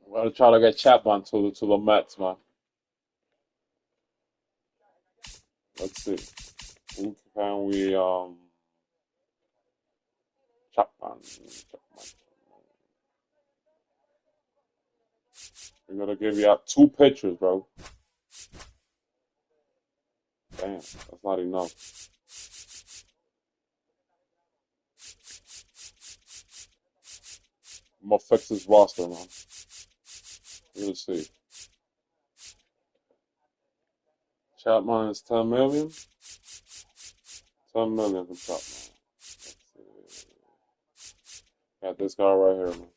We're gonna try to get Chapman to the Mets, man. Let's see. Who can we Chapman? We're gonna give you out two pitchers, bro. Damn, that's not enough. I'm gonna fix this roster, man. We'll see. Chapman is 10 million. 10 million for Chapman. Let's see. Got this guy right here, man.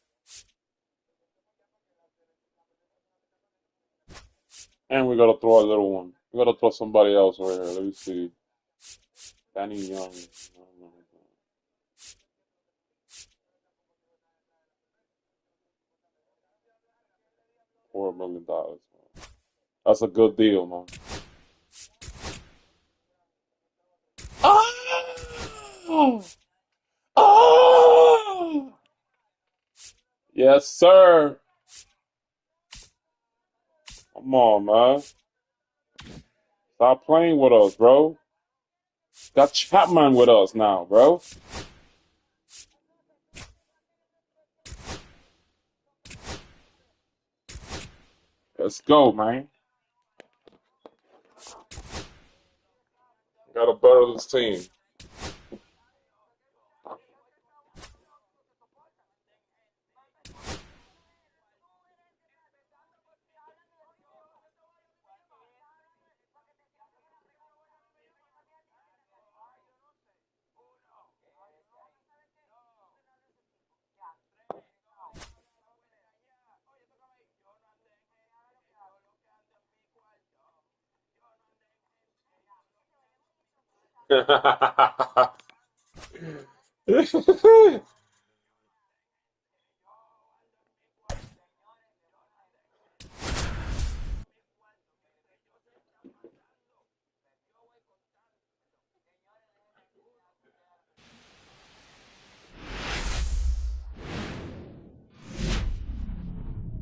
And we gotta throw a little one. We gotta throw somebody else right here. Let me see. Danny Young. $4 million. That's a good deal, man. Oh! Oh! Yes, sir. Come on, man. Stop playing with us, bro. Got Chapman with us now, bro. Let's go, man. Gotta better this team.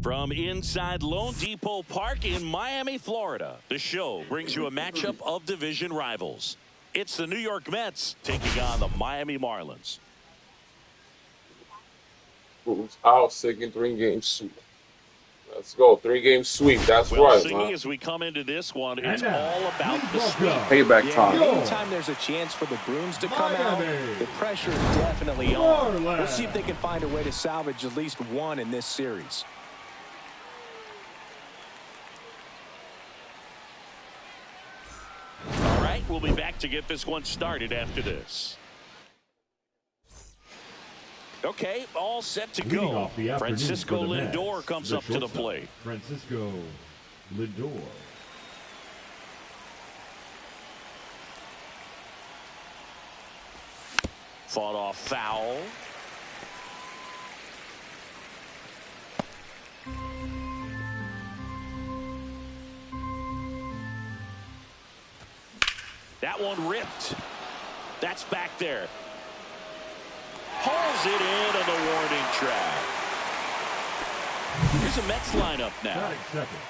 From inside Lone Depot Park in Miami, Florida, the show brings you a matchup of division rivals. It's the New York Mets taking on the Miami Marlins. Who's out second 3-game sweep? Let's go. 3-game sweep. That's Well, right, Singy, man. as we come into this one, it's all about the sweep. Payback time. Yeah, anytime there's a chance for the Brooms to come out, the pressure is definitely on. We'll see if they can find a way to salvage at least one in this series. All right, we'll be back to get this one started after this. Okay, all set to go. Francisco Lindor comes up to the plate. Francisco Lindor. Fought off foul. That one ripped. That's back there. Hauls it in on the warning track. Here's a Mets lineup now.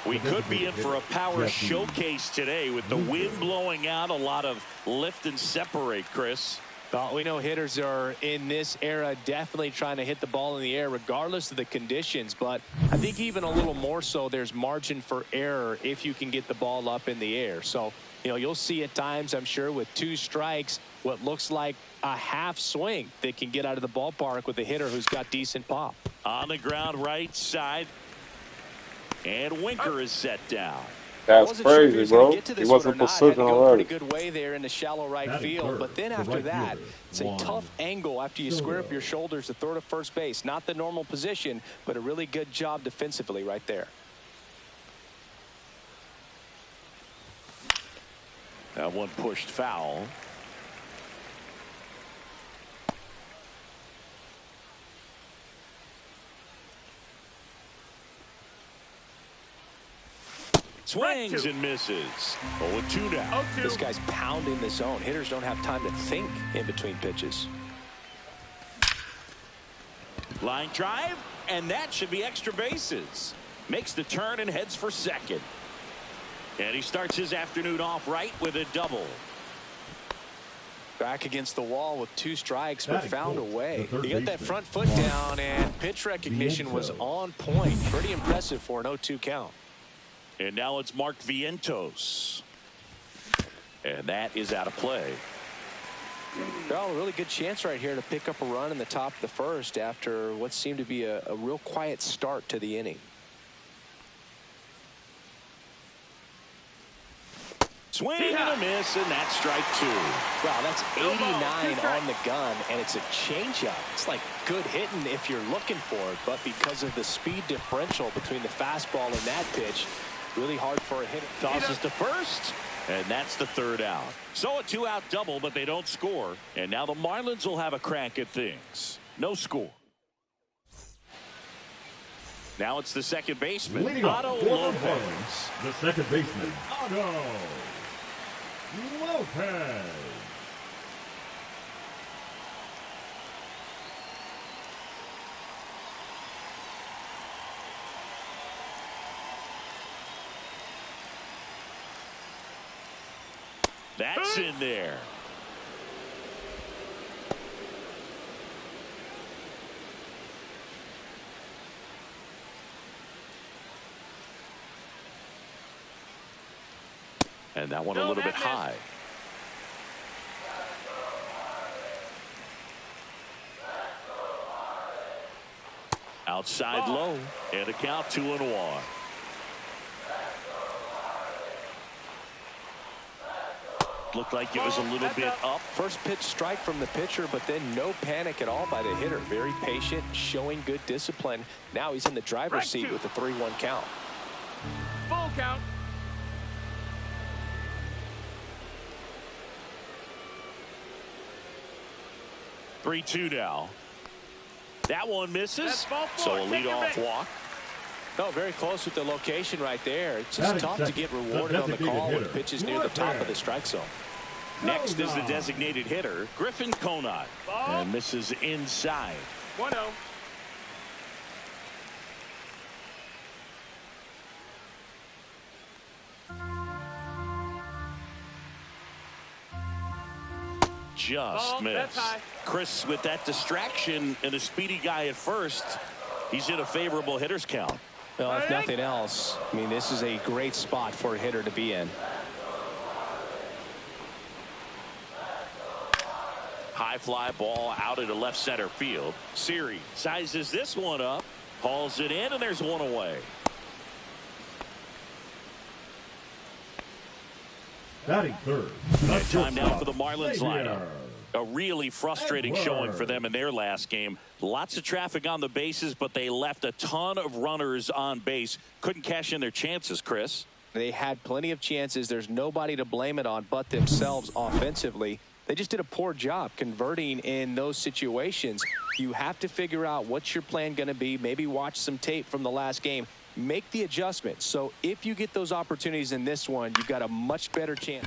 We could be in for a power showcase today with the wind blowing out, a lot of lift and separate, Chris. Well, we know hitters are in this era definitely trying to hit the ball in the air regardless of the conditions, but I think even a little more so there's margin for error if you can get the ball up in the air. So, you know, you'll see at times, I'm sure, with 2 strikes, what looks like a half swing that can get out of the ballpark with a hitter who's got decent pop. On the ground right side. And Winker is set down. That's crazy, bro. He wasn't precision already. Pretty good way there in the shallow right field, but then after that, it's a tough angle after you square up your shoulders to throw to first base. Not the normal position, but a really good job defensively right there. That one pushed foul. Swings and misses. 0-2 now. This guy's pounding the zone. Hitters don't have time to think in between pitches. Line drive, and that should be extra bases. Makes the turn and heads for second. And he starts his afternoon off right with a double. Back against the wall with 2 strikes, but found a way. He got that front foot down, and pitch recognition was on point. Pretty impressive for an 0-2 count. And now it's Mark Vientos. And that is out of play. Well, a really good chance right here to pick up a run in the top of the first after what seemed to be a real quiet start to the inning. Swing and a miss, and that's strike 2. Wow, that's 89 on the gun, and it's a changeup. It's like good hitting if you're looking for it, but because of the speed differential between the fastball and that pitch, really hard for a hitter. Tosses to first, and that's the 3rd out. So a 2-out double, but they don't score. And now the Marlins will have a crack at things. No score. Now it's the second baseman, Otto Lopez. The second baseman, Otto Lopez. That's in there. And that one a little bit high. Outside low, and a count 2-1. Looked like it was a little bit up. First pitch strike from the pitcher, but then no panic at all by the hitter. Very patient, showing good discipline. Now he's in the driver's seat with the 3-1 count. Full count. 3-2 now. That one misses. So a leadoff walk. No, very close with the location right there. It's just tough to get rewarded on the call when the pitch is near the top of the strike zone. Next is the designated hitter, Griffin Conant. And misses inside. 1-0. Just missed. Chris, with that distraction and a speedy guy at first, he's in a favorable hitter's count. Well, if nothing else, I mean, this is a great spot for a hitter to be in. High fly ball out into left center field. Siri sizes this one up, hauls it in, and there's one away. Batting third. And time now for the Marlins lineup. A really frustrating showing for them in their last game. Lots of traffic on the bases, but they left a ton of runners on base. Couldn't cash in their chances, Chris. They had plenty of chances. There's nobody to blame it on but themselves offensively. They just did a poor job converting in those situations. You have to figure out what's your plan going to be. Maybe watch some tape from the last game. Make the adjustment. So if you get those opportunities in this one, you've got a much better chance.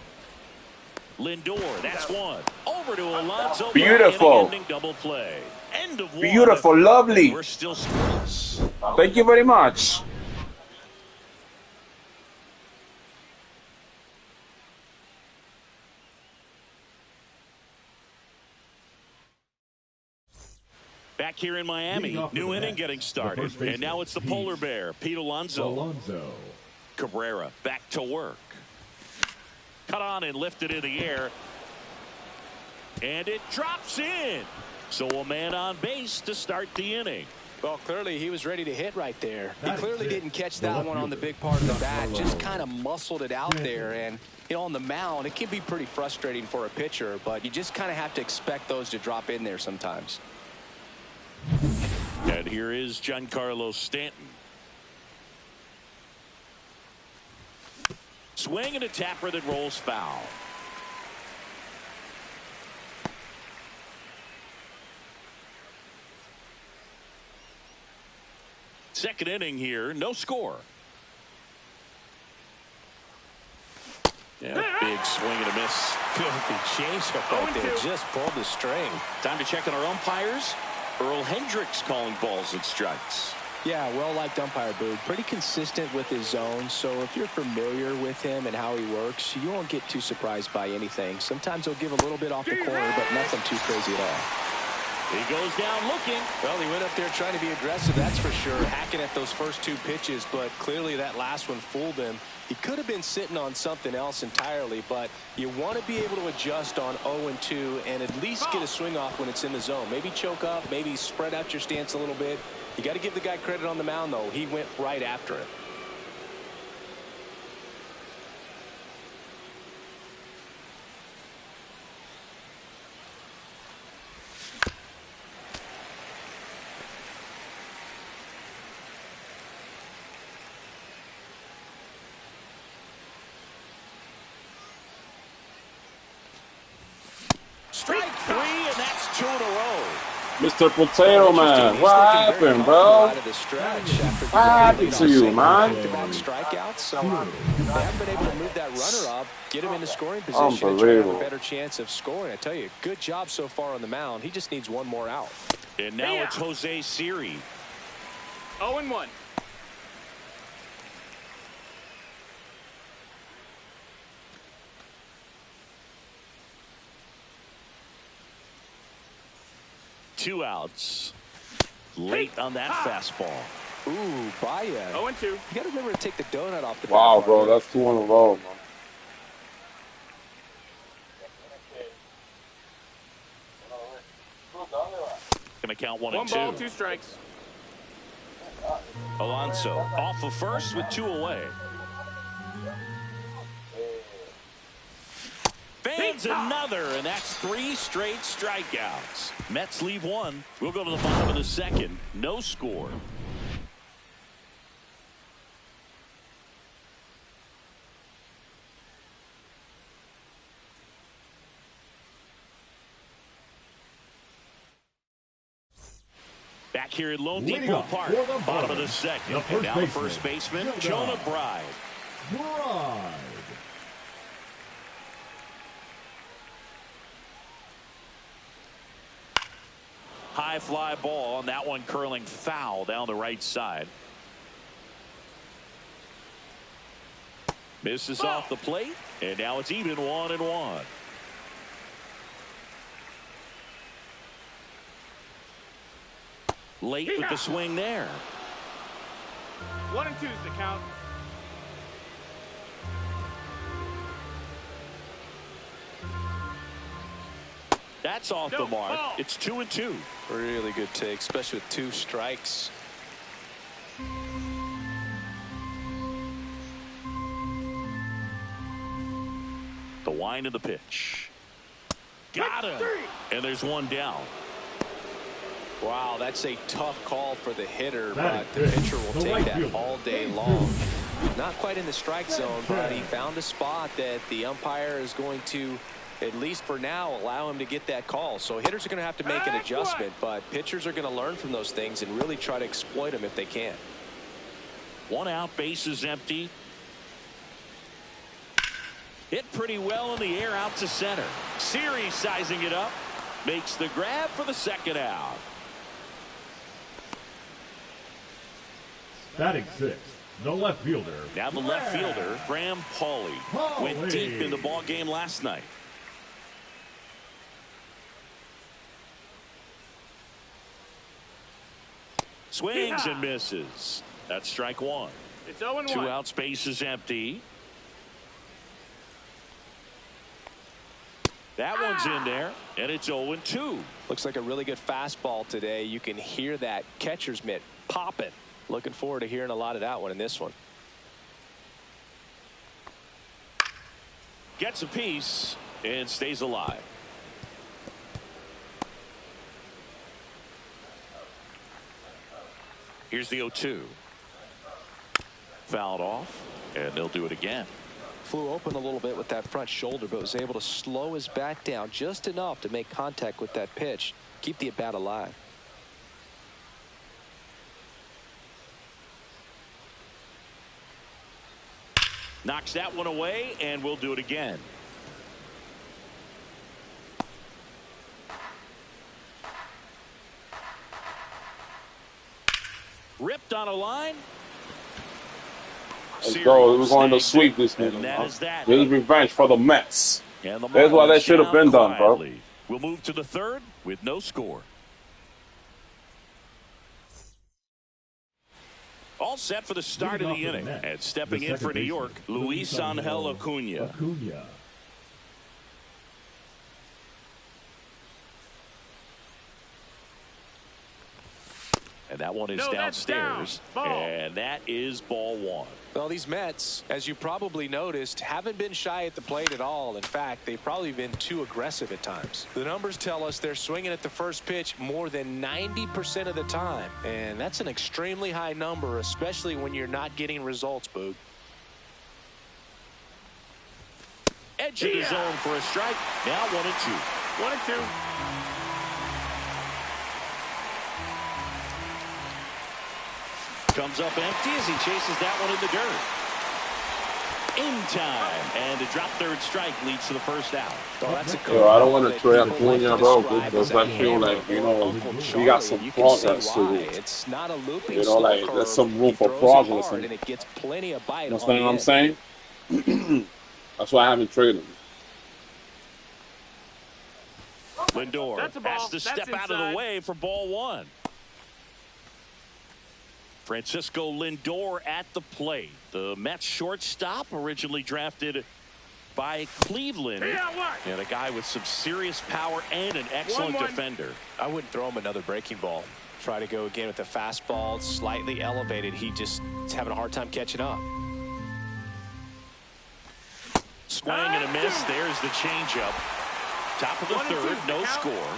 Lindor, that's one. Over to Alonso. Beautiful. Double play. End of one. Beautiful, lovely. We're still scoreless. Thank you very much. Back here in Miami, new inning getting started. And now it's the polar bear, Pete Alonso. Cabrera back to work. Cut on and lifted in the air. And it drops in. So a man on base to start the inning. Well, clearly he was ready to hit right there. He clearly didn't catch that one on the big part of the bat. Just kind of muscled it out there. And, you know, on the mound, it can be pretty frustrating for a pitcher. But you just kind of have to expect those to drop in there sometimes. And here is Giancarlo Stanton. Swing and a tapper that rolls foul. Second inning here, no score. Yeah, big swing and a miss. Filthy changeup right there. Just pulled the string. Time to check on our umpires. Earl Hendricks calling balls and strikes. Yeah, well-liked umpire, Boog. Pretty consistent with his zone, so if you're familiar with him and how he works, you won't get too surprised by anything. Sometimes he'll give a little bit off the corner, but nothing too crazy at all. He goes down looking. Well, he went up there trying to be aggressive, that's for sure, hacking at those first two pitches, but clearly that last one fooled him. He could have been sitting on something else entirely, but you want to be able to adjust on 0-2 and at least get a swing off when it's in the zone. Maybe choke up, maybe spread out your stance a little bit. You got to give the guy credit on the mound, though. He went right after it. Strike three, and that's 2 in a row. Mr. Potato Man, what happened, bro? What happened to you, man? Strikeouts, so they haven't been able to move that runner up, get him into scoring position, and try to have a better chance of scoring. I tell you, good job so far on the mound. He just needs one more out. And now it's Jose Siri. 0-1. Two outs. Late on that fastball. Ooh, Baez. 0-2. You got to remember to take the donut off the Wow, bat, bro, partner. that's 2 in a row, man. Gonna count 1 1 and ball, 2. 2 strikes. Alonso off of first with 2 away. Fans another, and that's 3 straight strikeouts. Mets leave 1. We'll go to the bottom of the second. No score. Back here at Lone Leading Depot off Park, for the bottom of the Marlins, second. the And now the first baseman, Jonah Bride. Bride. High fly ball, and that one curling foul down the right side. Misses off the plate, and now it's even 1-1. Late with the swing there. 1 and 2's the count. That's off the mark. It's 2-2. Really good take, especially with 2 strikes. The wind of the pitch. Got him. And there's one down. Wow, that's a tough call for the hitter, That but the is pitcher will the take right that fielder. all day long. Not quite in the strike zone, but he found a spot that the umpire is going to, at least for now, allow him to get that call. So hitters are going to have to make an adjustment, but pitchers are going to learn from those things and really try to exploit them if they can. 1 out, bases empty. Hit pretty well in the air out to center. Series sizing it up. Makes the grab for the second out. Batting 6th, the left fielder. Now the left fielder, Graham Pauley, went Pauley. deep in the ball game last night. Swings and misses. That's strike 1. It's 0 and 1. 2 outs, bases empty. That one's in there, and it's 0-2. Looks like a really good fastball today. You can hear that catcher's mitt popping. Looking forward to hearing a lot of that one in this one. Gets a piece and stays alive. Here's the 0-2. Fouled off, and they'll do it again. Flew open a little bit with that front shoulder, but was able to slow his bat down just enough to make contact with that pitch. Keep the at-bat alive. Knocks that one away, and we'll do it again. Ripped on a line. Let's go. We're going to sweep this And nigga. that is that. This is revenge for the Mets. And the That's why that Marlins should have been down done, bro. quietly. We'll move to the third with no score. All set for the start of the Leading off for inning. the Mets, And stepping the in for second New York, baseman, Luis Angel Acuna. Acuna. And that one is No, that's downstairs. down. Ball. And that is ball 1. Well, these Mets, as you probably noticed, haven't been shy at the plate at all. In fact, they've probably been too aggressive at times. The numbers tell us they're swinging at the first pitch more than 90% of the time. And that's an extremely high number, especially when you're not getting results, Boog. Edge of the zone for a strike. Now 1-2. 1 and 2. Comes up empty as he chases that one in the dirt. In time. And to drop third strike leads to the first out. Oh, that's a Yo, I don't want to that trade people like Acuna, to bro, describe because as a I feel like, hammer you know, Uncle we Charlie, got some and you can see progress to why. it. It's not a looping You know, like, slow there's curve. some room He for throws it progress hard, in and it. it gets plenty of bite. You on understand the what I'm end. saying? That's why I haven't traded him. Lindor That's a ball. has to That's step out of inside. the way for ball 1. Francisco Lindor at the plate. The Mets shortstop, originally drafted by Cleveland. And a guy with some serious power and an excellent 1-1. defender. I wouldn't throw him another breaking ball. Try to go again with the fastball, slightly elevated. He just is having a hard time catching up. Swing and a miss. There's the changeup. Top of the 1 and 2, third, no count. score.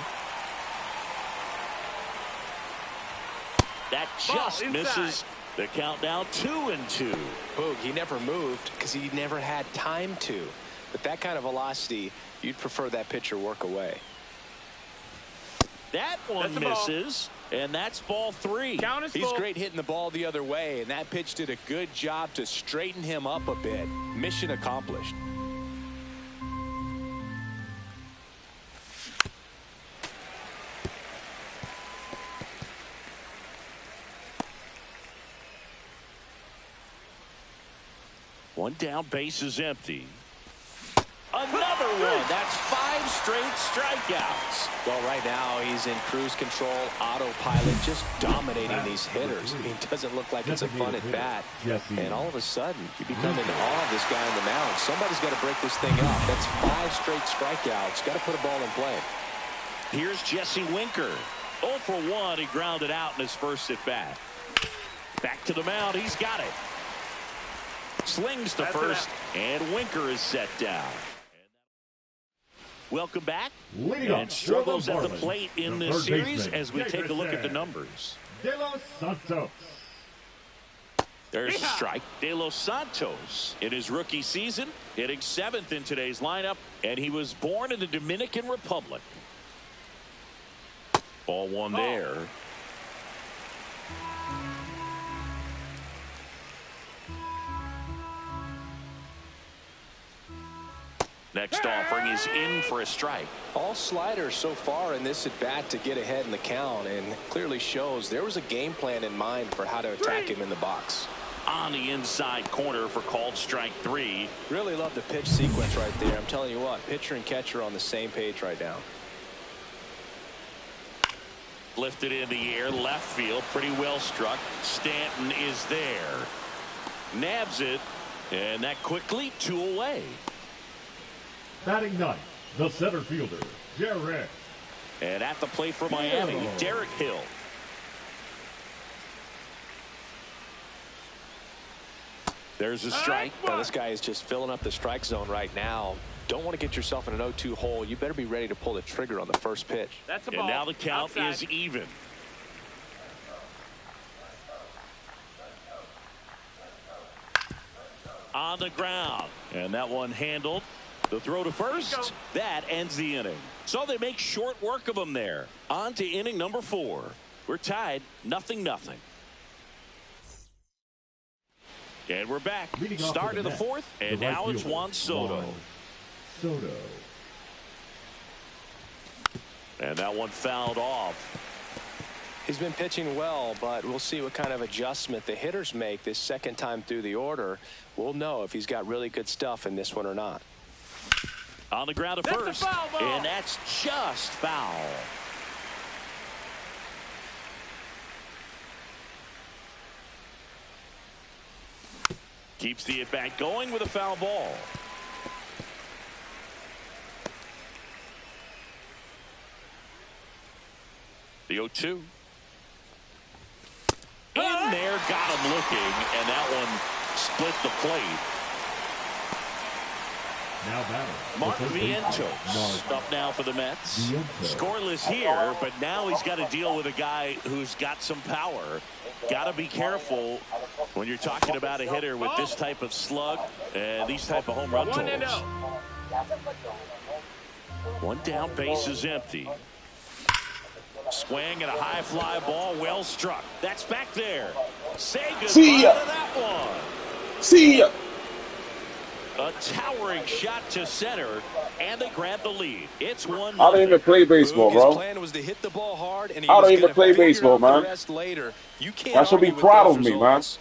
That Ball just inside. misses. The count now 2-2. Boog, he never moved because he never had time to. With that kind of velocity, you'd prefer that pitcher work away. That one misses, and that's ball 3. Count is He's full. great hitting the ball the other way, and that pitch did a good job to straighten him up a bit. Mission accomplished. One down, base is empty. Another one. That's 5 straight strikeouts. Well, right now he's in cruise control, autopilot, just dominating these hitters. He doesn't look like it's a fun at bat. And all of a sudden, you become in awe of this guy on the mound. Somebody's got to break this thing up. That's 5 straight strikeouts. Got to put a ball in play. Here's Jesse Winker. 0 for 1. He grounded out in his first at bat. Back to the mound. He's got it. Slings to first, and Winker is set down. Welcome back. And struggles at the plate in this series as we take a look at the numbers. De Los Santos. There's a strike. De Los Santos in his rookie season, hitting 7th in today's lineup, and he was born in the Dominican Republic. Ball 1 there. Next offering is in for a strike. All sliders so far in this at bat to get ahead in the count, and clearly shows there was a game plan in mind for how to attack him in the box. On the inside corner for called strike 3. Really love the pitch sequence right there. I'm telling you what, pitcher and catcher on the same page right now. Lifted in the air, left field, pretty well struck. Stanton is there. Nabs it, and that quickly 2 away. Batting ninth, the center fielder, Derek. And at the plate for Miami, Derek Hill. There's a strike. Well, this guy is just filling up the strike zone right now. Don't want to get yourself in an 0-2 hole. You better be ready to pull the trigger on the first pitch. That's a ball. And now the count Outside. is even. On the ground. And that one handled. The throw to first. That ends the inning. So they make short work of him there. On to inning number 4. We're tied 0-0. And we're back. Start of the 4th. And now it's Juan Soto. And that one fouled off. He's been pitching well, but we'll see what kind of adjustment the hitters make this second time through the order. We'll know if he's got really good stuff in this one or not. On the ground to first, and that's just foul. Keeps the at-bat going with a foul ball. The 0-2. In there, got him looking, and that one split the plate. Now batting, Mark Vientos up now for the Mets. Scoreless here, but now he's got to deal with a guy who's got some power. Got to be careful when you're talking about a hitter with this type of slug and these type of home run totals. 1 down, base is empty. Swing and a high fly ball, well struck. That's back there. Say goodbye to that one. See ya. A towering shot to center, and they grab the lead. It's 1-0. I don't even play baseball, bro. His plan was to hit the ball hard, and he I don't was even play figure baseball, out the man. rest later. You can't Y'all should be argue with proud those of me, man. results.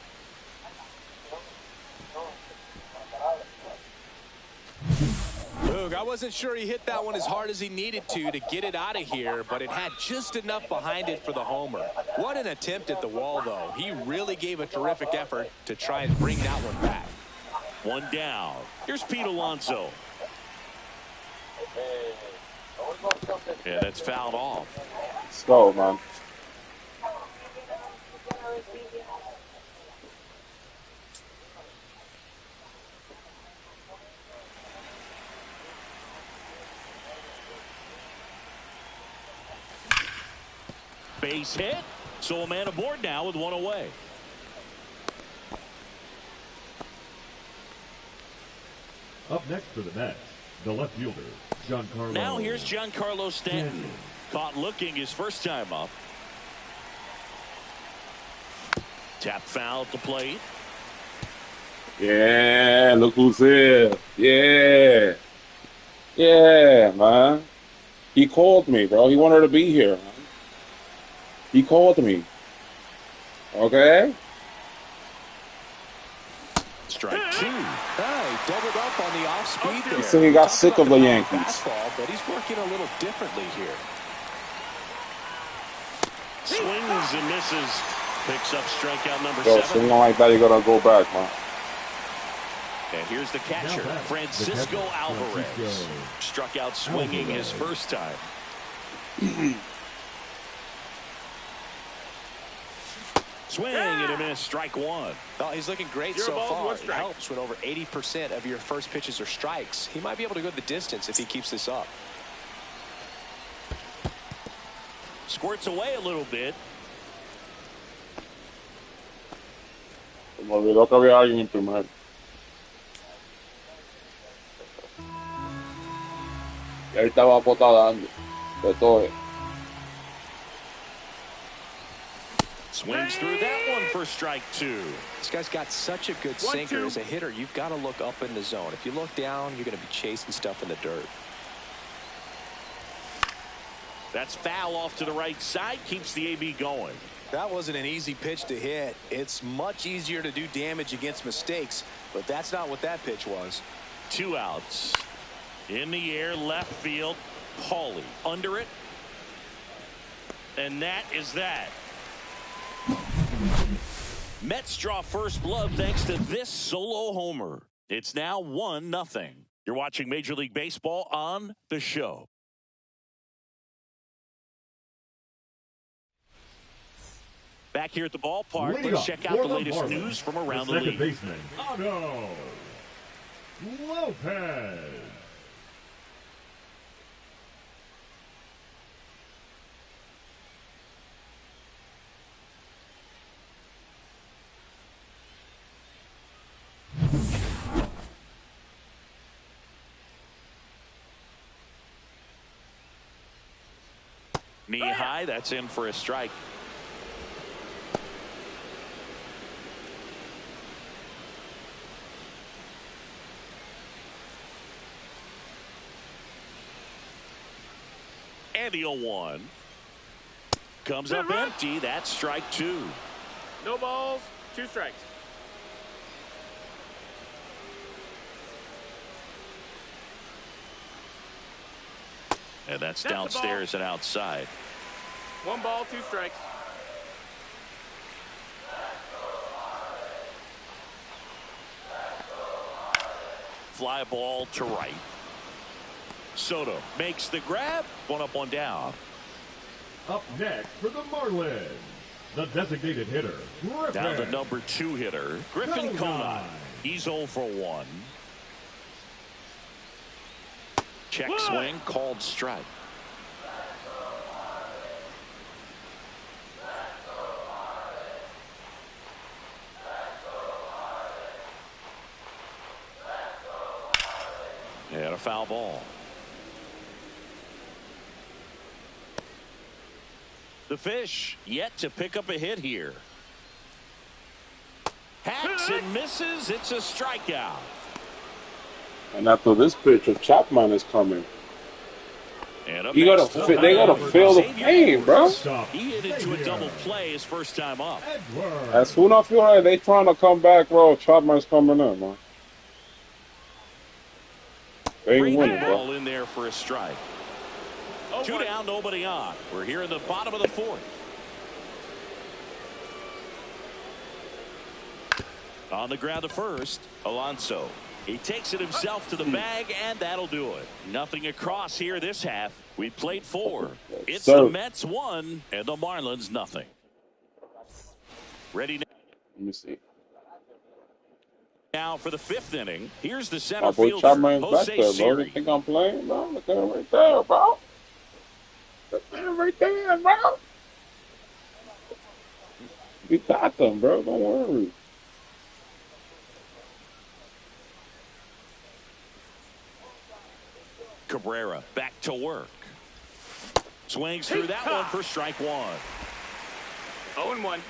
Boog, I wasn't sure he hit that one as hard as he needed to get it out of here, but it had just enough behind it for the homer. What an attempt at the wall, though. He really gave a terrific effort to try and bring that one back. 1 down. Here's Pete Alonso. Yeah, that's fouled off. Let's go, man. Base hit. So a man aboard now with 1 away. Up next for the Mets, the left fielder, Giancarlo. Now here's Giancarlo Stanton. caught looking his first time up. Tap foul at the plate. Yeah, look who's here. Yeah. Yeah, man. He called me, bro. He wanted to be here, man. He called me. Okay? Strike two. He doubled up on the off speed there. So he got Talk sick about of the power Yankees. fastball, but he's working a little differently here. Swings and misses. Picks up strikeout number Yo, 7. swing like that, you gotta go back, man. And here's the catcher, Francisco Alvarez. Struck out swinging his first time. Swing and a miss, strike one. Oh, he's looking great so far. It helps when over 80% of your first pitches are strikes. He might be able to go the distance if he keeps this up. Squirts away a little bit. Me olvidó que había alguien en primer. Y ahí estaba botada dando. De todo. Swings through that one for strike two. This guy's got such a good sinker. As a hitter, you've got to look up in the zone. If you look down, you're going to be chasing stuff in the dirt. That's foul off to the right side. Keeps the AB going. That wasn't an easy pitch to hit. It's much easier to do damage against mistakes, but that's not what that pitch was. 2 outs. In the air, left field. Paulie under it. And that is that. Mets draw first blood thanks to this solo homer. It's now 1-0. You're watching Major League Baseball on The Show. Back here at the ballpark, let's check out the latest news from around the league. Baseman, Otto Lopez. Knee high, that's in for a strike. And the 0-1. Comes up empty. That's strike two. No balls, 2 strikes. And that's downstairs and outside. 1 ball, 2 strikes. Fly ball to right. Soto makes the grab. 1 up, 1 down. Up next for the Marlins, the designated hitter, Griffin. Down to number 2 hitter, Griffin Conine. He's 0 for 1. Check swing, called strike. And a foul ball. The Fish yet to pick up a hit here. Hacks and misses. It's a strikeout. And after this pitch, a Chapman is coming. And they gotta feel the pain, bro. He hit into a double play his first time up. As soon as I feel like they trying to come back, bro, Chapman's coming in, man. They ain't winning, Ball bro. in there for a strike. 2 down, nobody on. We're here in the bottom of the 4th. On the ground to first, Alonso. He takes it himself to the bag, and that'll do it. Nothing across here this half. We played 4. It's the Mets 1 and the Marlins nothing. Ready now. Let me see. Now for the 5th inning. Here's the center My boy fielder, Chapman's back Jose there, bro. Siri. You think I'm playing, bro? Look at him right there, bro. Look at him right there, bro. We got them, bro. Don't worry. Cabrera back to work. Swings through that one for strike one. 0-1.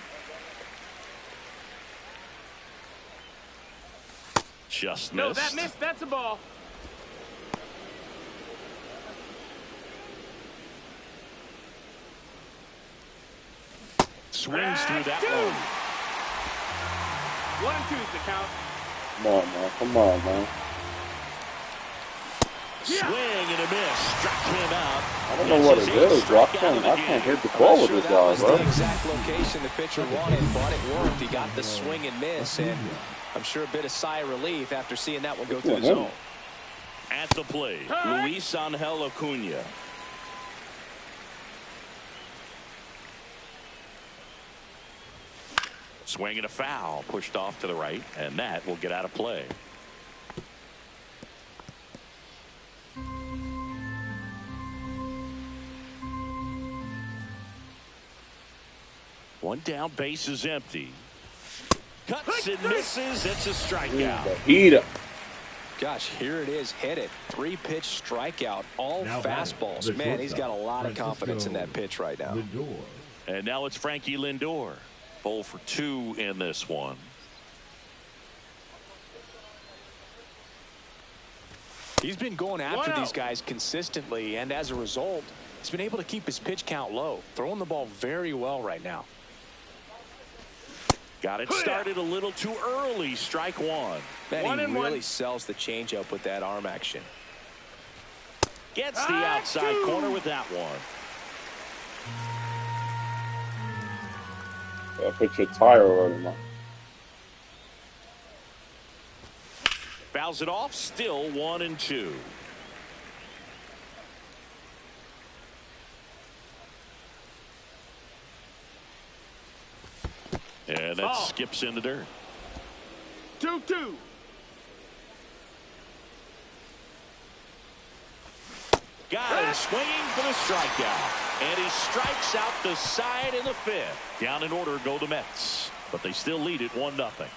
Just missed. No, that missed. That's a ball. Swings through that one. 1-2 is the count. Come on, man. Come on, man. Swing and a miss. Struck him out. I don't know what it is, bro. I can't hit the ball with this guy, That was bro. the exact location the pitcher wanted, but it worked. He got the swing and miss, and I'm sure a bit of sigh of relief after seeing that one go through the zone. At the plate, Luis Angel Acuna. Swing and a foul, pushed off to the right, and that will get out of play. One down, base is empty. Cuts and misses. It's a strikeout. Heater. Gosh, here it is. Hit it. 3-pitch strikeout. All Now fastballs. Man, he's got a lot of confidence in that pitch right now. Lindor. And now it's Frankie Lindor. 0 for 2 in this one. He's been going after these guys consistently, and as a result, he's been able to keep his pitch count low. Throwing the ball very well right now. Got it started a little too early. Strike one. Man, he really sells the changeup with that arm action. Gets the outside corner with that one. Yeah, put your tire already, man. Fouls it off. Still 1-2. And that skips in the dirt. 2-2. Got him swinging for the strikeout. And he strikes out the side in the fifth. Down in order go the Mets. But they still lead it 1-0.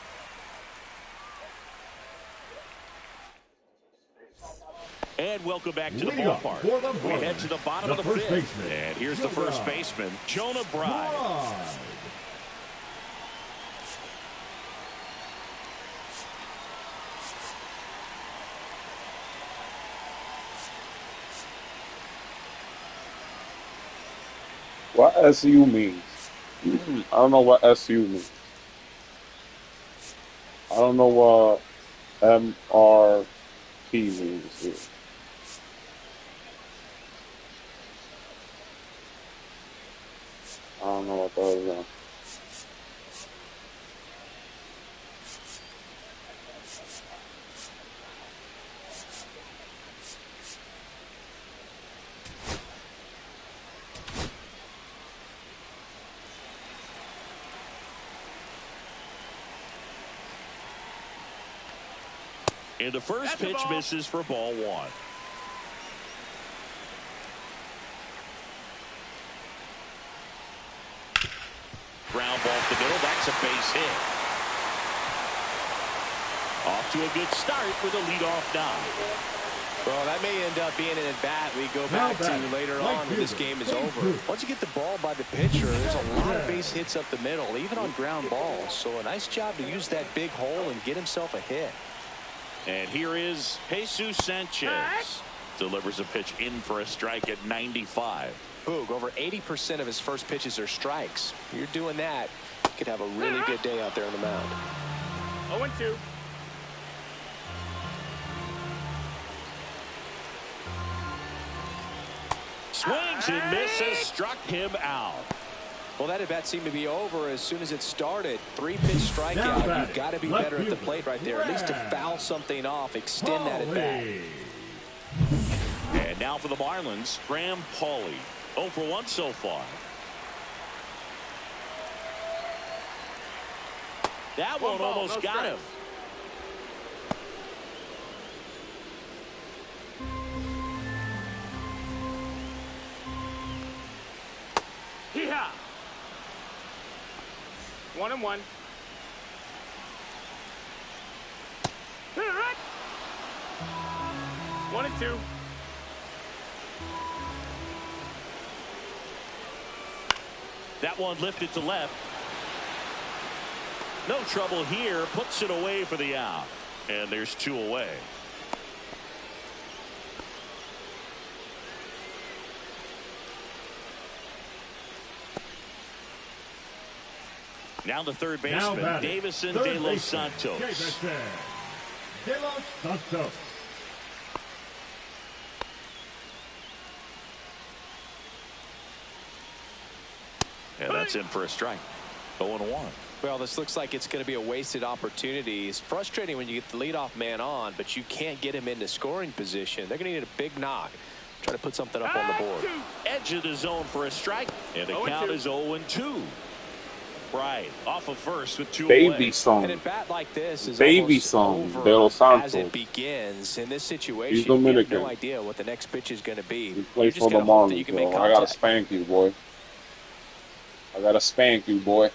And welcome back to the ballpark. We head to the bottom of the fifth. And here's the first baseman, Jonah Bride. What SU means? I don't know what SU means. I don't know what MRP means here. I don't know what that is. And the first pitch misses for ball one. Ground ball to the middle. That's a base hit. Off to a good start with a leadoff dive. Well, that may end up being an at-bat we go back to later on when this game is over. Once you get the ball by the pitcher, there's a lot of base hits up the middle, even on ground balls. So a nice job to use that big hole and get himself a hit. And here is Jesus Sanchez. Delivers a pitch in for a strike at 95. Boog, over 80% of his first pitches are strikes. If you're doing that, you could have a really good day out there on the mound. 0-2. Swings and misses. Struck him out. Well, that at-bat seemed to be over as soon as it started. 3-pitch strikeout. You've got to be better at the plate right there. At least to foul something off, extend that at-bat. And now for the Marlins, Graham Pauley. 0 for 1 so far. That one almost got him. Hee-haw. 1-1. 1-2. That one lifted to left. No trouble here. Puts it away for the out. And there's 2 away. Now the third baseman, Davison De Los Santos. De Los Santos. And that's in for a strike. 0-1. Well, this looks like it's going to be a wasted opportunity. It's frustrating when you get the leadoff man on, but you can't get him into scoring position. They're going to need a big knock. Try to put something up on the board. Edge of the zone for a strike. And the count is 0-2. Right, off of first with 2 Baby away. song. And a bat like this is Baby song. over De Los as it Santos. begins. In this situation, He's you have Dominican. no idea what the next pitch is going to be. He plays You're just for the gonna hope that you Marlins, can make bro. I gotta contact. spank you, boy. I gotta spank you, boy.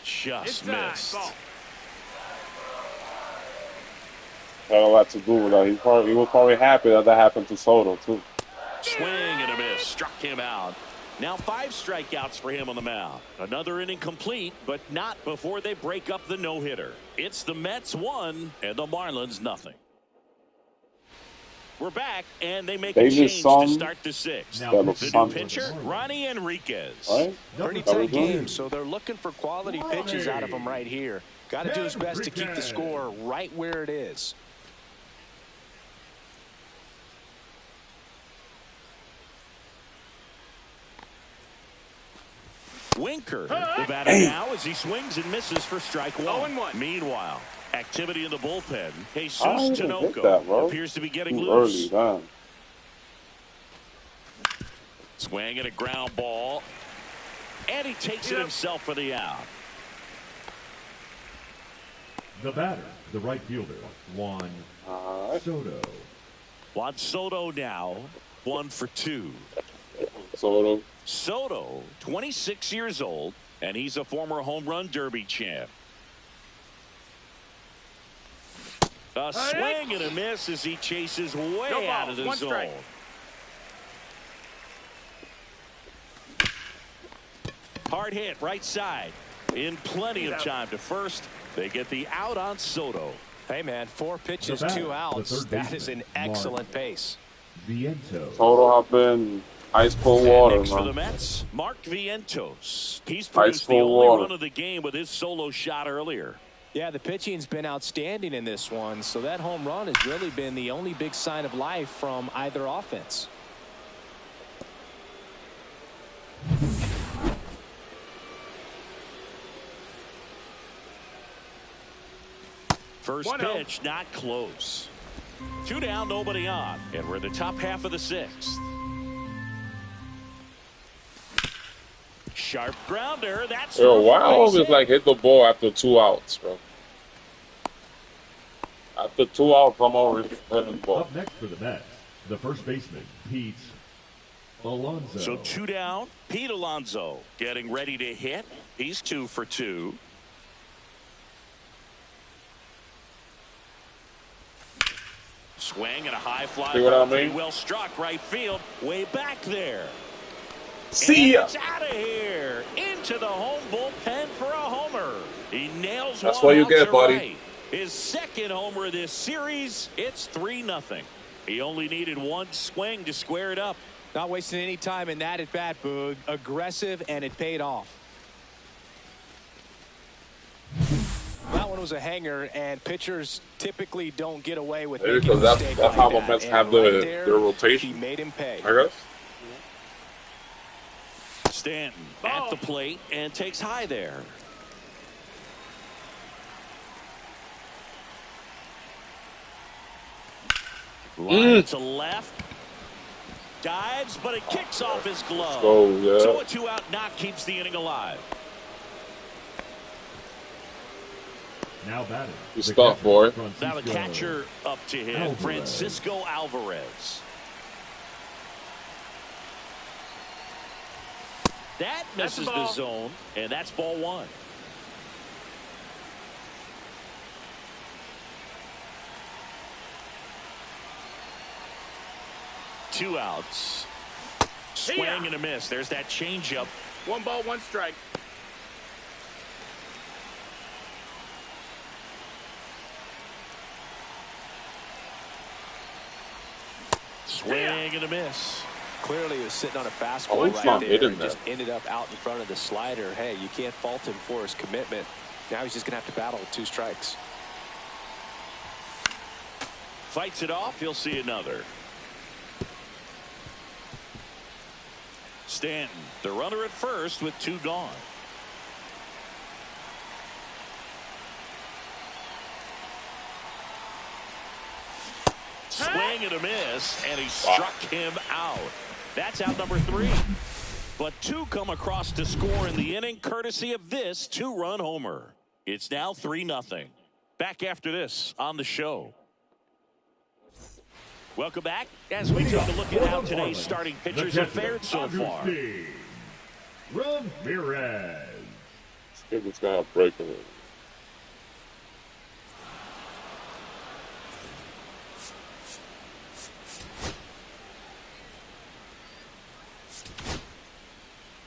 Just missed. Had a lot to do with that. He was probably happy that happened to Soto, too. Swing and a miss. Struck him out. Now 5 strikeouts for him on the mound. Another inning complete, but not before they break up the no-hitter. It's the Mets 1 and the Marlins nothing. We're back, and they make a change to start the 6th. The new pitcher, Ronnie Enriquez. Right? Pretty tight game, so they're looking for quality pitches out of him right here. Got to do his best to keep the score right where it is. Winker, the batter now as he swings and misses for strike 1. Meanwhile, activity in the bullpen. Jesus Tinoco appears to be getting loose. Swing and a ground ball. And he takes it himself for the out. The batter, the right fielder, Juan Soto. Juan Soto now 1 for 2. Soto, 26 years old, and he's a former home run derby champ. A swing and a miss as he chases way out of the zone. Strike. Hard hit right side. In plenty of time to first. They get the out on Soto. Hey, man, 4 pitches, 2 outs. That is an excellent pace. Soto have been ice cold water, next man. for the Mets, Mark Vientos. He's produced the only run of the game with his solo shot earlier. Yeah, the pitching's been outstanding in this one, so that home run has really been the only big sign of life from either offense. First pitch, not close. 2 down, nobody on, and we're in the top half of the 6th. Sharp grounder. That's why I always like hit the ball after 2 outs, bro? After 2 outs, I'm already hitting the ball. Up next for the Mets, the first baseman, Pete Alonso. So 2 down. Pete Alonso getting ready to hit. He's 2 for 2. Swing and a high fly. See what I mean? Well struck right field. Way back there. See ya. It's out of here. Into the home bullpen for a homer. He nails That's one what you out get, to buddy. right. His second homer this series. It's 3-0. He only needed 1 swing to square it up. Not wasting any time in that at bat, Boog. Aggressive, and it paid off. That one was a hanger, and pitchers typically don't get away with making Because a that's mistake how like the that. Mets And have there, their rotation. He made him pay. I guess. Stanton at the plate and takes high there. Line to left. Dives, but it kicks off his glove. So a 2-out knock keeps the inning alive. Now batting. You stuck, boy. Now the catcher up to him, Francisco Alvarez. That misses the zone, and that's ball 1. Two outs. Swing and a miss. There's that changeup. 1 ball, 1 strike. Swing and a miss. Clearly he was sitting on a Oh, fastball he's right not there hitting and that. just ended up out in front of the slider. Hey, you can't fault him for his commitment. Now he's just going to have to battle with 2 strikes. Fights it off. He'll see another. Stanton, the runner at first with 2 gone. Swing and a miss, and he struck him out. That's out number 3. But 2 come across to score in the inning, courtesy of this 2-run homer. It's now 3-0. Back after this on the show. Welcome back as we take a look at how today's starting pitchers have fared so far. Ramirez. Give this guy a break a little.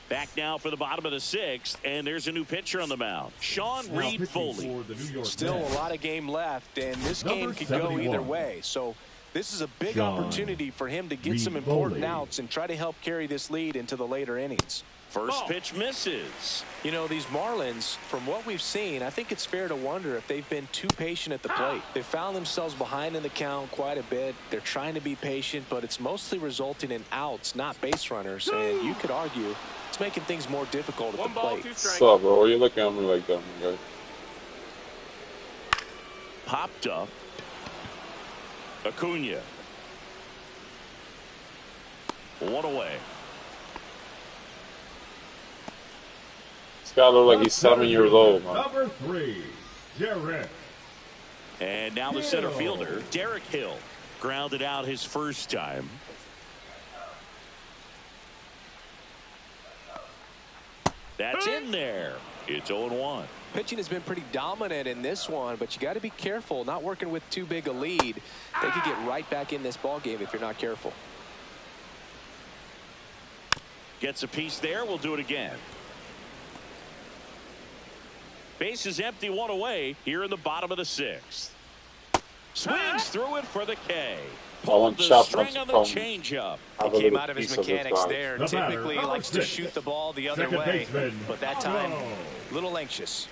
Back now for the bottom of the 6th, and there's a new pitcher on the mound. Sean Now Reed pitching Foley. for the New York Still Mets. a lot of game left, and this Number game could go either 71. way. So this is a big Sean opportunity for him to get Reed some important Foley. outs and try to help carry this lead into the later innings. First pitch misses. You know, these Marlins, from what we've seen, I think it's fair to wonder if they've been too patient at the plate. They found themselves behind in the count quite a bit. They're trying to be patient, but it's mostly resulting in outs, not base runners. And you could argue it's making things more difficult at 1 the ball, plate. 2 What's strikes. up, bro? Why you looking at me like that, my guy? Popped up. Acuna. 1 away. This guy look like he's 7 years old, man. Number 3, Derek. And now the center Hill. fielder, Derek Hill, grounded out his first time. That's in there. It's 0-1. Pitching has been pretty dominant in this one, but you got to be careful not working with too big a lead. They could get right back in this ball game if you're not careful. Gets a piece there. We'll do it again. Base is empty, 1 away here in the bottom of the 6th. Swings through it for the K. Pulled the string on the changeup. He came out of his mechanics there. The batter, Typically, he number likes to 6. shoot the ball the other Second way, baseman, but that time, Otto a little anxious.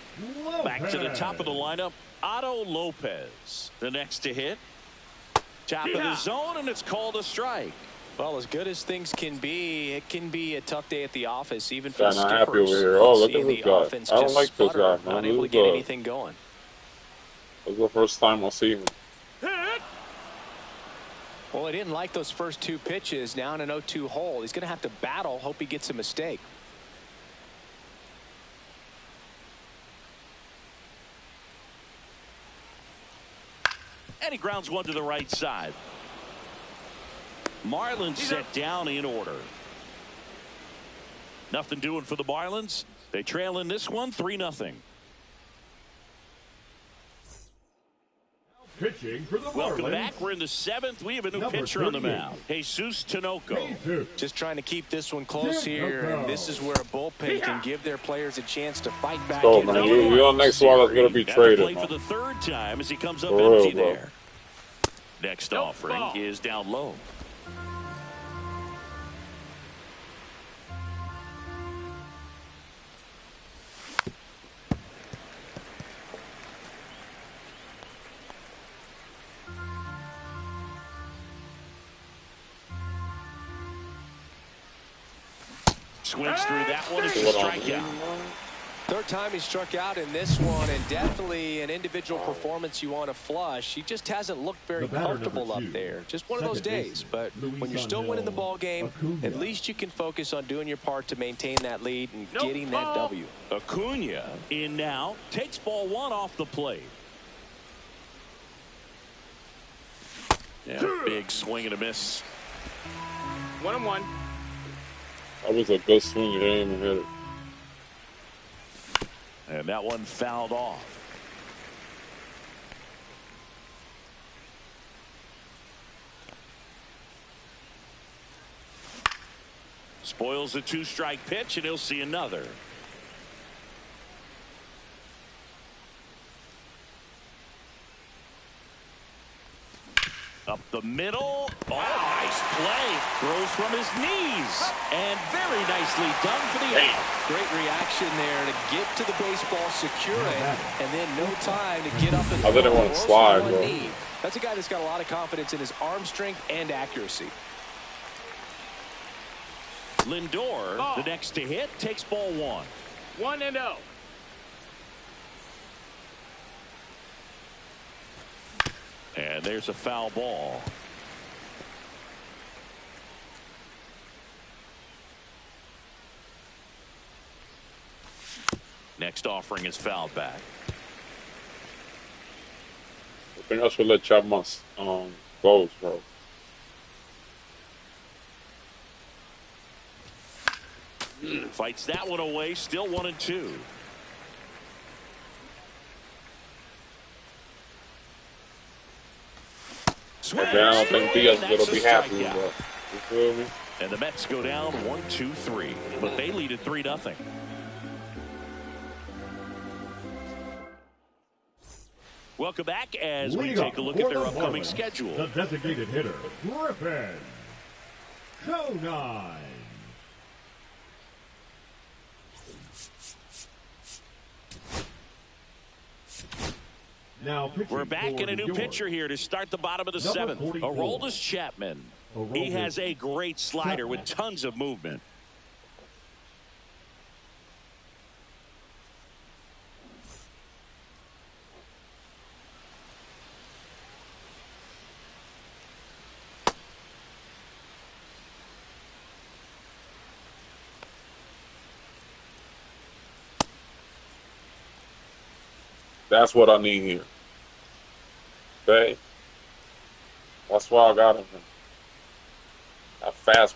Back to the top of the lineup, Otto Lopez. The next to hit. Top of the zone, and it's called a strike. Well, as good as things can be, it can be a tough day at the office, even for Yeah, the not happy skippers. over here. Oh, look Seeing at the this guy. offense I don't just like this sputter, guy, man. not able to This get is anything going. This is the first time I see him. Well, he didn't like those first 2 pitches. Now in an 0-2 hole, he's going to have to battle. Hope he gets a mistake. And he grounds one to the right side. Marlins set down in order. Nothing doing for the Marlins. They trail in this one 3-0. Pitching for the Welcome Marlins. back. We're in the 7th. We have a new Number pitcher on the 38. mound. Jesus Tinoco. Jesus. Just trying to keep this one close here, and this is where a bullpen can give their players a chance to fight back. Go, into man. the You're the next one that's going to be At the traded, plate man. for the 3rd time as he comes up For real, empty bro. there. Next offering is down low. Swings through that one. It's a strikeout. 3rd time he struck out in this one, and definitely an individual performance you want to flush. He just hasn't looked very The batter, comfortable number up 2. there. Just one of those Second days. baseman, But Luis when you're still winning the Angel ball game, Acuna. at least you can focus on doing your part to maintain that lead and getting that W. Acuna in now. Takes ball 1 off the plate. Yeah, big swing and a miss. 1-1. That was a good swing. You didn't even hit it. And that one fouled off. Spoils a 2-strike pitch, and he'll see another. Up the middle. Oh, nice play. Throws from his knees. And very nicely done for the out. Great reaction there to get to the baseball, secure it, and then no time to get up and I didn't want to slide, bro. knee. That's a guy that's got a lot of confidence in his arm strength and accuracy. Lindor, the next to hit, takes ball 1. 1-0. And there's a foul ball. Next offering is fouled back. I think I should let Chapman go, bro. Fights that one away. Still 1-2. Again, I don't think Diaz is going to be happy with that. You feel me? And the Mets go down 1-2-3, but they lead at 3-0. Welcome back as we take a look at their upcoming schedule. The designated hitter, Griffin Conine. Now we're back in a new pitcher here to start the bottom of the 7th. Aroldis Chapman. He has a great slider with tons of movement. That's what I need here. Okay? That's why I got him. A fastball.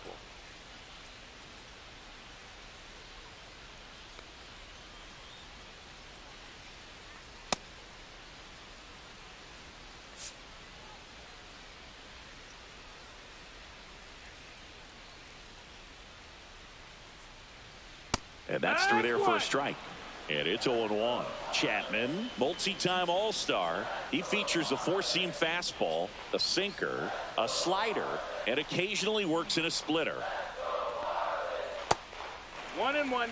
And that's through there for a strike. And it's 0-1. Chapman, multi-time All-Star. He features a 4-seam fastball, a sinker, a slider, and occasionally works in a splitter. 1-1.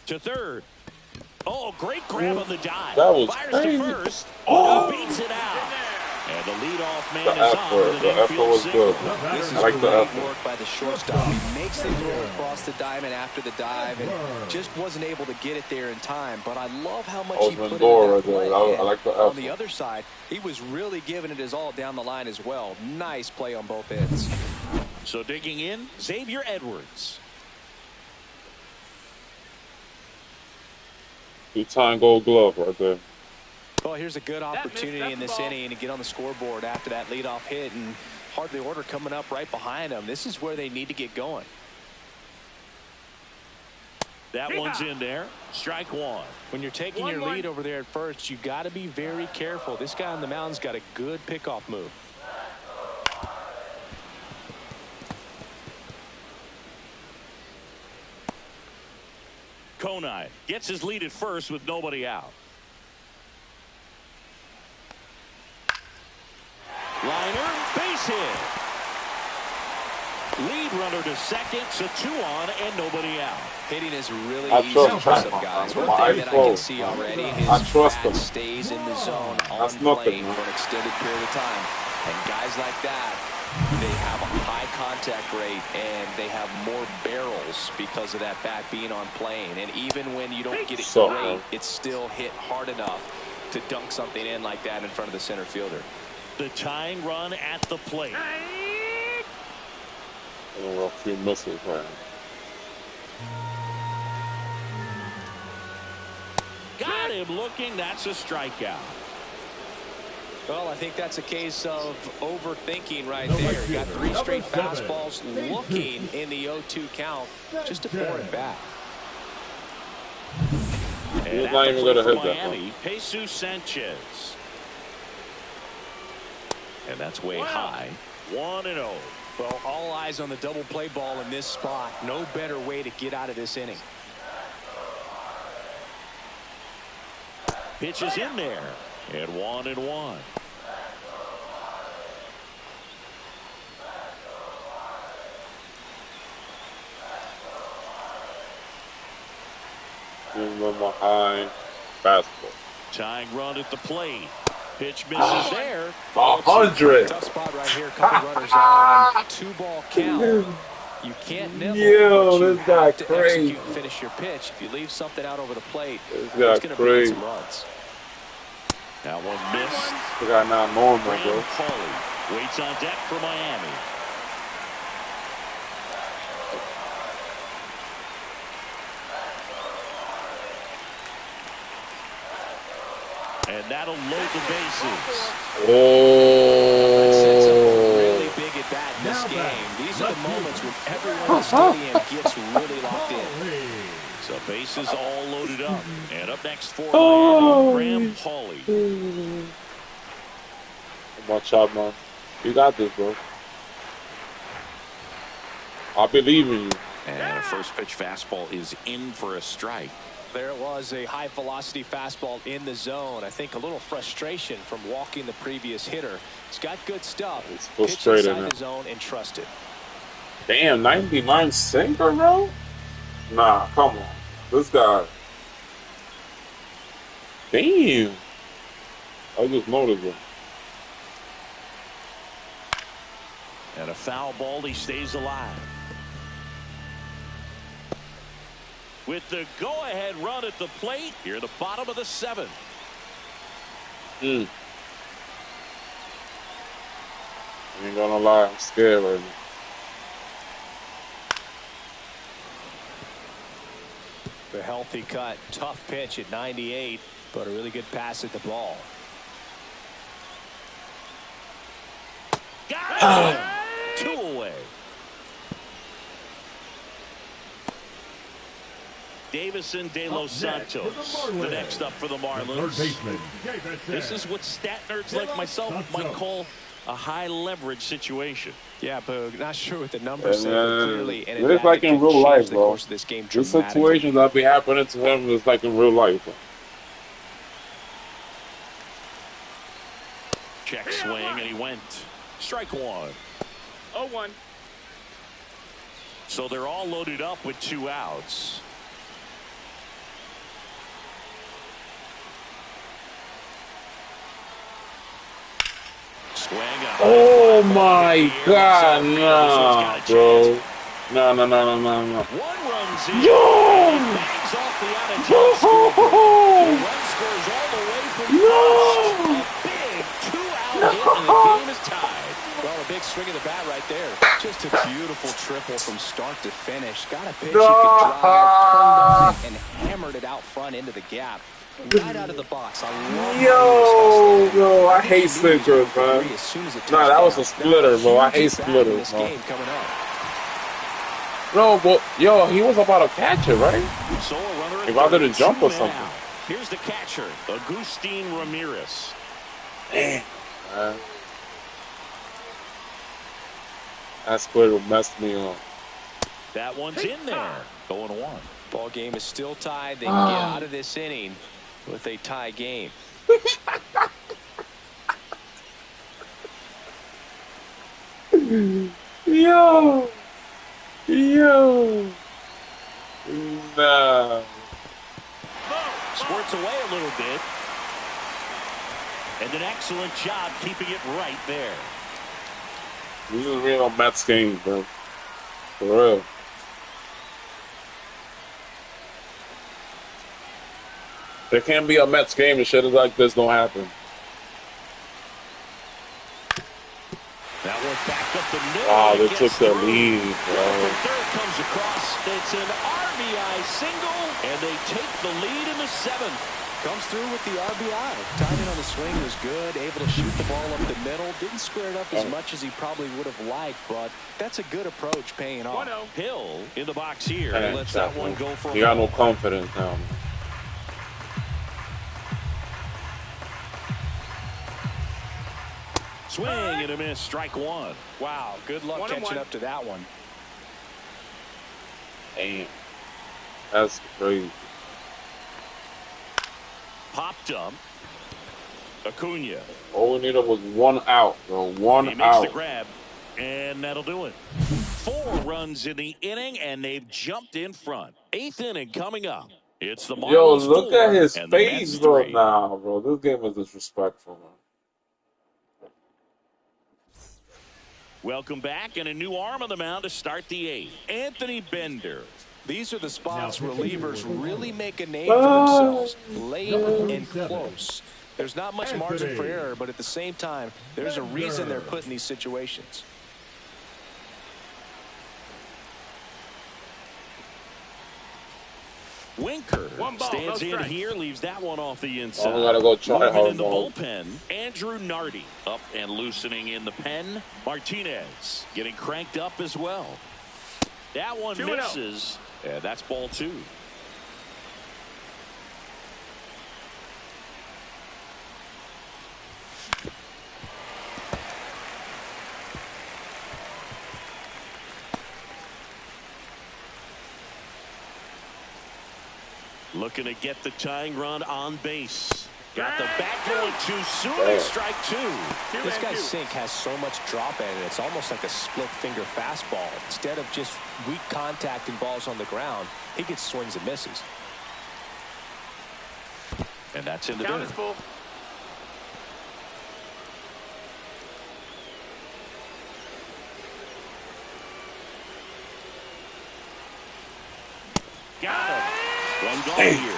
To third. Oh, great grab on the dive. That was Fires crazy. to first. Oh. Beats it out. And the leadoff man The is on effort. with The an effort infield was single. good. This is I like the great effort. work by the shortstop. He makes the throw across the diamond after the dive and just wasn't able to get it there in time. But I love how much he put in Lindor that right there. play. I like the On the effort. other side, he was really giving it his all down the line as well. Nice play on both ends. So digging in, Xavier Edwards. 2-time Gold Glove right there. Well, here's a good opportunity in this inning to get on the scoreboard after that leadoff hit, and hardly order coming up right behind them. This is where they need to get going. That one's in there. Strike 1. When you're taking your lead over there at first, you got to be very careful. This guy on the mound's got a good pickoff move. Conine gets his lead at first with nobody out. Liner, base hit. Lead runner to second, so 2 on and nobody out. Hitting is really I easy trust for some Chapman. guys. My One thing eyes that I can closed. see already, I his trust bat him. stays in the zone That's on nothing, plane man. for an extended period of time. And guys like that, they have a high contact rate and they have more barrels because of that bat being on plane. And even when you don't get it So, great, it's still hit hard enough to dunk something in like that in front of the center fielder. The tying run at the plate. A few missiles right Got him looking. That's a strikeout. Well, I think that's a case of overthinking right there. You got 3 straight fastballs looking in the 0-2 count just to pour it back. And He's at not the even plate gonna for hit that Miami, Jesus Sanchez. And that's way high. 1-0. Well, all eyes on the double play ball in this spot. No better way to get out of this inning. Pitch is in there. And 1-1. Give them a high fastball. Tying run at the plate. Pitch misses there. 100. Tough spot right here. Couple runners on. 2-ball count. You can't nibble. Yo, this guy have to crazy. execute and finish your pitch. If you leave something out over the plate, This it's guy going to bring in crazy. some runs. That one missed. This guy not normal, Graham bro. Pauly waits on deck for Miami. And that'll load the bases. Sets up a Oh. really big at bat in this game. These are the moments when everyone in the stadium gets really locked in. So bases all loaded up. And up next for Miami, Graham Pauly. Come on, Chapman. You got this, bro. I believe in you. And a first pitch fastball is in for a strike. There it was, a high velocity fastball in the zone. I think a little frustration from walking the previous hitter. He's got good stuff. It's Pitch frustrating, inside man. the zone and trust it. Damn, 99 sinker, bro? Nah, come on. This guy. Damn. I just noticed it. And a foul ball, he stays alive. With the go-ahead run at the plate, here at the bottom of the 7th. Ain't gonna lie, I'm scared right now. The healthy cut, tough pitch at 98, but a really good pass at the ball. Got it! 2 away. Davison De Los Santos, the next up for the Marlins. This is what stat nerds like myself might call a high-leverage situation. Yeah, Boog, not sure what the numbers say, but clearly an it's like in real life, the bro. course of this game This dramatically. situations that be happening to him is like in real life, bro. Check swing, and he went. Strike 1. 0-1. So they're all loaded up with 2 outs. Swing. Oh my God, nah, bro. No. 1 runs in. Yo! Bangs off the out-of-town scoreboard. The run scores all the way from first. A big 2-out hit, and the game is tied. Well, a big swing of the bat right there. Just a beautiful triple from start to finish. Got a pitch you could drive, turned on it, and hammered it out front into the gap. Right out of the box. I love Yo, I hate splitters, man. Nah, that was a splitter, bro. I hate splitters, bro. No, but yo, he was about to catch it, right? So a runner If I didn't jump or 2 something. now. Here's the catcher, Agustin Ramirez. Damn, man. That splitter messed me up. That one's in there. 0-1. Ball game is still tied. They can get out of this inning with a tie game. Yo. Nah. Squirts away a little bit. And an excellent job keeping it right there. This is real Mets game, bro. For real. There can't be a Mets game and shit like this don't happen. That one back up the middle. Wow, they Gets took the through. lead, bro. Third comes across. It's an RBI single, and they take the lead in the 7th. Comes through with the RBI. Timing on the swing was good. Able to shoot the ball up the middle. Didn't square it up as much as he probably would have liked, but that's a good approach paying off. 1-0. Hill in the box here. Man, Lets that one go for you got no confidence now, man. Swing and a miss, strike one. Wow, good luck catching up to that one. Damn. That's crazy. Popped up. Acuna. All we needed was 1 out, bro. 1 He makes out. the grab, and that'll do it. 4 runs in the inning, and they've jumped in front. 8th inning coming up. It's the Marlins. Yo, look 4 at his and the face, Mets bro. 3. Nah, bro. This game is disrespectful, man. Welcome back, and a new arm on the mound to start the 8th. Anthony Bender. These are the spots relievers really make a name for themselves. Late and close. There's not much margin for error, but at the same time, there's a reason they're put in these situations. Winker stands in here, leaves that one off the inside. I gotta go try Moving in the hard, bullpen, Andrew Nardi up and loosening in the pen. Martinez getting cranked up as well. That one misses, and that's ball 2. Looking to get the tying run on base. Got the bat going too soon. Strike 2. This guy's sink has so much drop in it. It's almost like a split finger fastball. Instead of just weak contact and balls on the ground, he gets swings and misses. And that's in the Count dirt. is full. Got him. One gone here.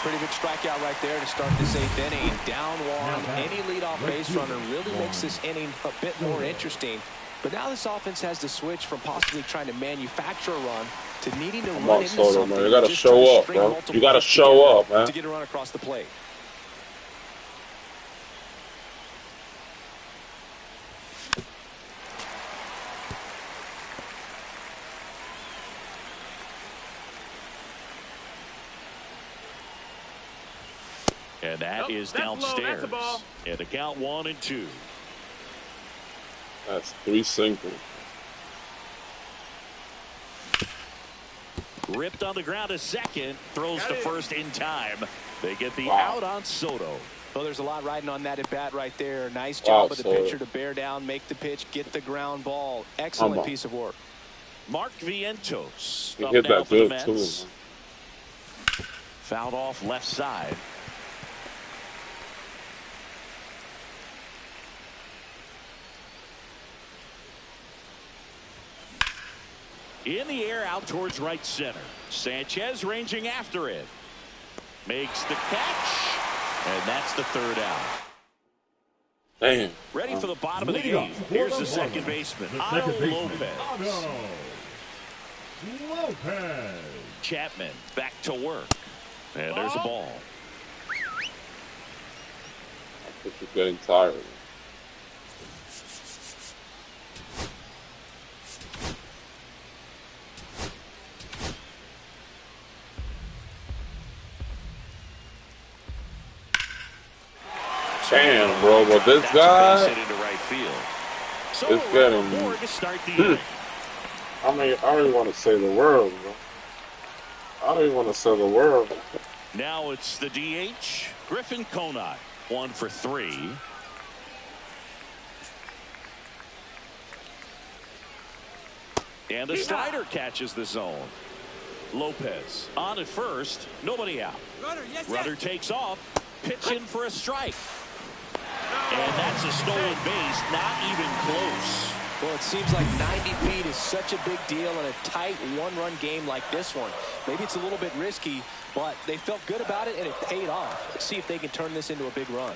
Pretty big strikeout right there to start this 8th inning. Down one. Any leadoff base runner really makes this inning a bit more interesting. But now this offense has to switch from possibly trying to manufacture a run to needing to run into Soto, something. man. You gotta just show try to up, string bro. multiple You gotta hits show together up, man. to get a run across the plate. And that is downstairs. And the count 1 and 2. That's 3 singles. Ripped on the ground to second. Throws to first in time. They get the out on Soto. Well, there's a lot riding on that at bat right there. Nice job of the pitcher to bear down, make the pitch, get the ground ball. Excellent piece of work. Mark Vientos. He Up hit now that for the good, Mets. too, man. Fouled off left side. In the air out towards right center. Sanchez ranging after it. Makes the catch. And that's the 3rd out. Damn. Ready for the bottom of the 8th. Here's the second baseman, Otto Lopez. Chapman back to work. And there's a ball. I think you're getting tired. Damn, bro, but this guy into right field. So is getting. to start the inning. I mean, I don't even want to say the world, bro. I don't even want to say the world. Now it's the DH, Griffin Conant, 1 for 3. And the slider catches the zone. Lopez on at first, nobody out. Runner takes off, pitch in for a strike. And that's a stolen base, not even close. Well, it seems like 90 feet is such a big deal in a tight one-run game like this one. Maybe it's a little bit risky, but they felt good about it, and it paid off. Let's see if they can turn this into a big run.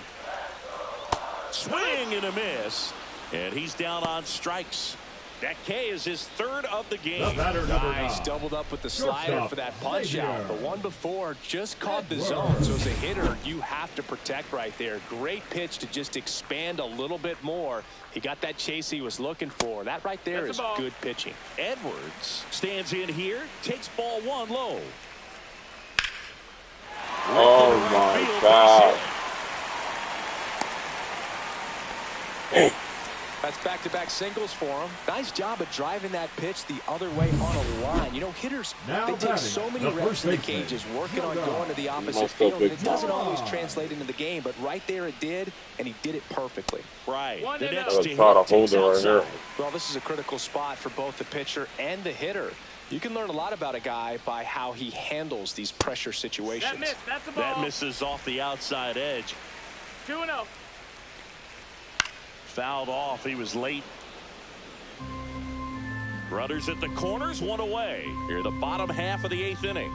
Swing and a miss, and he's down on strikes. That K is his 3rd of the game. Nice, doubled up with the slider for that punch out. The one before just caught the zone, so as a hitter, you have to protect right there. Great pitch to just expand a little bit more. He got that chase he was looking for. That right there is good pitching. Edwards stands in here, takes ball 1 low. Oh my God. That's back-to-back singles for him. Nice job of driving that pitch the other way on a line. You know, hitters, they take so many reps in the cages working on going to the opposite field, and it doesn't always translate into the game, but right there it did, and he did it perfectly. Right. The I next was to trying hit to hold takes it right outside. here. Well, this is a critical spot for both the pitcher and the hitter. You can learn a lot about a guy by how he handles these pressure situations. That miss, that's the ball. That misses off the outside edge. 2-0. Fouled off. He was late. Runners at the corners, one away. Here the bottom half of the 8th inning.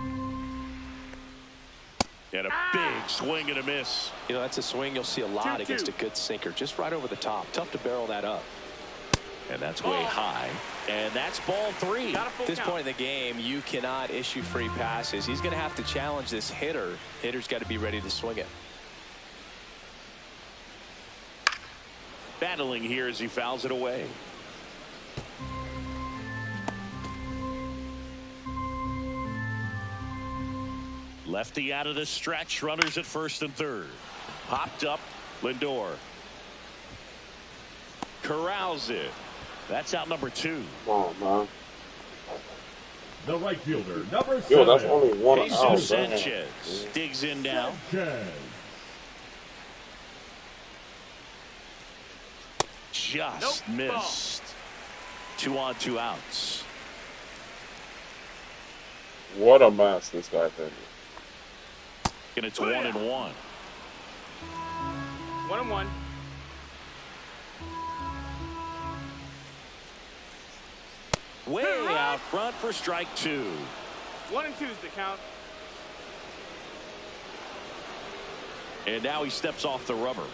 And a big swing and a miss. You know, that's a swing you'll see a lot 2-2. against a good sinker. Just right over the top. Tough to barrel that up. And that's way high. And that's ball 3. Got a full At this count. point in the game, you cannot issue free passes. He's going to have to challenge this hitter. Hitter's got to be ready to swing it. Battling here as he fouls it away. Lefty out of the stretch. Runners at first and third. Popped up. Lindor corrals it. That's out number 2. Come on, man. The right fielder, number 7. Yo, that's only one out. Jesus Damn. Sanchez digs in now. Sanchez. Just missed. 2 on, 2 outs. What a mess this guy did. And it's 1-1. 1-1. Way out front for strike 2. 1-2 is the count. And now he steps off the rubber.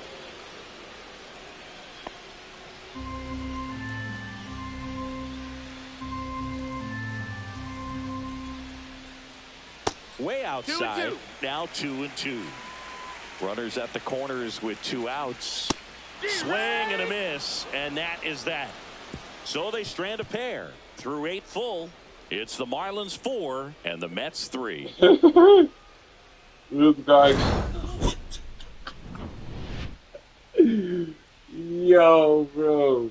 Way outside. 2-2. Now 2-2. Runners at the corners with 2 outs. Swing and a miss. And that is that. So they strand a pair. Through 8 full. It's the Marlins 4 and the Mets 3. This guy. Yo, bro.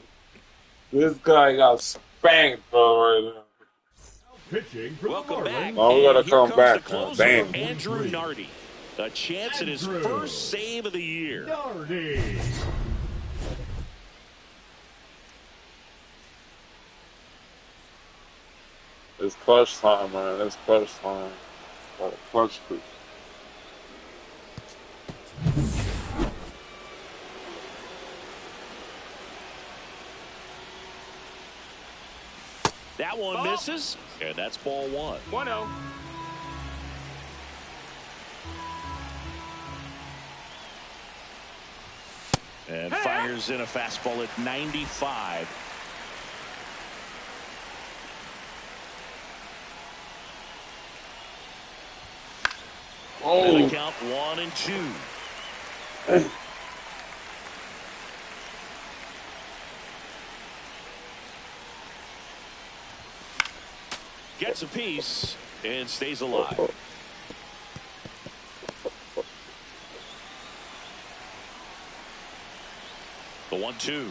This guy got spanked, bro, right now. Pitching for Welcome the back. Marlins. Oh, we gotta And here come comes back, the closer, damn. Andrew Nardi. A chance at his Andrew. first save of the year. Nardi. It's clutch time, man. It's clutch time. Got a clutch push. That one Ball. misses, and that's ball 1. 1-0. And fires in a fastball at 95. And Oh, the count 1-2. Gets a piece and stays alive. The 1-2.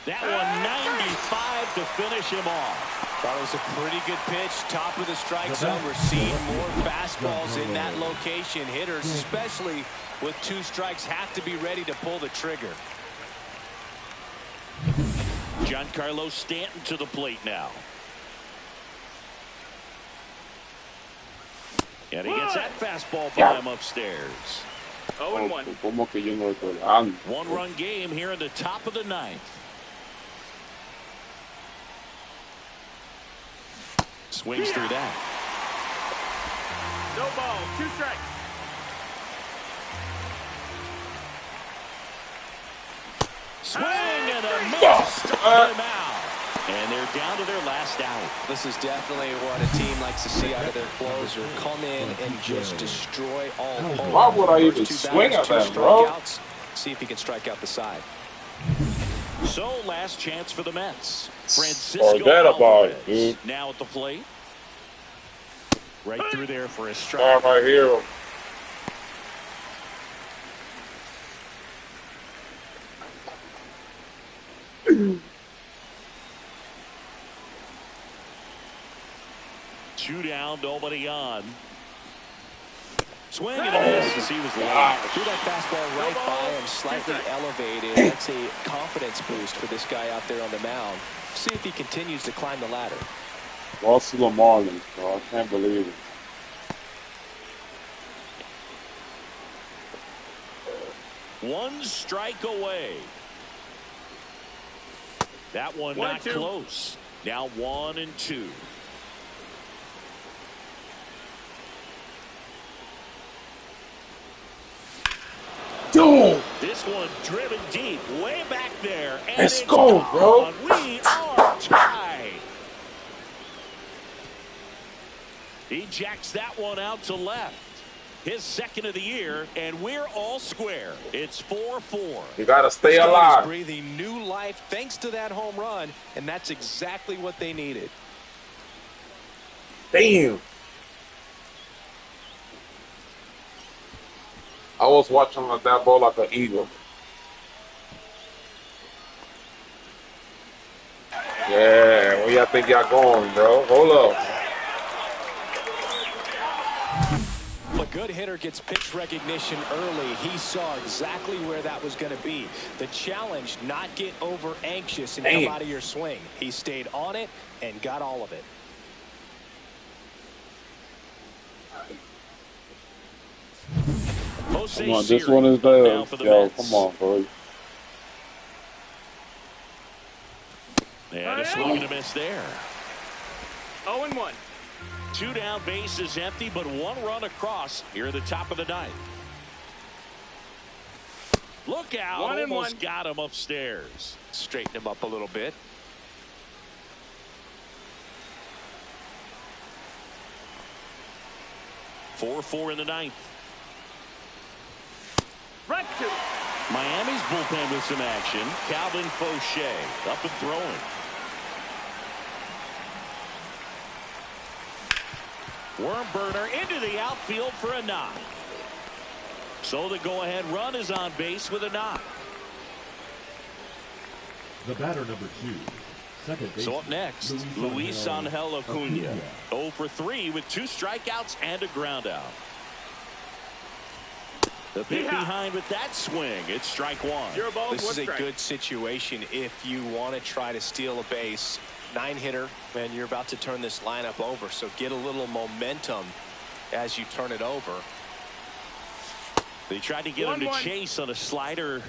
That one 95 to finish him off. Thought it was a pretty good pitch. Top of the strike zone. We're seeing more fastballs in that location. Hitters, especially with 2 strikes, have to be ready to pull the trigger. Giancarlo Stanton to the plate now. And he gets that fastball by him upstairs. 0-1. ¿cómo que yo no lo estoy dando? 1-run game here in the top of the 9th. Swings through that. No balls. 2 strikes. Swing and a miss. Struck him out. And they're down to their last out. This is definitely what a team likes to see out of their closer. Come in and just destroy all hope. Why would I even First 2 swing batters, at 2 that, bro? strikeouts. See if he can strike out the side. So last chance for the Mets. Francisco Forget about it, Alvarez dude. now at the plate. Right through there for a Star, strike. my hero. Two down, nobody on. Swing and a miss as he was late. Threw that fastball right by him, slightly elevated. That's a confidence boost for this guy out there on the mound. See if he continues to climb the ladder. Lost to the Marlins, bro. I can't believe it. One strike away. That one not close. Now 1-2. Dude, This one driven deep, way back there. And let's it's go, gone. bro. We are tied. He jacks that one out to left. His second of the year, and we're all square. It's 4-4. You gotta stay This guy is alive. breathing new life thanks to that home run, and that's exactly what they needed. Damn. I was watching like that ball like an eagle. Yeah, where y'all think y'all going, bro? Hold up. A good hitter gets pitch recognition early. He saw exactly where that was going to be. The challenge, not get over anxious and come out of your swing. He stayed on it and got all of it. Come on, this one is the yo. Come on, bro. And a swing and a miss there. 0-1. Two down, bases empty, but one run across here at the top of the ninth. Look out. 1-1. Almost got him upstairs. Straighten him up a little bit. Four in the ninth. Right to. Miami's bullpen with some action. Calvin Fauché up and throwing. Worm burner into the outfield for a knock. So the go-ahead run is on base with a knock. The batter, number 2. Second base. So up next, Luis Angel Acuna. 0 for 3 with 2 strikeouts and a ground out. The pick behind with that swing. It's strike one. This is a good situation if you want to try to steal a base. 9-hitter, and you're about to turn this lineup over. So get a little momentum as you turn it over. They tried to get him to chase on a slider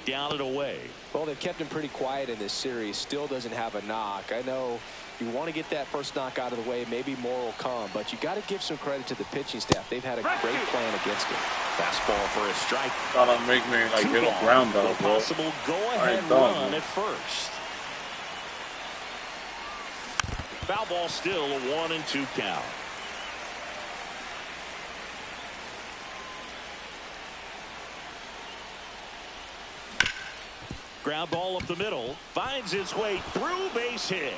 down and away. Well, they've kept him pretty quiet in this series. Still doesn't have a knock. I know you want to get that first knock out of the way. Maybe more will come, but you got to give some credit to the pitching staff. They've had a great plan against him. Fastball for a strike. Trying to make me like hit a ground out, bro. Possible go-ahead run at first. Foul ball, still a 1-2 count. Ground ball up the middle, finds its way through, base hit.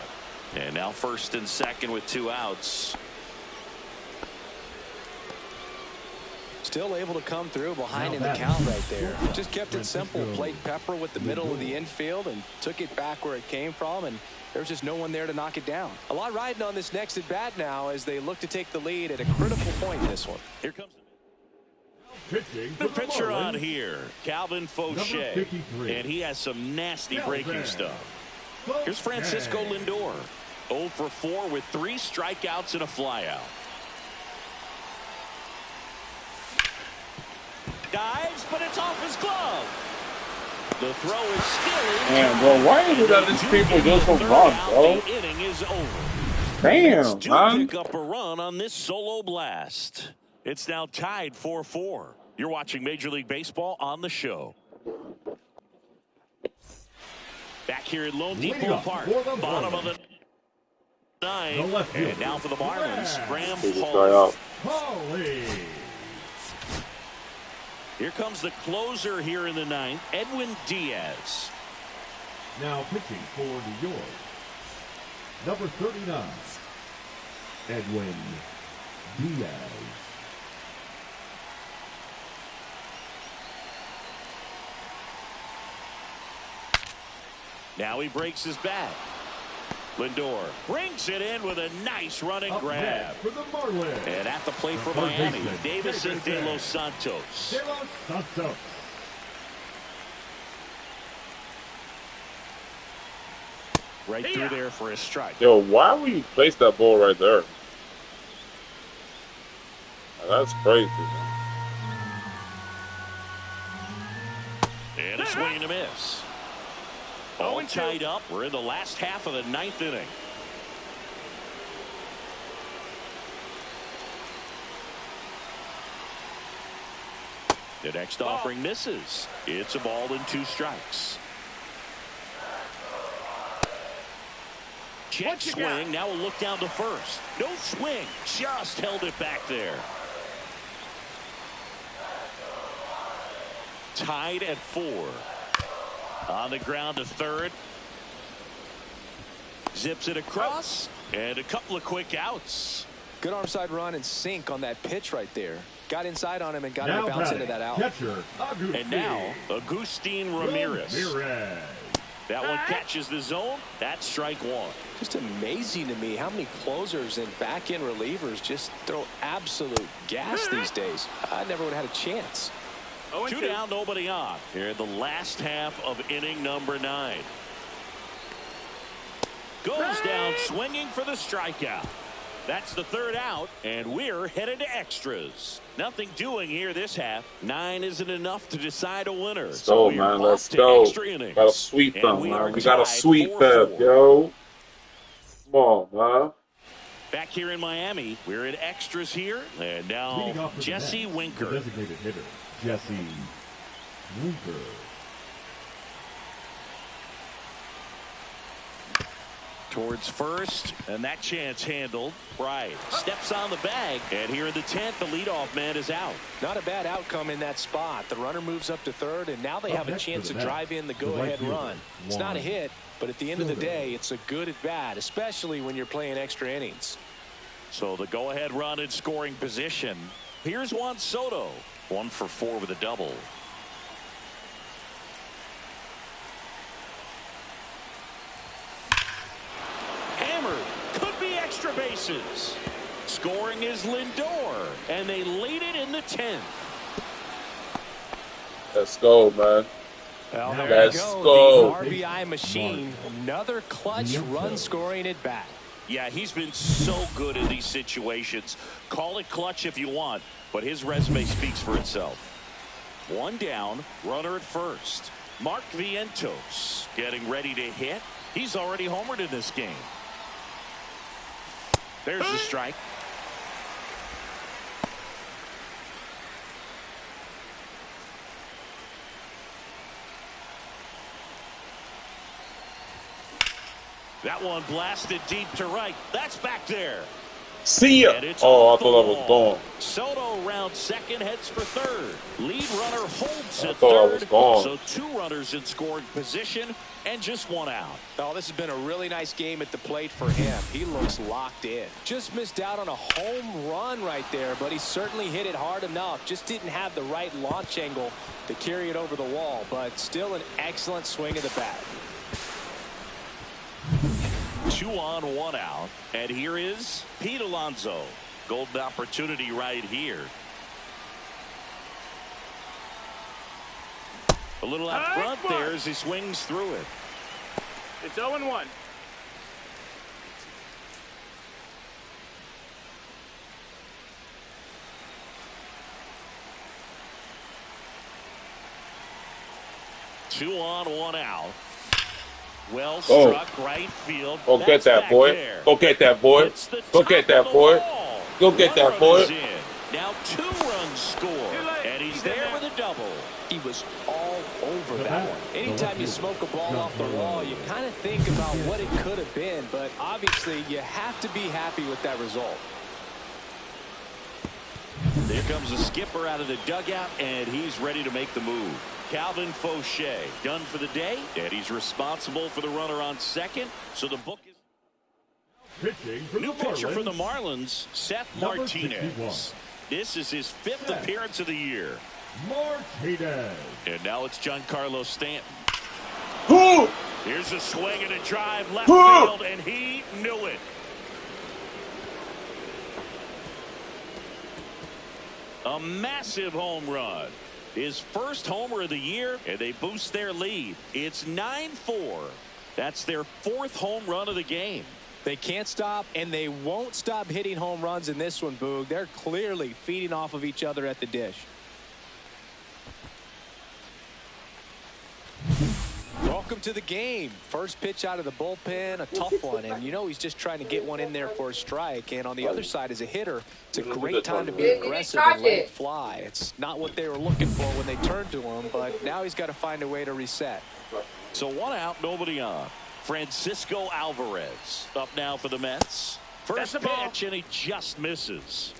And now first and second with 2 outs. Still able to come through behind in the count right there. Just kept it simple. Played Pepper with the middle of the infield and took it back where it came from, and there's just no one there to knock it down. A lot riding on this next at bat now as they look to take the lead at a critical point in this one. Here comes Pitching the pitcher on here, Calvin Fauché, 53. and he has some nasty breaking stuff. Here's Francisco Lindor, 0 for 4 with 3 strikeouts and a flyout. Dives, but it's off his glove. The throw is still in. Man, bro, why is it that these people just so run, bro? The inning is over. Damn, man. Pick up a run on this solo blast. It's now tied 4-4. You're watching Major League Baseball on the show. Back here at Lone Depot Park, bottom of the 9th, and now for the Marlins, Graham Paul. Here comes the closer here in the 9th, Edwin Diaz. Now pitching for New York, number 39, Edwin Diaz. Now he breaks his bat. Lindor brings it in with a nice running grab. For the Marlins. And at the plate for Miami, Davison De Los Santos. De Los Santos. Right through there for a strike. Yo, why would you place that ball right there? That's crazy. And a swing and a miss. All tied up. We're in the last half of the 9th inning. The next offering misses. It's a ball and 2 strikes. Check swing. Now we'll look down to first. No swing. Just held it back there. Tied at 4. On the ground to third. Zips it across. And a couple of quick outs. Good arm side run and sink on that pitch right there. Got inside on him and got him to bounce into that out. Catcher, and now Agustin Ramirez. That one catches the zone. That's strike 1. Just amazing to me how many closers and back end relievers just throw absolute gas these days. I never would have had a chance. 2 down, nobody on. Here in the last half of inning number 9. Goes down swinging for the strikeout. That's the 3rd out, and we're headed to extras. Nothing doing here this half. 9 isn't enough to decide a winner. Let's go, man. Let's go. Gotta sweep them, man. We gotta sweep them, yo. Come on, man. Back here in Miami, we're in extras here. And now Jesse Winker. The designated hitter, Jesse Winker. Towards first, and that chance handled. Pride steps on the bag, and here in the 10th, the leadoff man is out. Not a bad outcome in that spot. The runner moves up to third, and now they have a chance to drive in the go-ahead run. It's not a hit, but at the end of the day, it's a good at bat, especially when you're playing extra innings. So the go-ahead run in scoring position. Here's Juan Soto. 1 for 4 with a double. Could be extra bases. Scoring is Lindor, and they lead it in the 10th. Let's go, man. Well, there Let's you go. The RBI machine. Another clutch run scoring at bat. Yeah, he's been so good in these situations. Call it clutch if you want, but his resume speaks for itself. 1 down, runner at first. Mark Vientos getting ready to hit. He's already homered in this game. There's the strike. That one blasted deep to right. That's back there. See ya. Oh, I thought I was gone. Soto round second, heads for third. Lead runner holds at thought I third. was gone. So 2 runners in scoring position and just 1 out. Oh, this has been a really nice game at the plate for him. He looks locked in. Just missed out on a home run right there, but he certainly hit it hard enough. Just didn't have the right launch angle to carry it over the wall, but still an excellent swing of the bat. 2 on, 1 out. And here is Pete Alonso. Golden opportunity right here. A little out front there as he swings through it. It's 0-1. Two on, 1 out. Well struck right field. Go get that, boy. Go get that, boy. Go get that, boy. Go get that, boy. Now 2 runs score, and he's there with a double. He was all over that one. Anytime you smoke a ball off the wall, you kind of think about what it could have been, but obviously you have to be happy with that result. There comes the skipper out of the dugout, and he's ready to make the move. Calvin Fauché done for the day, and he's responsible for the runner on second. So the book is new pitcher for the Marlins, Seth Martinez. This is his 5th appearance of the year. Martinez. And now it's Giancarlo Stanton. Here's a swing and a drive left field, and he knew it. A massive home run. His first homer of the year, and they boost their lead. It's 9-4. That's their 4th home run of the game. They can't stop, and they won't stop hitting home runs in this one, Boog. They're clearly feeding off of each other at the dish. Welcome to the game. First pitch out of the bullpen, a tough one. And you know he's just trying to get one in there for a strike. And on the other side, as a hitter, it's a great time to be aggressive and let it fly. It's not what they were looking for when they turned to him, but now he's got to find a way to reset. So 1 out, nobody on. Francisco Alvarez up now for the Mets. First pitch, and he just misses.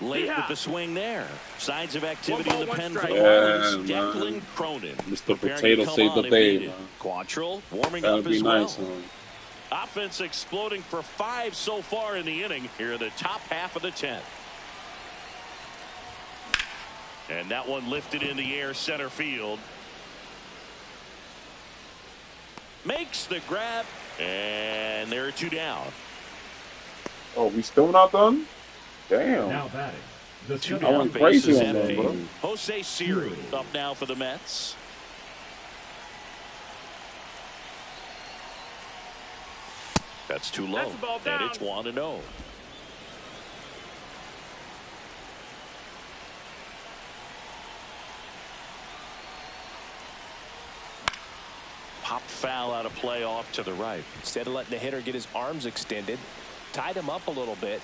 Late with the swing there. Signs of activity in the pen for the Marlins. Declan Cronin. Mr. Potato saved the day, man. Quantrill warming That'd up be as nice, well. man. Offense exploding for 5 so far in the inning here in the top half of the 10th. And that one lifted in the air center field. Makes the grab, and there are 2 down. Oh, we still not done? Damn. Now batting. The 2 I down, went crazy bases on that, empty. bro. Jose Siri up now for the Mets. That's too low, That's the ball and down. it's 1-0. Pop foul out of play off to the right. Instead of letting the hitter get his arms extended, tied him up a little bit.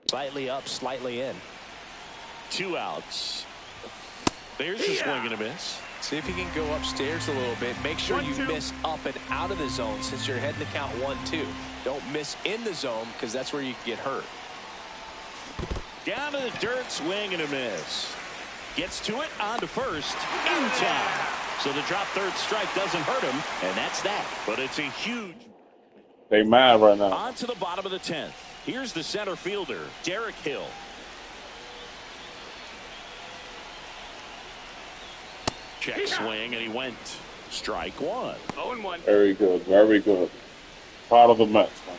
Slightly up, slightly in. 2 outs. There's a swing and a miss. See if you can go upstairs a little bit. Make sure you miss up and out of the zone since you're heading to count 1-2. Don't miss in the zone because that's where you can get hurt. Down to the dirt, swing and a miss. Gets to it, on to first, in time. So the drop third strike doesn't hurt him, and that's that. But it's a huge... They mad right now. On to the bottom of the 10th. Here's the center fielder, Derek Hill. Check swing, and he went strike 1. 0-1. Very good. Very good. Part of the Mets, man.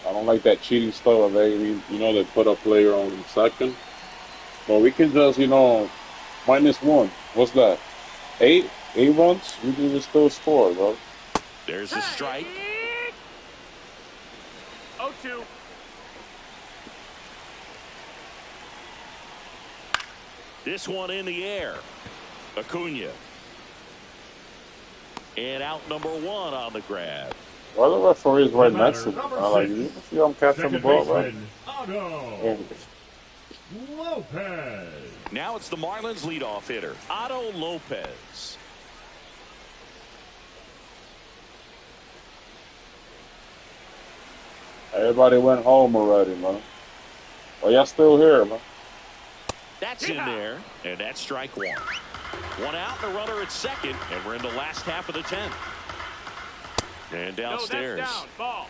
I don't like that cheating stuff. They put a player on second. But we can just, -1. What's that? Eight? 8 runs? We can still score, bro. There's a strike. 0-2. This one in the air. Acuna. And out number 1 on the grab. Why the referee is right The next to me? batter, I like, number you 6, see I'm catching the second ball, right? baseman, Otto Yeah. Lopez. Now it's the Marlins leadoff hitter, Otto Lopez. Everybody went home already, man. Well, y'all still here, man. That's in there, and that's strike 1. 1 out and a runner at second, and we're in the last half of the 10th. And downstairs. No, that's down. Ball.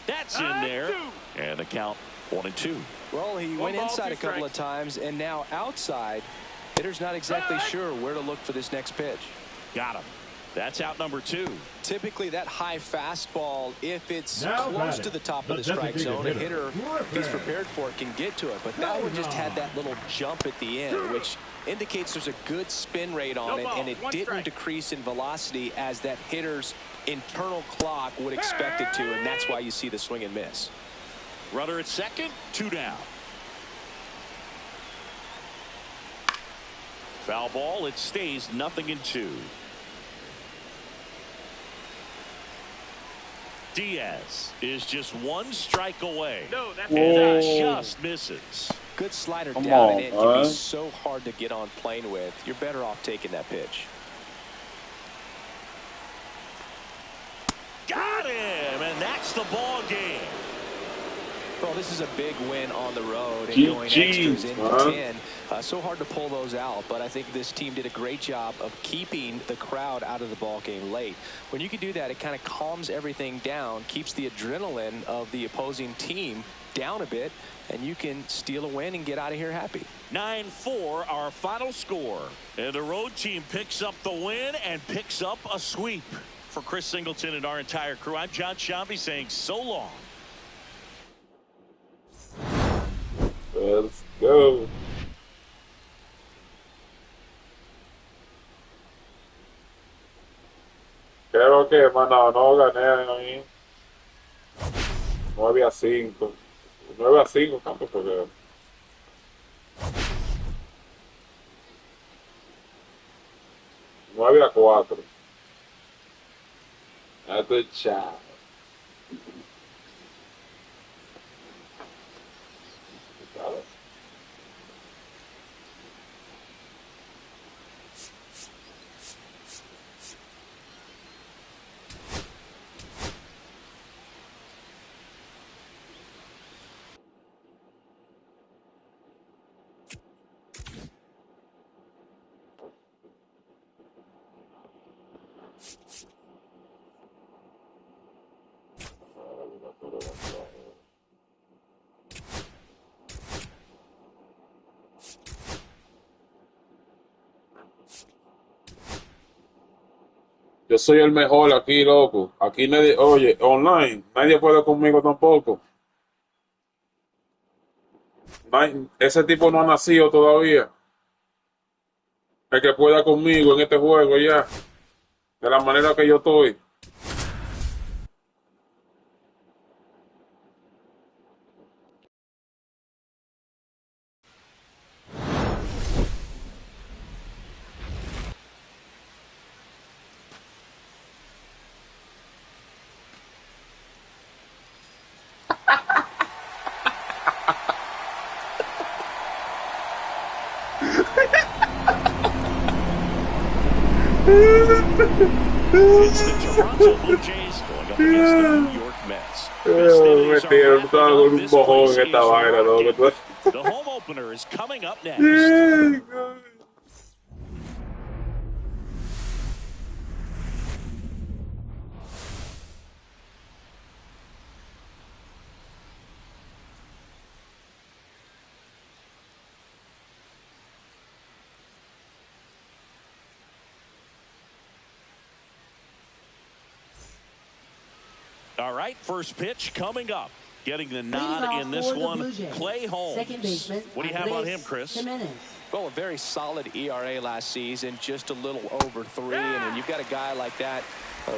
That's in there, and the count 1-2. Well, he One went ball, inside 2 a couple of strikes. times, and now outside. Hitter's not exactly sure where to look for this next pitch. Got him. That's out number 2. Typically, that high fastball, if it's Now close batting, to the top the of the strike designated zone, a hitter, hitter, if he's prepared for it, can get to it. But that one just had that little jump at the end, which indicates there's a good spin rate on No it, ball, and it 1 didn't strike. decrease in velocity as that hitter's internal clock would expect it to, and that's why you see the swing and miss. Runner at second, 2 down. Foul ball, it stays 0-2. Diaz is just 1 strike away. No, that's And that Whoa. just misses. Good slider Come down on, and in can be man. so hard to get on plane with. You're better off taking that pitch. Got him, and that's the ball game. Well, this is a big win on the road and GGs, going extras into man. 10. So hard to pull those out, but I think this team did a great job of keeping the crowd out of the ball game late. When you can do that, it kind of calms everything down, keeps the adrenaline of the opposing team down a bit, and you can steal a win and get out of here happy. 9-4, our final score. And the road team picks up the win and picks up a sweep. For Chris Singleton and our entire crew, I'm John Shambi saying so long. Let's go. Creo que, mano, no gané ahí. 9-5. 9-5, campo, porque 9-4. Esto es chao. Yo soy el mejor aquí, loco. Aquí nadie, oye, online, nadie puede conmigo tampoco. Ese tipo no ha nacido todavía. El que pueda conmigo en este juego ya, de la manera que yo estoy. It's the Toronto Blue Jays going up against the New York Mets. Festivities are Mentira, wrapping estaba con up. un This mojón place en esta is vaina, rocking. loco. The home opener is coming up next. All right, first pitch coming up. Getting the nod in this one, Clay Holmes. What do you have on him, Chris? Well, a very solid ERA last season, just a little over 3. And when you've got a guy like that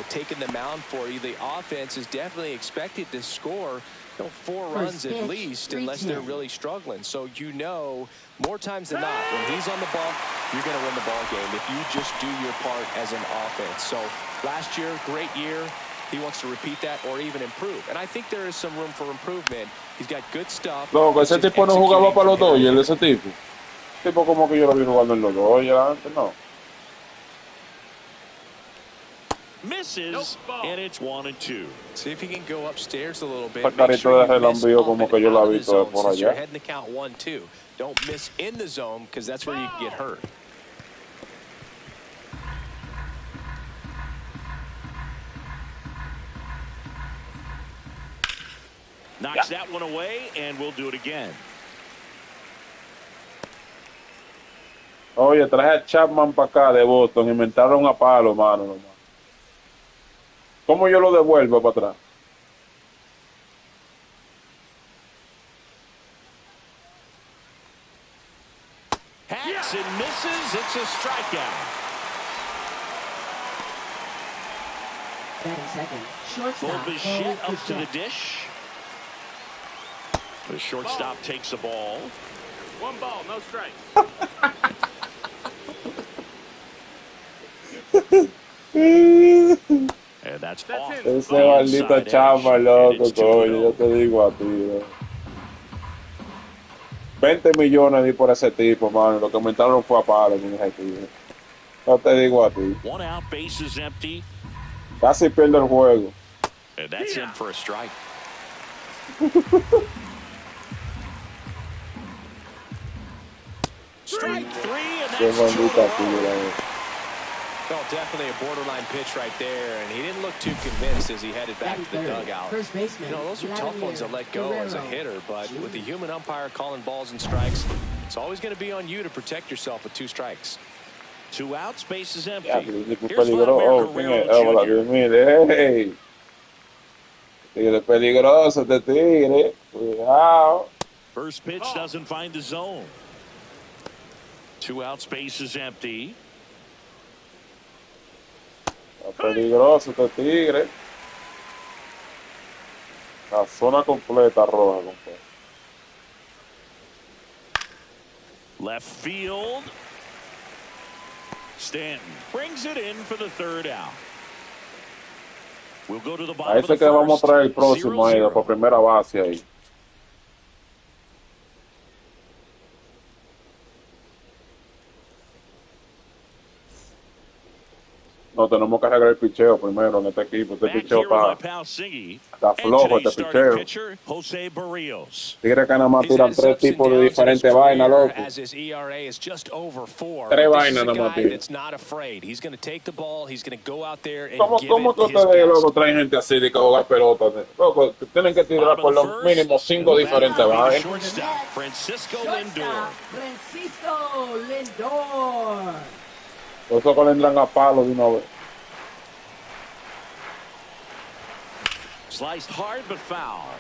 taking the mound for you, the offense is definitely expected to score 4 runs at least, unless they're really struggling. So more times than not, when he's on the ball, you're going to win the ball game if you just do your part as an offense. So last year, great year. He wants to repeat that or even improve. And I think there is some room for improvement. He's got good stuff. Loco, ese tipo no jugaba para los Dodgers, ese tipo. Tipo como que yo lo vi jugando en los Dodgers antes, no. Misses, and it's 1-2. See if he can go upstairs a little bit. El carrito de relambío como que yo la vi toda por allá. You're heading to count 1-2. Don't miss in the zone because that's where you can get hurt. Knocks that one away, and we'll do it again. Oye, traje a Chapman para acá de Boston, inventaron a palo, mano. ¿Cómo yo lo devuelvo para atrás? Hacks and misses. It's a strikeout. Move the shit up to the dish. The shortstop takes the ball. 1 ball, no strike. And that's off. Ese maldito chama, loco, coño, yo te digo a ti, 20 millones di por ese tipo, mano. Lo que aumentaron fue a palo, mi gente. Yo te digo a ti. 1 out, bases empty. Casi pierde el juego. And that's in for a strike. Strike 3, and that's 2 in a row. Well, definitely a borderline pitch right there, and he didn't look too convinced as he headed back to the dugout. Those are tough ones to let go as a hitter, but with the human umpire calling balls and strikes, it's always going to be on you to protect yourself with 2 strikes. 2 outs, base is empty. Here's Hey. Tigre peligroso, este tigre. Cuidado. First pitch doesn't find the zone. 2 outs, base is empty. Peligroso este tigre. La zona completa roja, compadre. Left field. Stanton brings it in for the 3rd out. We'll go to the bottom A ese que vamos a traer el próximo ahí, por primera base ahí. No, tenemos que arreglar el picheo primero en este equipo. Este picheo está flojo, este picheo. Tigre que nada más tiran 3 tipos de diferentes vainas, loco. 3 vainas nada más tiran. ¿Cómo que ustedes, loco, traen gente así de que jugar pelota? Loco, tienen que tirar por lo mínimo 5 diferentes vainas. Francisco Lindor. Por eso que le entran a palo de una vez. Sliced hard but foul.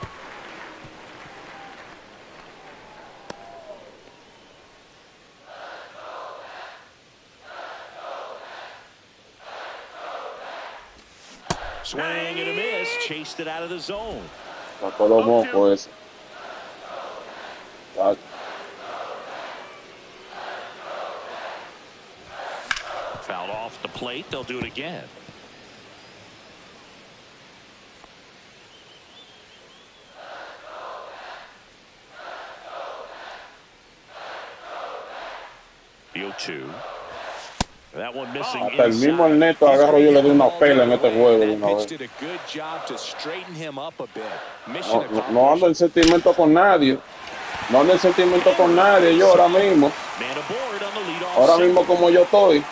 Swing and a miss. Chased it out of the zone. Sacó los mocos ese. Fouled off the plate. They'll do it again. The 0-2. That one missing. Hasta el mismo el Neto agarro yo le doy una pela en este juego de una vez. No ando en sentimiento con nadie. No ando en sentimiento con nadie yo ahora mismo. Ahora mismo como yo estoy.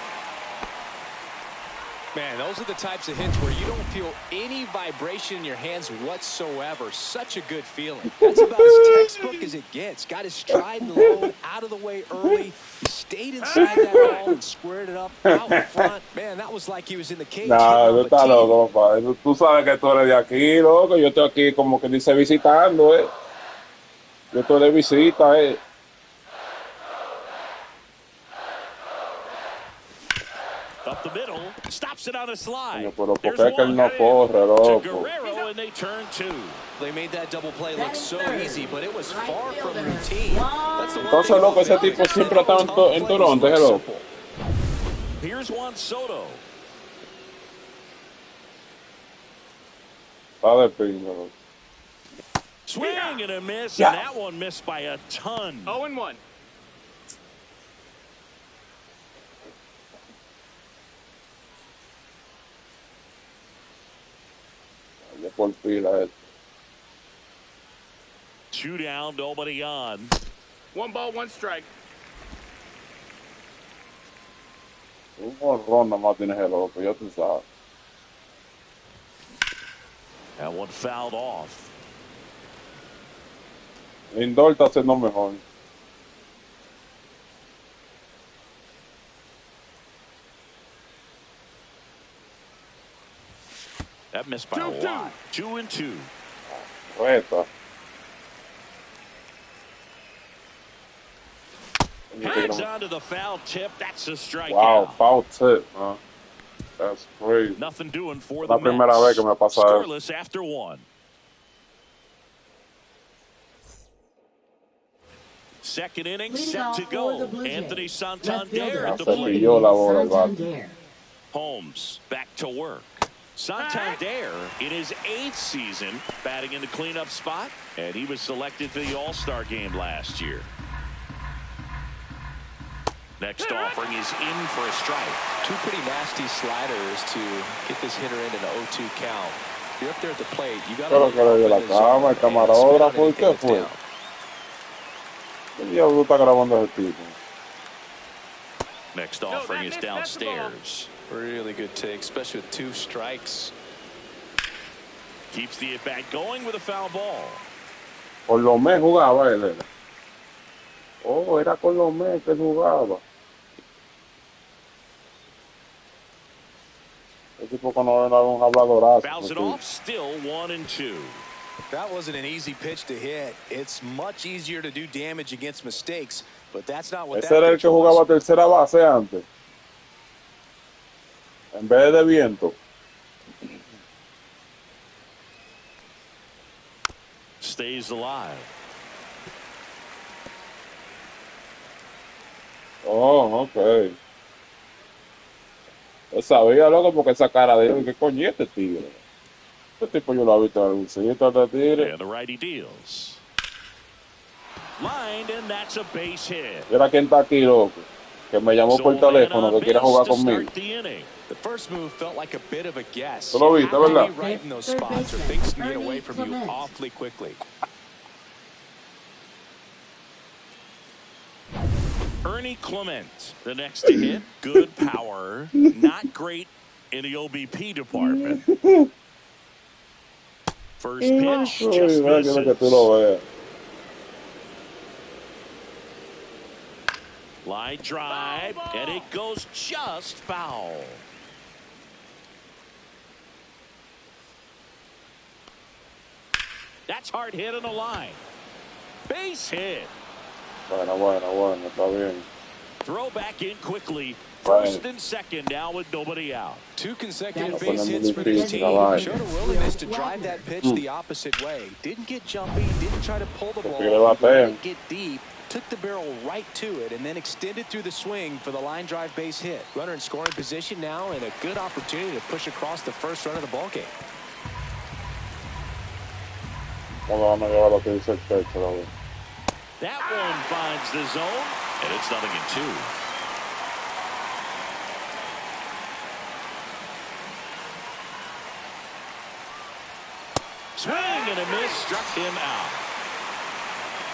Man, those are the types of hits where you don't feel any vibration in your hands whatsoever. Such a good feeling. That's about as textbook as it gets. Got his stride low, out of the way early. He stayed inside that ball and squared it up out front. Man, that was like he was in the cage hitting No, off tú a estás tee. loco, compadre. Tú sabes que tú eres de aquí, loco. Yo estoy aquí como que dice visitando, eh. Yo estoy de visita, eh. Up the middle, stops it on a slide. Coño, pero ¿por There's qué es que él one. no corre, To loco? Guerrero, and they turn 2. They made that double play look so easy, but it was far from routine. That's the one Entonces, thing loco, about ese Phillies. tipo siempre ha estado en Tough Toronto, plays hello. look simple. Here's Juan Soto. Está de pinga, loco. Swing and a miss, Yeah. and that one missed by a ton. 0-1. Ya por pila, eh. 2 down, nobody on. 1 ball, 1 strike. Un honrón nada más tienes el loco, ya tú sabes. That one fouled off. Lindor está haciendo mejor. That missed by a lot. 2-2. Reta. Hangs on to the foul tip. That's a strikeout. Wow, foul tip, man. That's crazy. Nothing doing for La the primera vez Mets. que me pasa eso. Scoreless after 1. Second inning set to go. Anthony Santander at the Se plate. pilló la bola al bate. Holmes back to work. Santander in his 8th season batting in the cleanup spot, and he was selected for the All-Star game last year. Next offering is in for a strike. 2 pretty nasty sliders to get this hitter into the 0-2 count. If you're up there at the plate, you got to Pero que le dio la cama, el camarógrafo, ¿y qué fue? ¿Qué diablo está grabando ese tipo? Next offering is downstairs. Really good take, especially with 2 strikes. Keeps the at-bat going with a foul ball. Por lo menos jugaba él. Era. Oh, era con lo menos que él jugaba. El tipo cuando era un habladorazo. Fouls it off, still 1-2. That wasn't an easy pitch to hit. It's much easier to do damage against mistakes, but that's not what Ese that era el pitch que jugaba was. tercera base antes. En vez de viento. Stays alive. Oh, ok. Yo sabía, loco, porque esa cara de él, ¿qué coño es este tigre? Este tipo yo lo he visto en algún sitio, este tigre. And the righty deals. Lined, and that's a base hit. Mira quién está aquí, loco. Que me llamó por teléfono, que quiere jugar conmigo. The first move felt like a bit of a guess. Tú lo viste, You have to ¿verdad? be right in those spots, or things can get away from you awfully quickly. Ernie Clement, the next to hit. Good power. Not great in the OBP department. First pitch, Uy, just mira, quiero que tú lo misses. veas. Line drive, and it goes just foul. That's hard hit on the line. Base hit. Bueno, está bien. Throw back in quickly. Right. First and second now with nobody out. 2 consecutive That's base what hits for this team. right. Showed a willingness to drive that pitch the opposite way. Didn't get jumpy, didn't try to pull the ball. que le batea. Let it get deep, took the barrel right to it, and then extended through the swing for the line drive base hit. Runner in scoring position now, and a good opportunity to push across the first run of the ball game. Cuando van a llevar lo que dice el pecho, la verdad. That one finds the zone, and it's 0-2. Swing and a miss, struck him out.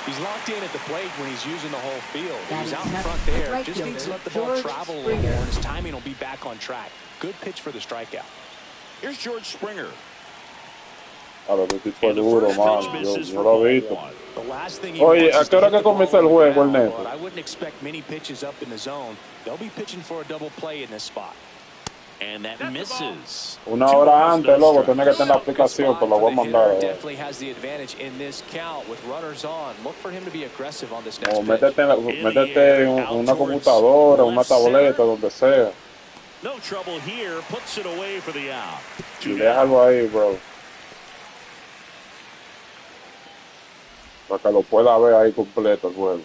He's locked in at the plate when he's using the whole field. He's out in front there. Just needs to let the ball travel a little more, and his timing will be back on track. Good pitch for the strikeout. Here's George Springer. A ver, este tipo duro, mano. Yo lo he visto. The last thing he Oye, wants ¿a is qué to hora hit que the ball comienza el on the juego, ground, Ernesto? but I wouldn't expect many pitches up in the zone. They'll be pitching for a double play in this spot. And that misses. Una hora antes, loco, tiene que tener la aplicación, pero lo voy a mandar. Definitely has the advantage in this count with runners on. Look for him to be aggressive on this next O pitch. métete en una computadora, una tableta, donde sea. No trouble here. Puts it away for the out. Y déjalo ahí, bro. Para que lo pueda ver ahí completo el juego.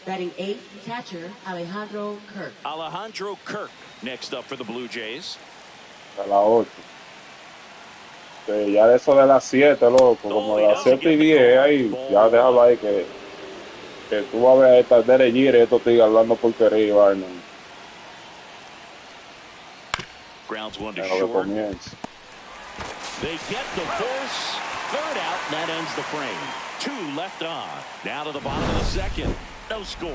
Batting 8th, catcher Alejandro Kirk. Alejandro Kirk next up for the Blue Jays. A las 8. Sí, ya de eso de las 7, loco, como de las 7 y 10 ahí, ya déjalo ahí que tú vas a ver a estas derechas y estos tigres hablando porquería y vaina. Grounds one to Déjalo que short. comience. They get the force. Third out, and that ends the frame. 2 left on. Now to the bottom of the second. No score.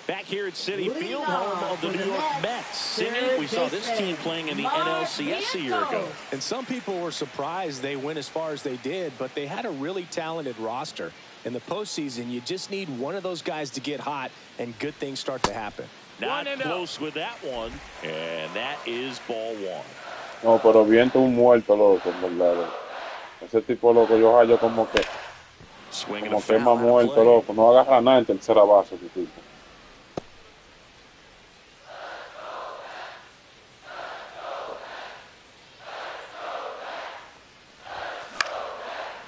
Back here at Citi Field, home of the New York Mets. Cindy, we saw this team playing in the NLCS a year ago. And some people were surprised they went as far as they did, but they had a really talented roster. In the postseason, you just need one of those guys to get hot, and good things start to happen. Not close with that one, and that is ball 1. No, pero viento un muerto, loco, en verdad. Ese tipo, loco, yo hallo como que más muerto, loco. No agarra nada en tercera base, ese tipo.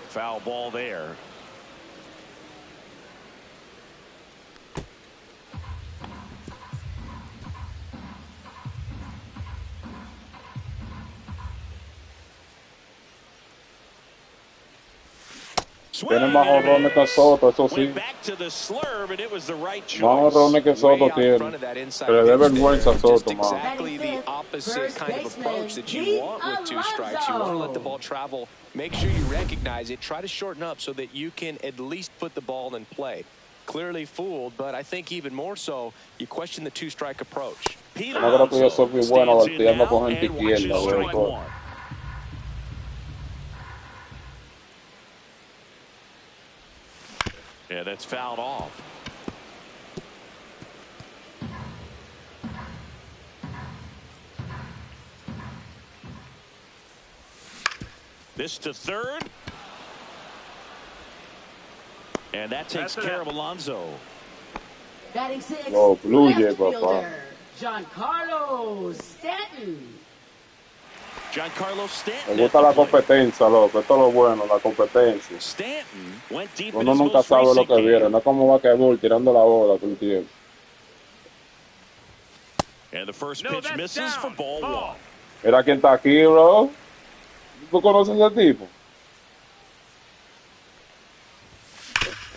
Foul ball there. Tiene más horrones que Soto, eso sí. Más horrones que Soto tiene. Se le dé vergüenza a Soto, man. Exactly the opposite kind of approach that you want with 2 strikes. You want to let the ball travel. Make sure you recognize it. Try to shorten up so that you can at least put the ball in play. Clearly fooled, but I think even more so, you question the 2-strike approach. No creo que yo soy muy bueno bateando con gente izquierda, güey. Yeah, that's fouled off. This to third. And that takes care of Alonso. Batting 6, No, Blue Jay, left papá. fielder Giancarlo Stanton. Giancarlo Stanton. Me gusta la competencia, loco. Esto es lo bueno, la competencia. Stanton went deep. Uno nunca sabe lo que viene. No es como va a quedar tirando la bola todo el tiempo. And the first pitch misses for ball 1. Mira quién está aquí, bro. ¿Tú conoces a ese tipo?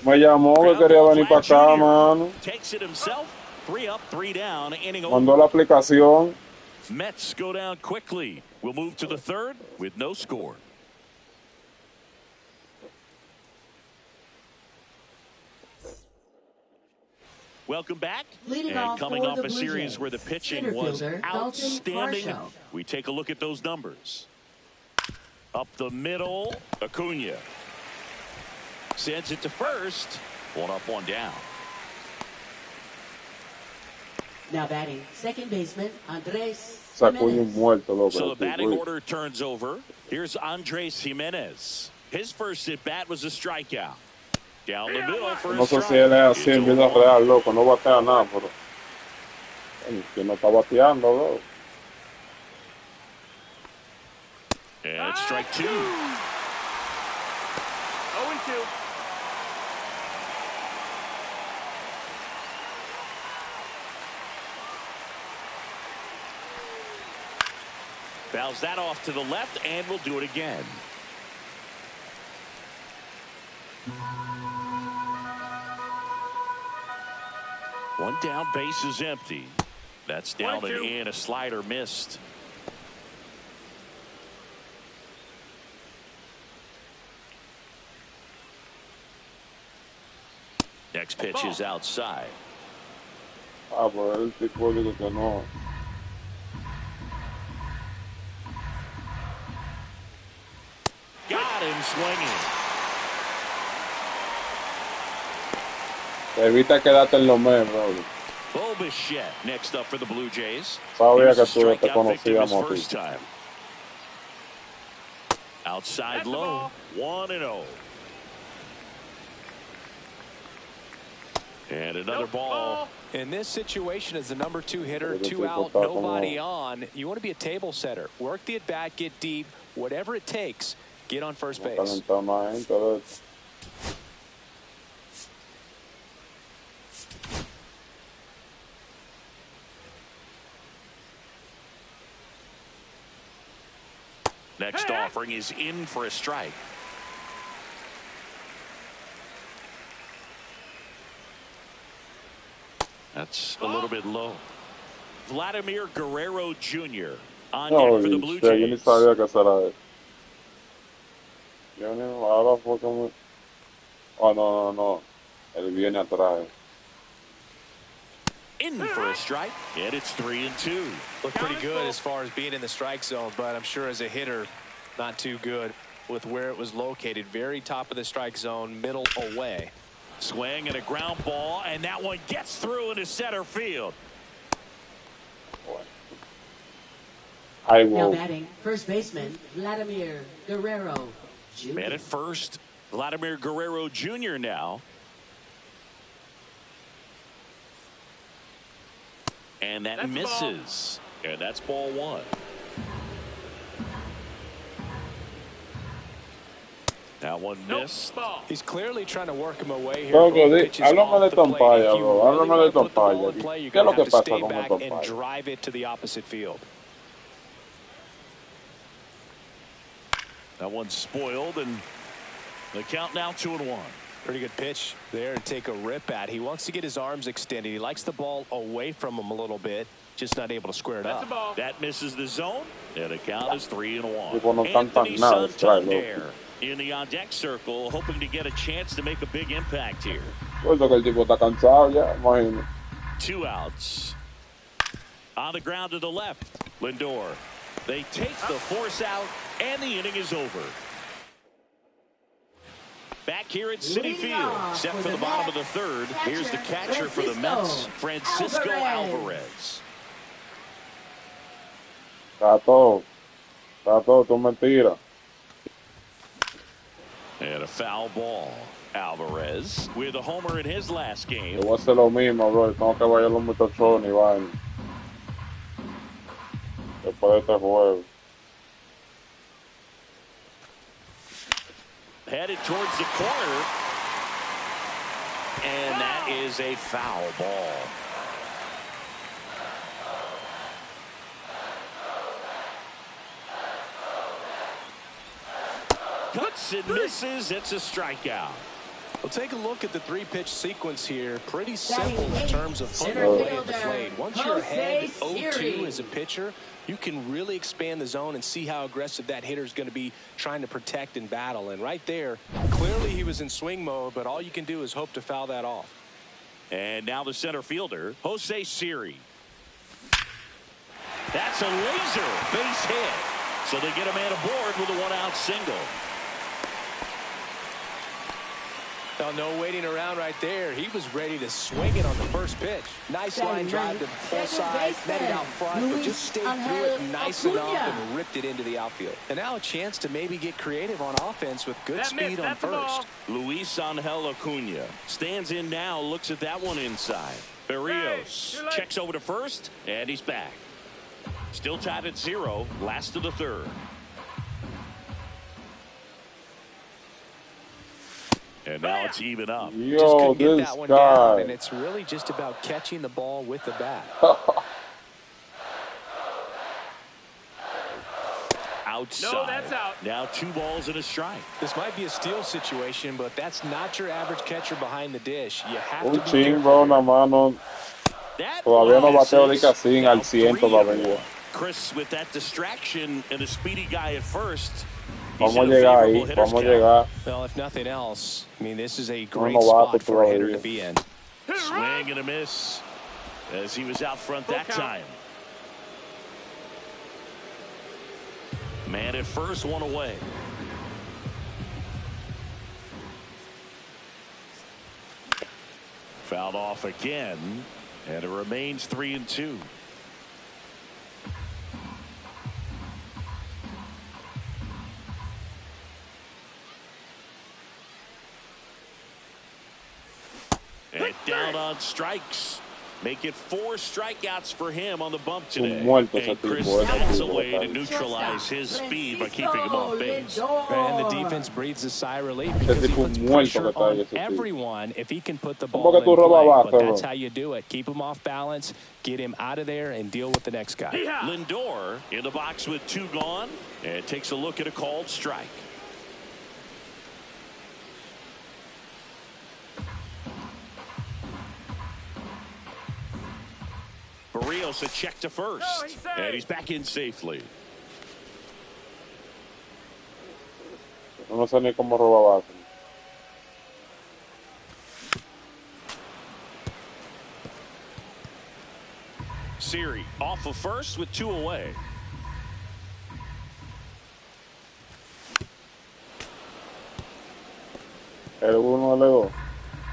Me llamó que quería venir para acá, mano. Takes it himself. 3 up, 3 down. Inning Mandó over. la aplicación. Mets go down quickly. We'll move to the third with no score. Welcome back. Leading And off coming for off the a Blue series Jays, where the pitching center was fielder, Dalton outstanding. Varsho. We take a look at those numbers. Up the middle, Acuna. Sends it to first. 1 up, 1 down. Now batting second baseman Andres Sacó un Jimenez. muerto, loco. So the batting order turns over. Here's Andres Jimenez. His first at bat was a strikeout. Down the middle for No a sé strike. si él es así en vida real, loco. No batea nada, pero... Que no está bateando, loco. And strike 2. 0-2. Fouls that off to the left, and we'll do it again. One down, base is empty. That's down and in. A slider missed. Next pitch is outside. Ah, pues el tipo digo que no. Got him swinging. Te evita quedarte en lo menos, bro. Bo Bichette next up for the Blue Jays. Sabía que Here's a tú te strikeout victim his conocíamos. first time. Outside low, 1-0. And another ball. In this situation, as the number 2 hitter, Pero 2 out, está nobody como- on, you want to be a table setter. Work the at-bat, get deep, whatever it takes, get on first base. Calentar más gente de esto. Next offering is in for a strike. That's a little bit low. Vladimir Guerrero Jr. on deck for the Blue Yo ni Jays. sabía que será él. Yo ni, ahora fue como... Oh, no. Él viene atrás. In for a strike, and it's 3-2. Look pretty good as far as being in the strike zone, but I'm sure as a hitter, not too good with where it was located. Very top of the strike zone, middle away. Swing and a ground ball, and that one gets through into center field. I Now will. batting, first baseman, Vladimir Guerrero Jr. Man at first, Vladimir Guerrero Jr. now. And that misses. And that's ball 1. That one missed. He's clearly trying to work him away here. Bro, Both pitches háblame de off the plate. Tompaya, If you bro. really Háblame de want to put the ball Tompaya. in play, you're ¿Qué es lo going to que have to pasa stay con back and Tompaya? drive it to the opposite field. That one's spoiled, and the count now 2-1. Pretty good pitch there to take a rip at. He wants to get his arms extended. He likes the ball away from him a little bit, just not able to square it up. That misses the zone, and the count is 3-1. Tipo, no están Anthony tan nada, strike, Santander in the on-deck circle, hoping to get a chance to make a big impact here. Suelto que el tipo está cansado ya, imagino. 2 outs. On the ground to the left, Lindor. They take the force out, and the inning is over. Back here at Citi Field, set for the bottom of the third. Here's the catcher for the Mets, Francisco Alvarez. Está todo, tú mentira. And a foul ball. Alvarez with a homer in his last game. Yo voy a hacer lo mismo, bro. Tengo que vayar los muchachones y vaina. Después de este juego. Headed towards the corner. And that is a foul ball. Cuts and misses. It's a strikeout. Well, take a look at the 3-pitch sequence here. Pretty simple in terms of putting the play at the plate. Once you're ahead 0-2 as a pitcher, you can really expand the zone and see how aggressive that hitter is going to be trying to protect and battle. And right there, clearly he was in swing mode, but all you can do is hope to foul that off. And now the center fielder, Jose Siri. That's a laser base hit. So they get a man aboard with a 1-out single. Well, no waiting around right there. He was ready to swing it on the first pitch. Nice line drive to full side, met it out front, but just stayed through it nice enough and ripped it into the outfield. And now a chance to maybe get creative on offense with good speed on first. Luis Angel Acuna stands in now, looks at that one inside. Berrios checks over to first, and he's back. Still tied at 0, last of the third. And now it's even up. Just Yo, couldn't get this that one guy. down, and it's really just about catching the ball with the bat. Outside. No, that's out. Now 2 balls and a strike. This might be a steal situation, but that's not your average catcher behind the dish. You have to Un be chin, careful bro, here. nada más no. That Todavía no misses. bateo de casín al 100 Now 3-1. todavía. Chris with that distraction and a speedy guy at first. He's Vamos a in a llegar favorable ahí, hitter's vamos a count. llegar. Well, if nothing else, I mean, this is a No great novato spot for a hitter to todavía. be in. Swing and a miss as he was out front that time. Man at first, one away. Fouled off again, and it remains 3-2. And down on strikes. Make it 4 strikeouts for him on the bump today. And Chris, that's a way to neutralize his speed by keeping him off base. And the defense breathes a sigh of relief because he puts pressure on everyone if he can put the ball in play. But that's how you do it. Keep him off balance, get him out of there, and deal with the next guy. Lindor in the box with 2 gone, and takes a look at a called strike. Barrios a check to first, and he's back in safely. No sé ni cómo roba base. Siri off of first with 2 away. El 1, el 2.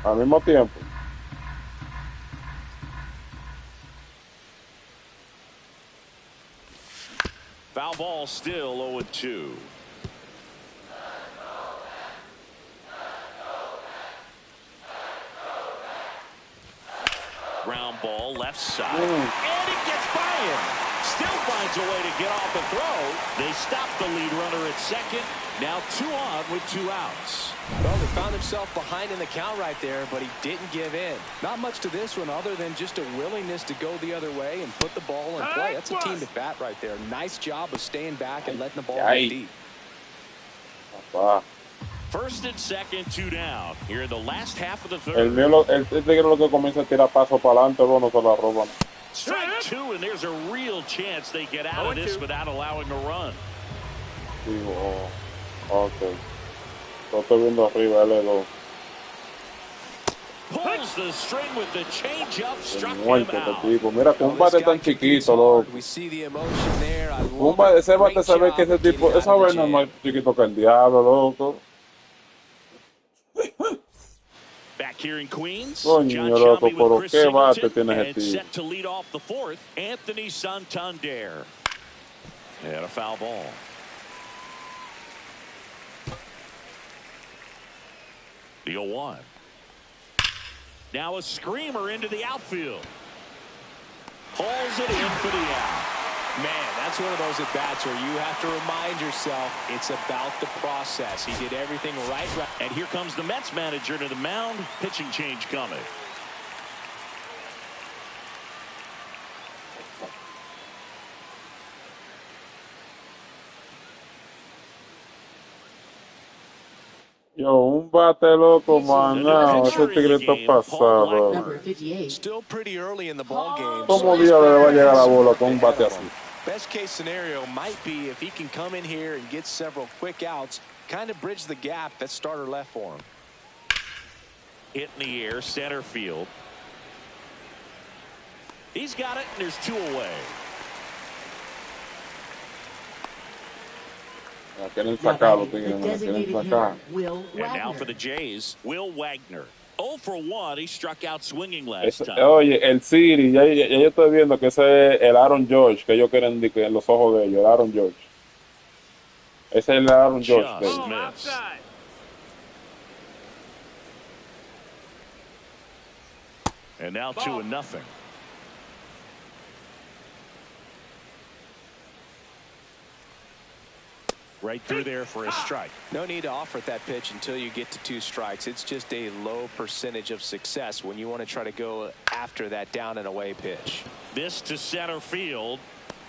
Al mismo tiempo. Foul ball still 0-2. Ground ball left side. And it gets by him. Still finds a way to get off the throw. They stop the lead runner at second. Now 2 on with 2 outs. Well, they found himself behind in the count right there, but he didn't give in. Not much to this one other than just a willingness to go the other way and put the ball in play. That's a team to bat right there. Nice job of staying back and letting the ball go deep. Papá. First and second, 2 down. Here in the last half of the third. El mío, este lo que comienza a tirar paso para adelante, no se la roban. Strike 2, and there's a real chance they get out of this without allowing a run. Digo, ok. Lo estoy viendo arriba, L2. Pulls the string with the changeup, struck him out. Tipo. Mira, con un bate tan chiquito, loco. Un bate, ese bate sabe que ese tipo, esa vaina es más chiquito que el diablo, loco. Back here in Queens, Coño, John loco, Sciambi pero with Chris qué bate Singleton, tiene ese and tipo. set to lead off the 4th, Anthony Santander. And a foul ball. The 0-1. Now a screamer into the outfield. Hauls it in for the out. Man, that's one of those at-bats where you have to remind yourself it's about the process. He did everything right. And here comes the Mets manager to the mound. Pitching change coming. Yo, un bate loco, manao. Ese tigre está pasado. Number 58. Still pretty early in the ball game. ¿Cómo diablos le va a llegar la bola con un bate así? Best case scenario might be if he can come in here and get several quick outs, kind of bridge the gap that starter left for him. Hit in the air, center field. He's got it, and there's 2 away. La quieren sacar, los tigres, la quieren sacar. And now for the Jays, Will Wagner. 0 for 1. He struck out swinging last time. Oye, el Siri, ya yo estoy viendo que ese es el Aaron George que ellos quieren en los ojos de ellos, el Aaron George. Ese es el Aaron George de ellos. Missed. And now 2-0. Right through there for a strike. No need to offer that pitch until you get to 2 strikes. It's just a low percentage of success when you want to try to go after that down and away pitch. This to center field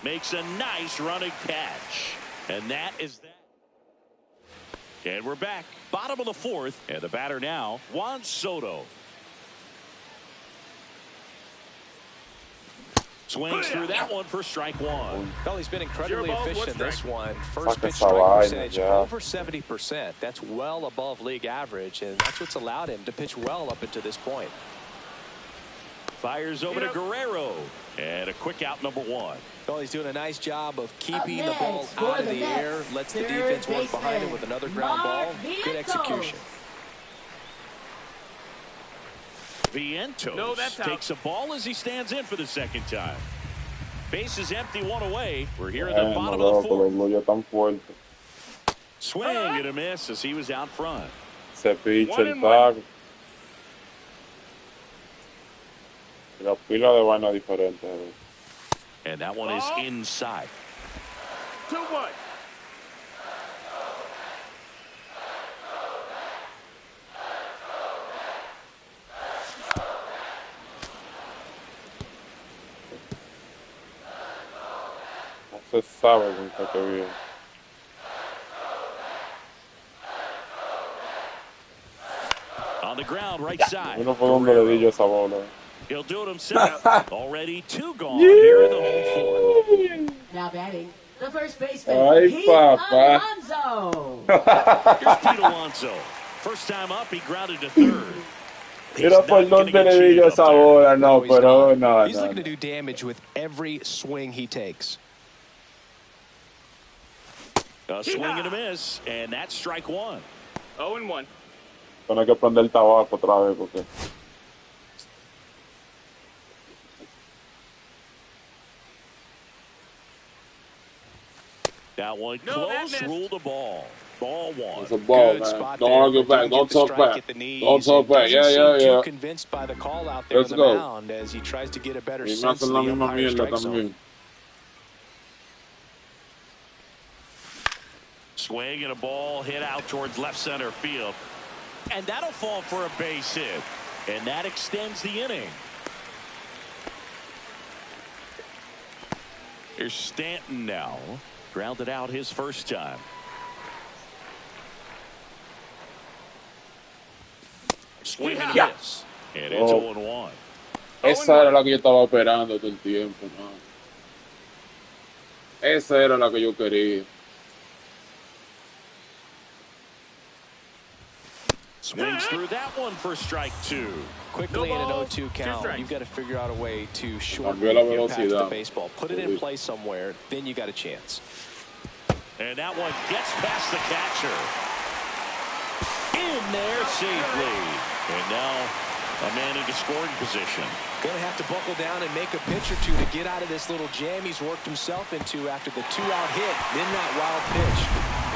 makes a nice running catch. And that is that. And we're back. Bottom of the 4th. And the batter now, Juan Soto. Swings through that one for strike one. Well, he's been incredibly efficient in this one. First Saca pitch esa strike vaina percentage ya. over 70%. That's well above league average, and that's what's allowed him to pitch well up until this point. Fires over to Guerrero. And a quick out, number one. Well, he's doing a nice job of keeping the ball out of the air. Lets the defense work behind him with another ground ball. Good execution. Vientos takes a ball as he stands in for the second time. Base is empty, one away. We're here in the bottom of the fourth. Swing and a miss as he was out front. Se picha el tag. La pila de vaina diferente. And that one is inside. 2-1. Se sabe con qué te viene. On the ground, right side. Yo no sé dónde le di yo esa bola. He'll do it himself. Already 2 gone here in the home fourth. Now batting, the first baseman, Ay, Pete papá. Alonso. Here's Pete Alonso. First time up, he grounded to third. Mira por dónde le di yo esa bola. No, pero no. He's looking to do damage with every swing he takes. A swing and a miss, and that's strike one. 0-1. Tiene que prender el tabaco otra vez porque. That one close, rule the ball. Ball one. It's a ball, Good man. spot Don't there. argue back. Don't talk back. Don't talk back. Doesn't Yeah. seem too convinced by the call out there Let's on the go. mound as he tries to get a better Y me sense of hacen la the misma umpire's mierda strike zone. también. Swing and a ball hit out towards left center field. And that'll fall for a base hit. And that extends the inning. Here's Stanton now. Grounded out his first time. Swing and a miss. And it's 0-1. Esa era la que yo estaba esperando todo el tiempo, man. Esa era la que yo quería. Swings through that one for strike two. Quickly in an 0-2 count, you've got to figure out a way to shorten the Cambió la impact of the velocidad. baseball. Put it in play somewhere, then you got a chance. And that one gets past the catcher. In there safely. And now a man into scoring position. Going to have to buckle down and make a pitch or two to get out of this little jam he's worked himself into after the 2-out hit, then that wild pitch.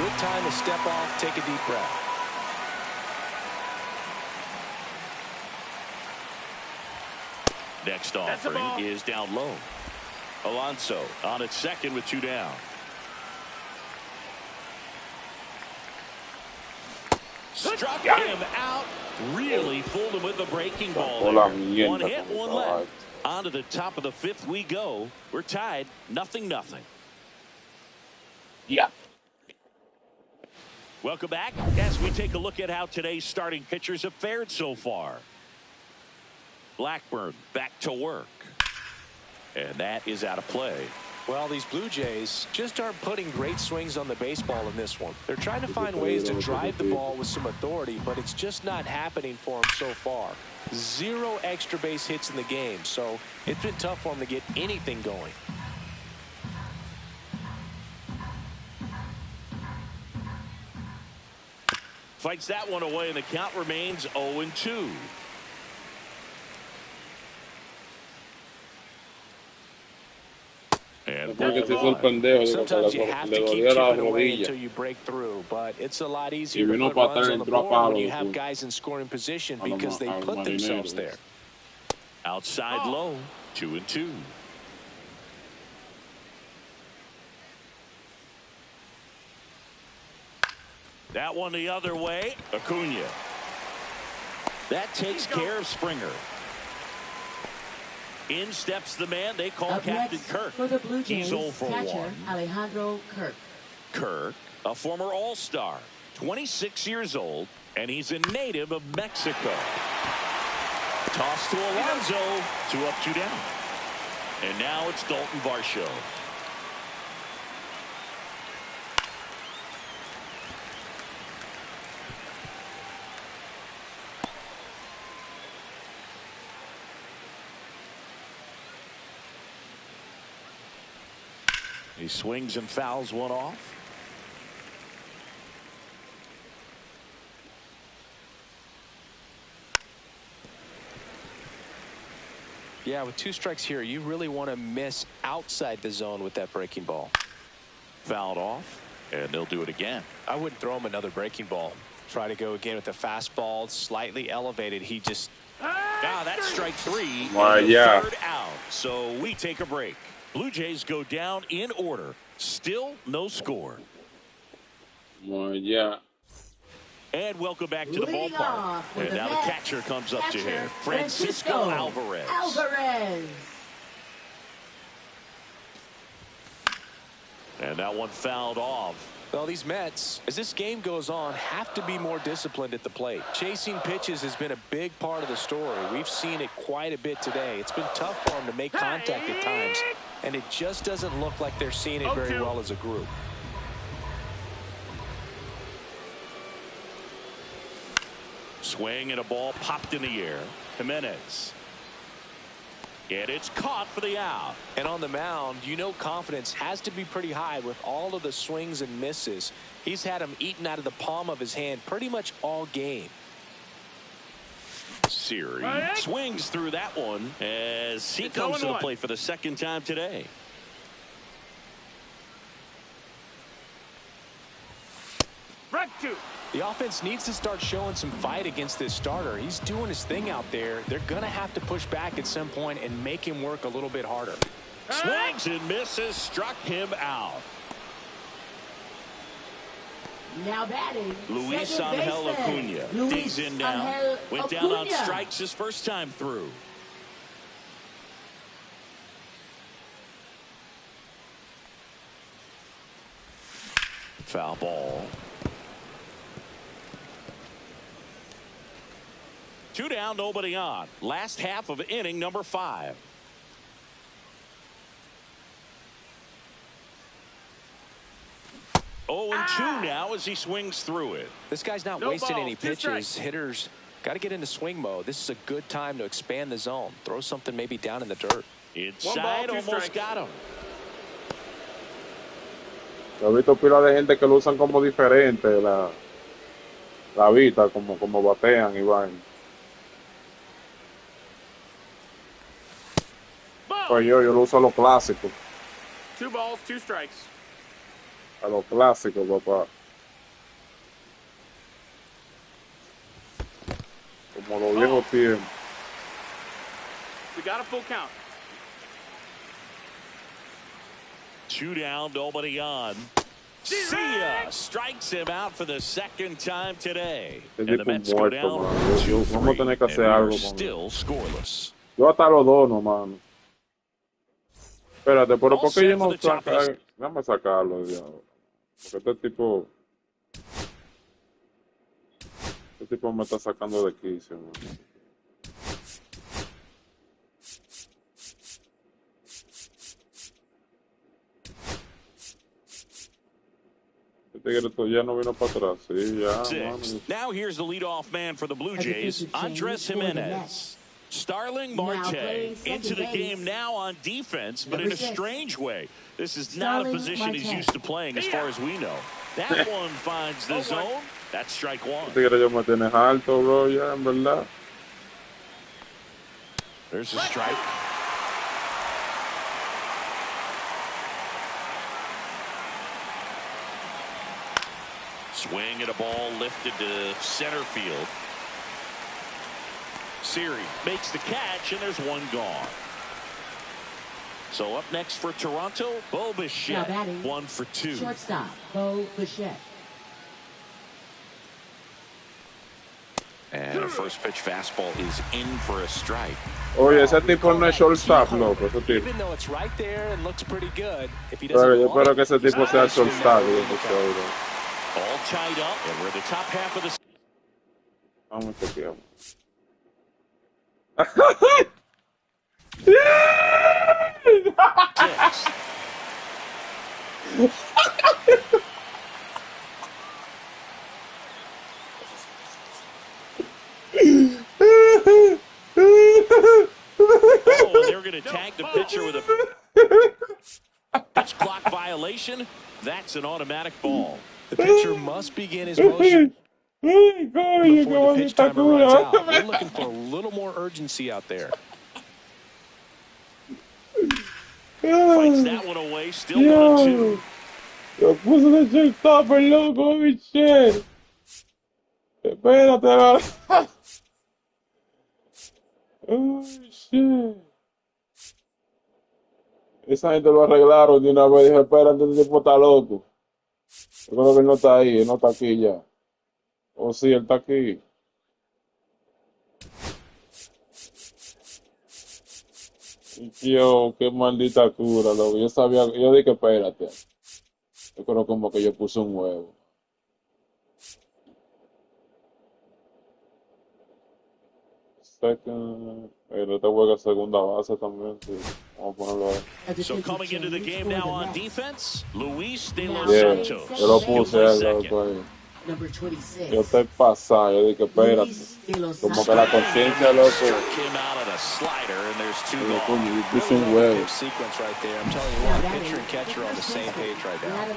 Good time to step off, take a deep breath. Next offering is down low. Alonso on at second with 2 down. Struck him out. Really fooled him with the breaking ball there. 1 hit, 1 left. On to the top of the 5th we go. We're tied 0-0. Yeah. Welcome back as we take a look at how today's starting pitchers have fared so far. Blackburn back to work. And that is out of play. Well, these Blue Jays just aren't putting great swings on the baseball in this one. They're trying to find ways to drive the ball with some authority, but it's just not happening for them so far. 0 extra base hits in the game, so it's been tough for them to get anything going. Fights that one away, and the count remains 0-2. And sometimes you have to keep chipping away until you break through, but it's a lot easier to put runs on the board when you have guys in scoring position because they put themselves there. Outside low, 2-2. That one the other way. Acuna. That takes care of Springer. In steps the man they call Captain Kirk. For the Blue Jays, He's 0 for catcher 1. Alejandro Kirk. Kirk, a former All-Star, 26 years old, and he's a native of Mexico. Toss to Alonso, 2 up, 2 down. And now it's Dalton Varsho. He swings and fouls one off. Yeah, with 2 strikes here, you really want to miss outside the zone with that breaking ball. Fouled off, and they'll do it again. I wouldn't throw him another breaking ball. Try to go again with the fastball, slightly elevated. He just... That's strike 3. Yeah. Third out. So we take a break. Blue Jays go down in order. Still no score. Yeah. And welcome back to the ballpark. And now the catcher comes up to him. Francisco Alvarez. And that one fouled off. Well, these Mets, as this game goes on, have to be more disciplined at the plate. Chasing pitches has been a big part of the story. We've seen it quite a bit today. It's been tough for them to make contact at times, and it just doesn't look like they're seeing it very well as a group. Swing and a ball popped in the air. Jimenez. And it's caught for the out. And on the mound, you know confidence has to be pretty high with all of the swings and misses. He's had them eaten out of the palm of his hand pretty much all game. Siri swings through that one as he comes to the plate for the second time today. The offense needs to start showing some fight against this starter. He's doing his thing out there. They're going to have to push back at some point and make him work a little bit harder. Swings and misses, struck him out. Now batting, Luis Angel Acuna digs in now. Went down on strikes his first time through. Foul ball. 2 down, nobody on. Last half of inning number 5. Oh, and 2 now as he swings through it. This guy's not wasting any pitches. Hitters got to get into swing mode. This is a good time to expand the zone. Throw something maybe down in the dirt. Inside, almost got him. Yo he visto pila de gente que lo usan como diferente la vista, como batean y van. Pues yo lo uso a lo clásico. 2 balls, 2 strikes. A lo clásico, papá. Como los viejos tiempos. We got a full count. 2 down, nobody on. See ya! Strikes him out for the second time today. And the Mets go down 2-3, and still scoreless. Yo hasta los dos, no, mano. Espérate, pero ¿por qué yo no saco? Déjame sacarlo, diablo. Porque este tipo me está sacando de quicio, man. Ya no vino para atrás. Sí, ya, man. Now here's the leadoff man for the Blue Jays, Andres Jimenez. Starling Marte into the game now on defense, but in a strange way. This is not a position he's used to playing as far as we know. That one finds the zone. That's strike 1. Tigre ya me tienes alto, bro, ya, en verdad. There's a strike. Swing at a ball lifted to center field. Siri makes the catch, and there's one gone. So up next for Toronto, Bo Bichette, 1 for 2. Shortstop, Bo Bichette. And a first pitch fastball is in for a strike. Oye, ese tipo no es shortstop, loco. Ese tipo. Even though it's right there and looks pretty good, if he Pero doesn't yo espero que ese tipo sea shortstop. All tied up, and we're the top half of the. Vamos a chequear. Six. Oh, and they're going to tag the pitcher with a pitch clock violation. That's an automatic ball. The pitcher must begin his motion before the pitch timer runs out. We're looking for a little more urgency out there. Fights that one away. Still 1-2. Yo puso de shit stopper, loco, mi shit. Espérate, ahora. Oh, shit. Esa gente lo arreglaron de una vez. Dije, espérate, este tipo está loco. Yo creo que él no está ahí, él no está aquí ya. Oh, sí, él está aquí. Yo, qué maldita cura, loco. Yo sabía, yo dije, espérate. Yo creo como que yo puse un huevo. Second. Pero te juega segunda base también, sí. Vamos a ponerlo ahí. So coming into the game now on defense, Luis De Los Yeah, Santos. yo lo He'll puse play ahí, second. loco, ahí. Number 26. Yo estoy pasado, yo dije, espérate. Como que la conciencia, loco. Struck him out on a slider, and there's 2 Yo, balls. coño, yo puse un huevo. Good sequence right there. I'm telling you what, pitcher and catcher are on the same page right now.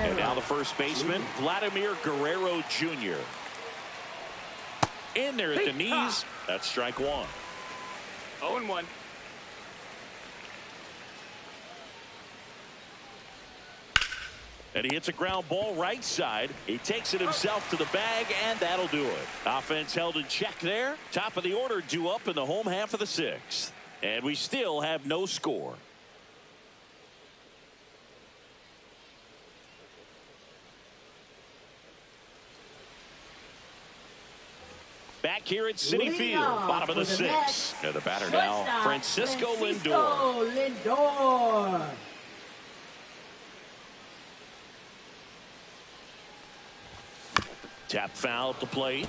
And now the first baseman, Vladimir Guerrero Jr. In there at the knees. That's strike 1. 0-1. And he hits a ground ball right side. He takes it himself to the bag, and that'll do it. Offense held in check there. Top of the order due up in the home half of the 6th. And we still have no score. Back here at Citi Field, bottom of the 6th. And the batter now, Francisco Lindor. Tap foul at the plate.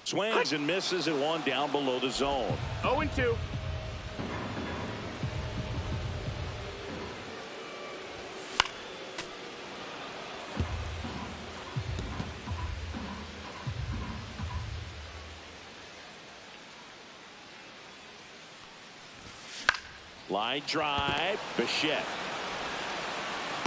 Swings and misses at 1 down below the zone. 0-2. Line drive. Bichette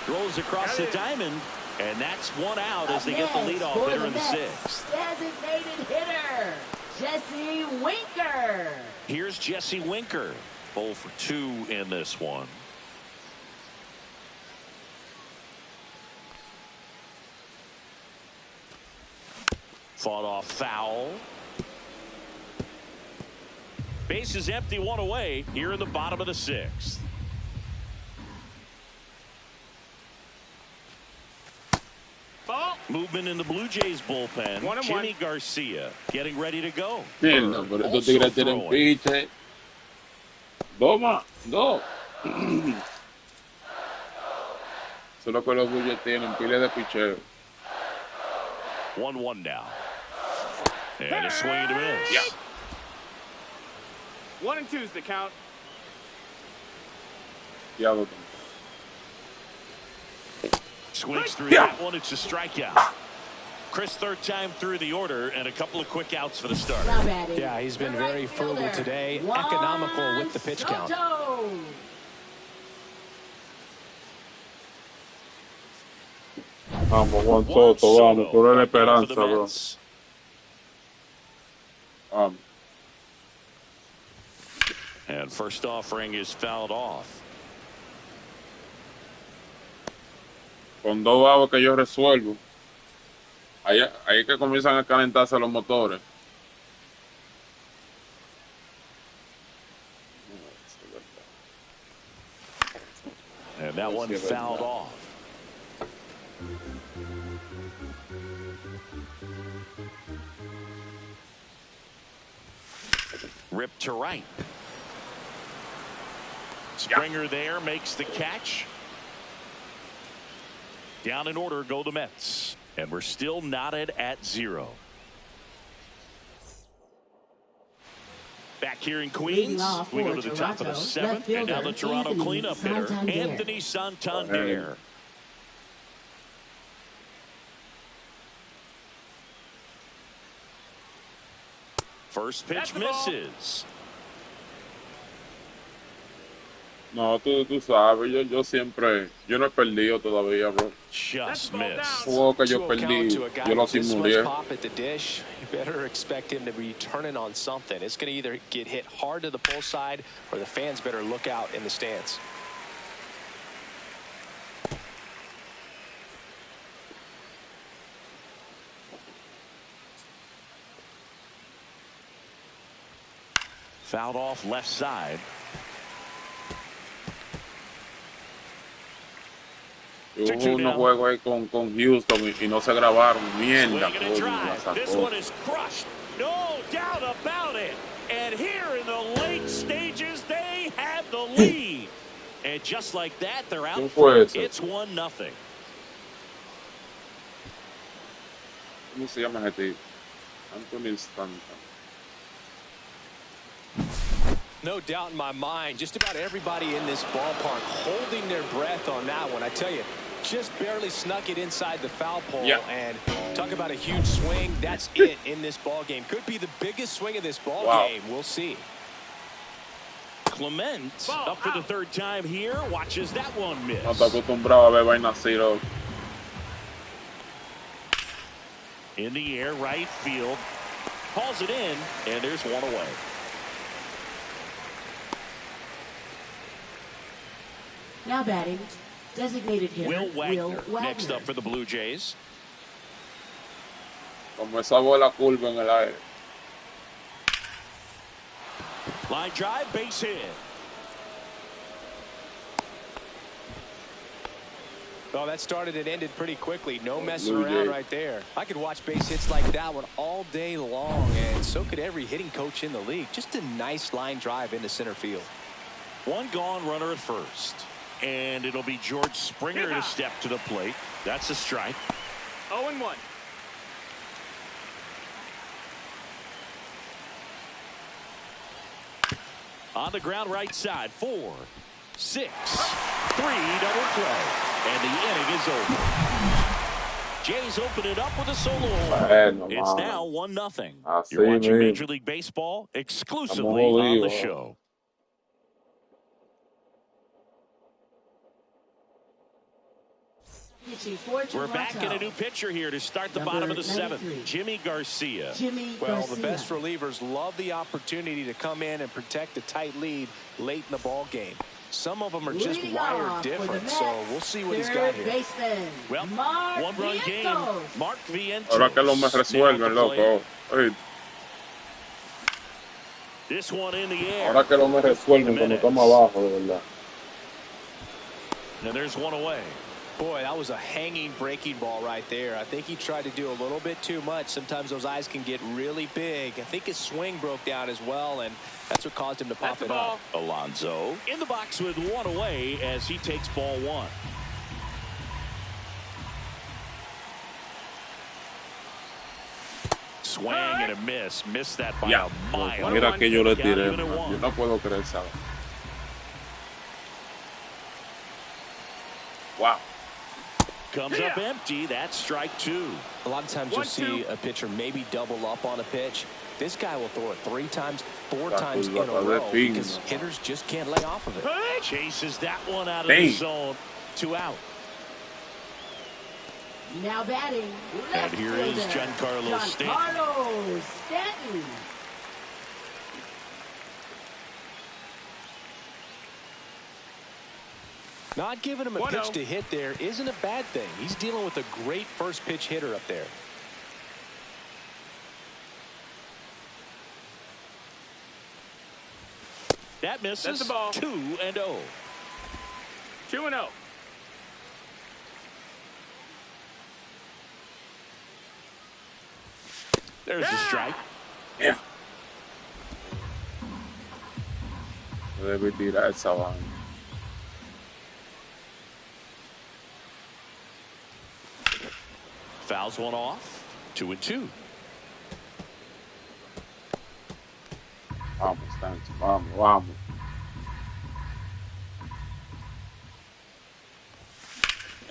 throws across the diamond, and that's 1 out as they get the leadoff hitter in the 6th. Designated hitter, Jesse Winker. Here's Jesse Winker. 0 for 2 in this one. Fought off foul. Base is empty, 1 away here in the bottom of the 6th. Ball. Movement in the Blue Jays bullpen. 1-1. Jimmy Garcia getting ready to go. Mierda, pero estos Also tigres tienen throwing. piche. Toma, dos. Solo que los Blue Jays tienen pile de picheo. 1-1 now. And a swing and a miss. Yep. 1-2 is the count. Diablo. Swings through that one. It's a strikeout. Chris, 3rd time through the order, and a couple of quick outs for the starter. Yeah, he's been very frugal today, economical with the pitch count. Vamos, Juan Soto, vamos, tú eres la for the esperanza, bro. Mets. Vamos. And first offering is fouled off. Con 2 babos que yo resuelvo. Ahí es que comienzan a calentarse los motores. And that one fouled off. Ripped to right. Springer there makes the catch. Down in order go the Mets. And we're still knotted at 0. Back here in Queens, we go to the top of the 7th. And now the Toronto cleanup hitter, Anthony Santander. First pitch misses. No, tú sabes, yo no he perdido todavía, bro. Just missed. Juego que yo perdí, yo lo simulé. Pop at the dish. You better expect him to be turning on something. It's going to either get hit hard to the pull side, or the fans better look out in the stands. Fouled off left side. Hubo unos juegos ahí con Houston y no se grabaron. Mierda, This one is crushed. No doubt about it. And here in the late stages, they have the lead. And just like that, they're out. It's 1-0. ¿Cómo se llama ese tipo? Anthony Stanton. No doubt in my mind, just about everybody in this ballpark holding their breath on that one. I tell you, just barely snuck it inside the foul pole. Yeah. And talk about a huge swing. That's it in this ball game. Could be the biggest swing of this ball game. We'll see. Clement up for the third time here. Watches that one miss. No está acostumbrado a ver vainas así, bro. In the air, right field. Calls it in, and there's one away. Now batting, designated hitter Will Wagner, Wagner. next up for the Blue Jays. Como esa bola curva en el aire. Line drive, base hit. Well, that started and ended pretty quickly. No messing around right there. I could watch base hits like that one all day long, and so could every hitting coach in the league. Just a nice line drive into center field. One gone runner at first. And it'll be George Springer to step to the plate. That's a strike. 0-1. On the ground right side. 4, 6, 3 double play. And the inning is over. Jays open it up with a solo home. It's now 1-0. You're watching Major League Baseball exclusively on the show. We're back in a new pitcher here to start the bottom of the 7th. Jimmy Garcia. Well, the best relievers love the opportunity to come in and protect a tight lead late in the ball game. Some of them are just wired different, so we'll see what he's got here. Well, one-run game. Mark Vientos. Ahora que lo me resuelven, loco. Oye, This one in the air. ahora que lo me resuelven cuando estamos abajo, de verdad. And there's one away. Boy, that was a hanging breaking ball right there. I think he tried to do a little bit too much. Sometimes those eyes can get really big. I think his swing broke down as well, and that's what caused him to pop it up. Alonso in the box with one away as he takes ball 1. Swing and a miss. Missed that by a mile. Mira que yo le tiré. Yo no puedo creer, ¿sabes? Wow. Comes up empty. That's strike 2. A lot of times you'll see a pitcher maybe double up on a pitch. This guy will throw it 3 times, 4 times in a row because hitters just can't lay off of it. Chases that one out of the zone. 2 out. Now batting, and here is Giancarlo Stanton. Not giving him a pitch to hit there isn't a bad thing. He's dealing with a great first pitch hitter up there. That misses. That's the ball. 2-0. 2-0. There's the strike. Yeah. Debe tirar esa vaina. Fouls one off. 2-2. Vamos, Stanton, vamos, vamos.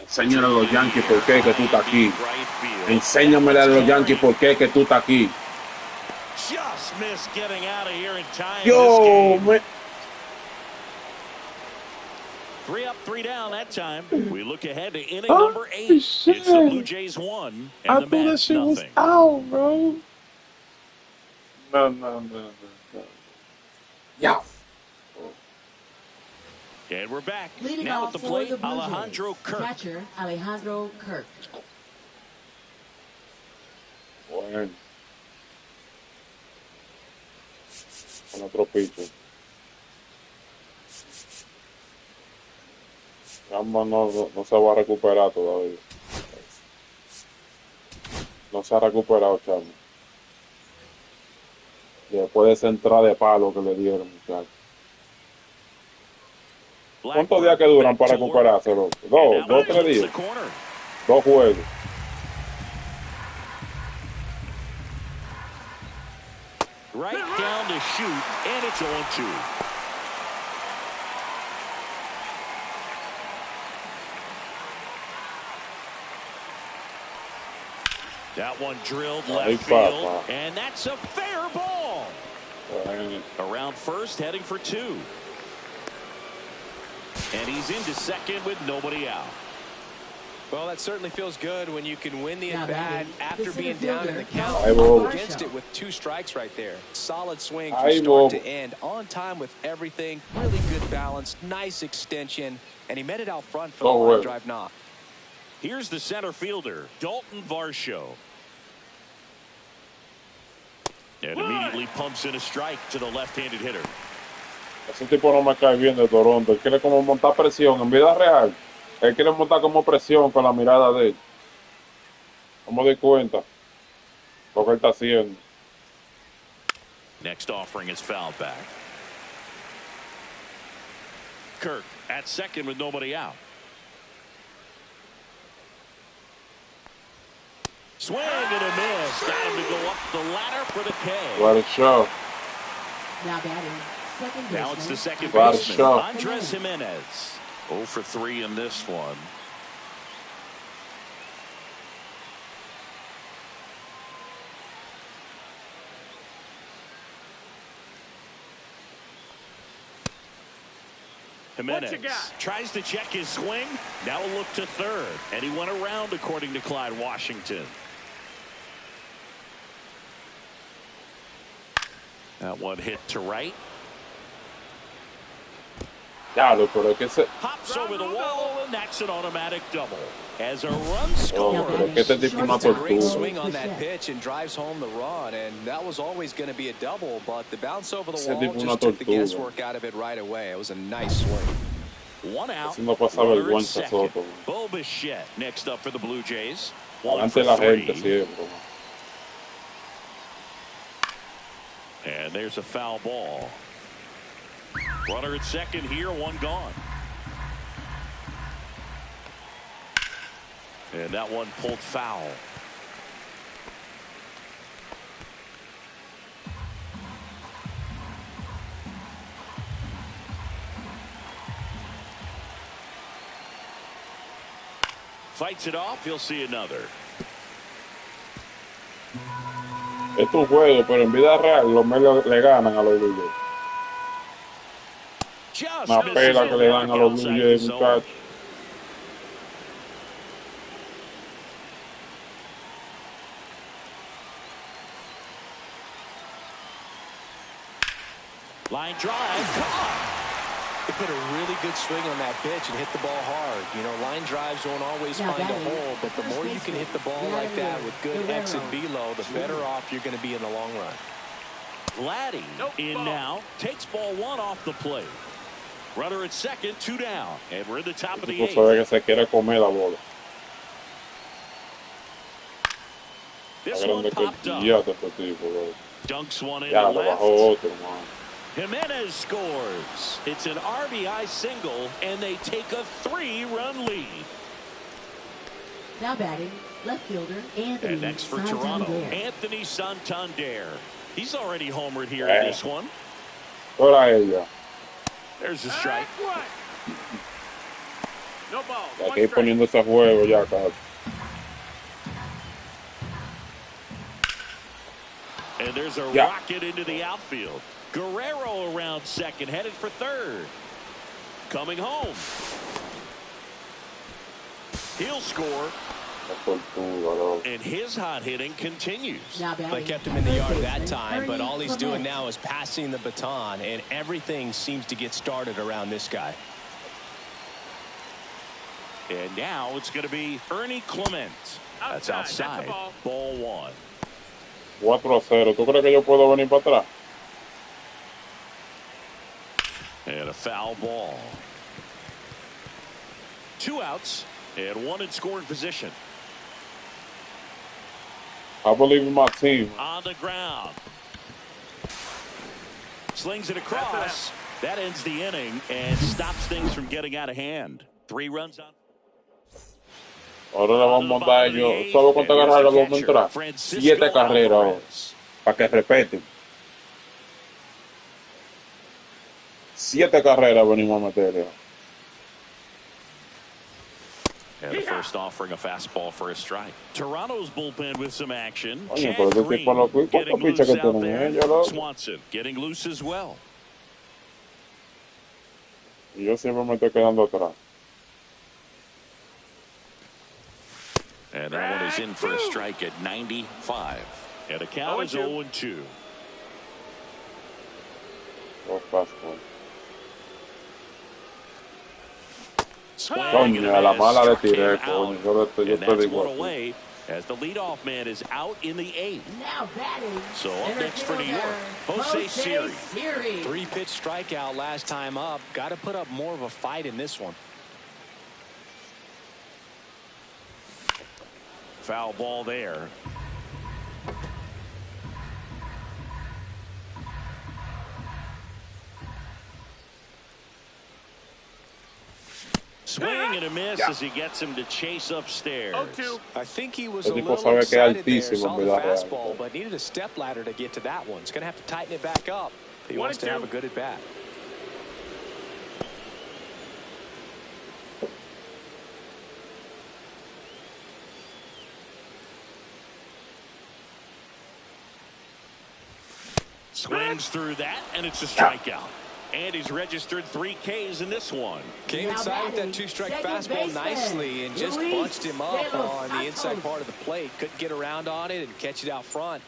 Enséñale a los Yankees por qué que tú estás aquí. Enséñamele a los Yankees por qué que tú estás aquí. Just missed getting out of here in time. Yo, man. 3 up, 3 down that time. We look ahead to inning number 8. Shit. It's the Blue Jays 1 and I the thought that Mets shit was nothing. out, bro. No. Yeah. And we're back. Leading Now off at the for plate, the Blue Alejandro Jays, Kirk. catcher Alejandro Kirk. Bueno. Con otro pitcher. Gamba no se va a recuperar todavía. No se ha recuperado, chamo. Y después de esa entrada de palo que le dieron, muchachos. ¿Cuántos días que duran para recuperarse, loco? Dos, 3 días. 2 juegos. Right down to shoot, and it's 0-2. That one drilled left field, and that's a fair ball. Around first, heading for 2. And he's into second with nobody out. Well, that certainly feels good when you can win the at-bat after being down in the count. Against it with 2 strikes right there. Solid swing from start to end. On time with everything. Really good balance. Nice extension. And he met it out front for the line drive knock. Here's the center fielder, Dalton Varsho. And immediately pumps in a strike to the left-handed hitter. Ese tipo no me cae bien de Toronto. Él quiere como montar presión. En vida real, él quiere montar como presión con la mirada de él. No me doy cuenta lo que él está haciendo. Next offering is fouled back. Kirk at second with nobody out. Swing and a miss. Got him to go up the ladder for the K. Let it show. Now batting, second baseman. Now it's the second Let it baseman, show. Andres Jimenez. 0 for 3 in this one. Jimenez tries to check his swing. Now a look to third. And he went around, according to Clyde Washington. That one hit to right. Claro, pero es que se... Pops over the wall, and that's an automatic double. As a run score. Pero es que este tipo una Great tortuga. swing on that pitch and drives home the run, and that was always going to be a double, but the bounce over the wall just took the guesswork out of it right away. It was a nice swing. 1 out. Así no pasa Runner at vergüenza, second. Soto. Bo Bichette next up for the Blue Jays. 1 Adelante for la 3. gente siempre. And there's a foul ball. Runner at second here, 1 gone. And that one pulled foul. Fights it off, he'll see another. Es un juego, pero en vida real los Mets le ganan a los Blue Jays. Una pela que le dan a los Blue Jays, muchachos. Line drive. They put a really good swing on that pitch and hit the ball hard. You know, line drives won't always find a hole, but the more you can hit the ball like that with good exit velo, the better off you're going to be in the long run. Vladdy in now. Takes ball 1 off the plate. Runner at second, 2 down. And we're in the top of the 8th. Sabe que se quiere comer la bola. This one popped up. Dunks one in Ya, the lo left. bajó otro, man. Jimenez scores. It's an RBI single, and they take a 3-run lead. Now batting, left fielder Anthony And next for Toronto, Santander. Anthony Santander. He's already homered here in this one. Toda ella. There's the strike. No ball. Hay que ir poniéndose a juego ya, casi. And there's a Yeah. rocket into the outfield. Guerrero around second, headed for third. Coming home. He'll score. And his hot hitting continues. Now They batting, kept him in the yard third that baseman, time, but Ernie all he's doing Clement. now is passing the baton, and everything seems to get started around this guy. And now it's going to be Ernie Clement. That's outside. Ball one. 4-0. ¿Tú crees que yo puedo venir para atrás? And a foul ball. 2 outs and 1 in scoring position. I believe in my team. On the ground. Slings it across. That ends the inning and stops things from getting out of hand. 3 runs on. Ahora le vamos a dar a ellos. ¿Solo cuántas carreras le vamos a entrar? 7 carreras. Para que respeten. 7 carreras venimos a meterle. And the first offering a fastball for a strike. Toronto's bullpen with some action. Oye, Chad pero ese Green tipo lo que getting ¿cuántos loose pichas que out tienen there. ellos, loco? Swanson getting loose as well. Y yo siempre me estoy quedando atrás. And that one is in for a strike at 95. And the count is 0-2. Los fastball. Swing and Coño, a la a mala le miss, struck tiré, him coño. out. Yo te And that's digo one así. away as the leadoff man is out in the 8th. Now batting, So up center next for New fielder, York, Jose Siri. Siri. 3-pitch strikeout last time up. Got to put up more of a fight in this one. Foul ball there. Swing and a miss as he gets him to chase upstairs. 0-2. I think he was El a tipo little sabe que es excited there, altísimo, saw the en verdad, fastball, real. but needed a step ladder to get to that one. He's going to have to tighten it back up if he wants to have a good at bat. Swings through that, and it's a strikeout. And he's registered 3 Ks in this one. Came Now inside with that batting, 2-strike second fastball baseman, nicely and just Luis bunched him up de los on the inside Santos. part of the plate. Couldn't get around on it and catch it out front.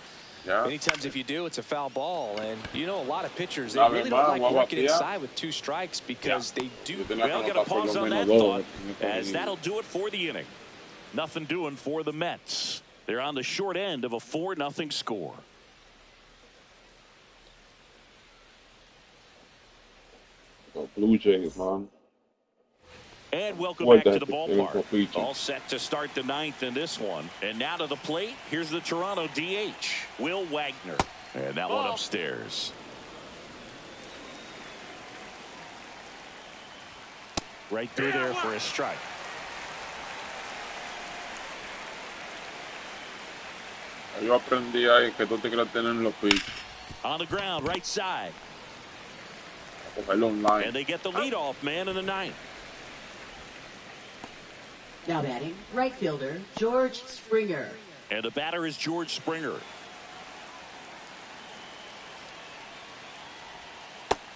Ya. Many times if you do, it's a foul ball. And you know a lot of pitchers, they La really verdad, don't like voy a working batear. inside with 2 strikes because they do. Yo tenía Well, que got to anotar por pause lo on menos that 2. thought, as that'll do it for the inning. Nothing doing for the Mets. They're on the short end of a 4-0 score. Los Blue Jays, man. And welcome Well, back to that the is ballpark. pitching. All set to start the 9th in this one. And now to the plate, here's the Toronto DH, Will Wagner. And that one upstairs. Right through there for a strike. Yo aprendí ahí que tú te quieres tener en los pitch. On the ground, right side. Cogerlo online. And they get the leadoff man in the 9th. Now batting, right fielder George Springer. And the batter is George Springer.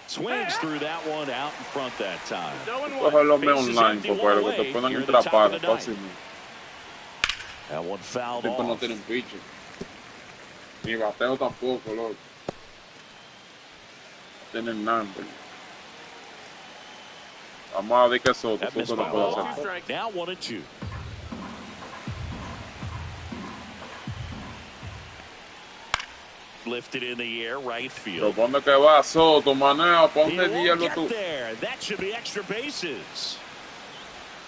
Swings through that one out in front that time. Cogerlo Bases online, empty, one compadre, que away te puedan here at the top atrapar of the 9th. fácilmente. That one fouled Los tipos no off. tienen pitcher. Ni bateo tampoco, loco. No tienen nada, hombre. Vamos a ver qué Soto. That missed Soto by no puede a hacer. lot. Now 1-2. Lifted in the air, right Pero field. ¿dónde que va Soto, maneo? He Ponte won't diablo get tú. there. That should be extra bases.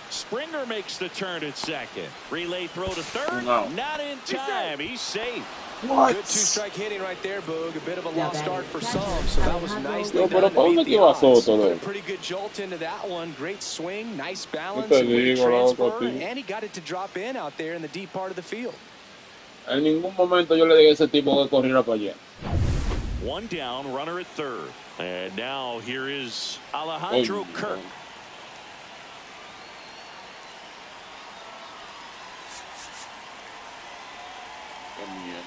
Springer makes the turn at second. Relay throw to third. No. Not in time. He's safe. What? Good two-strike hitting right there, Boog. A bit of a Now lost start for batting, some, so that was Alejandro. nicely Yo, pero done to ¿por beat dónde the que va odds. Soto, Put a loco? pretty good jolt into that one. Great swing, nice Yo balance, te and great digo, loco, transfer, tío. and he got it to drop in out there in the deep part of the field. En ningún momento yo le dije a ese tipo que corriera para allá. One down, runner at third. And now here is Oy, Alejandro Kirk. qué mierda.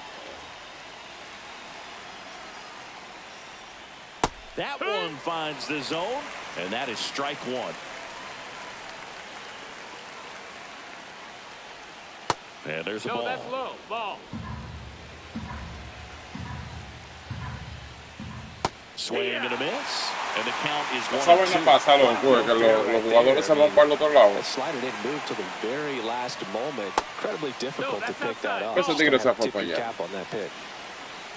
That one finds the zone, and that is strike one. And there's a No, ball. that's low. Ball. Swing and a miss. And the count is Esa vaina 1-2. pasa, loco, que los jugadores se van para el otro lado. The slider didn't move till the very last moment. Incredibly difficult No, to that's pick that outside. up. Ese Just tigre gonna se have to fue tip para your allá. cap on that pitch.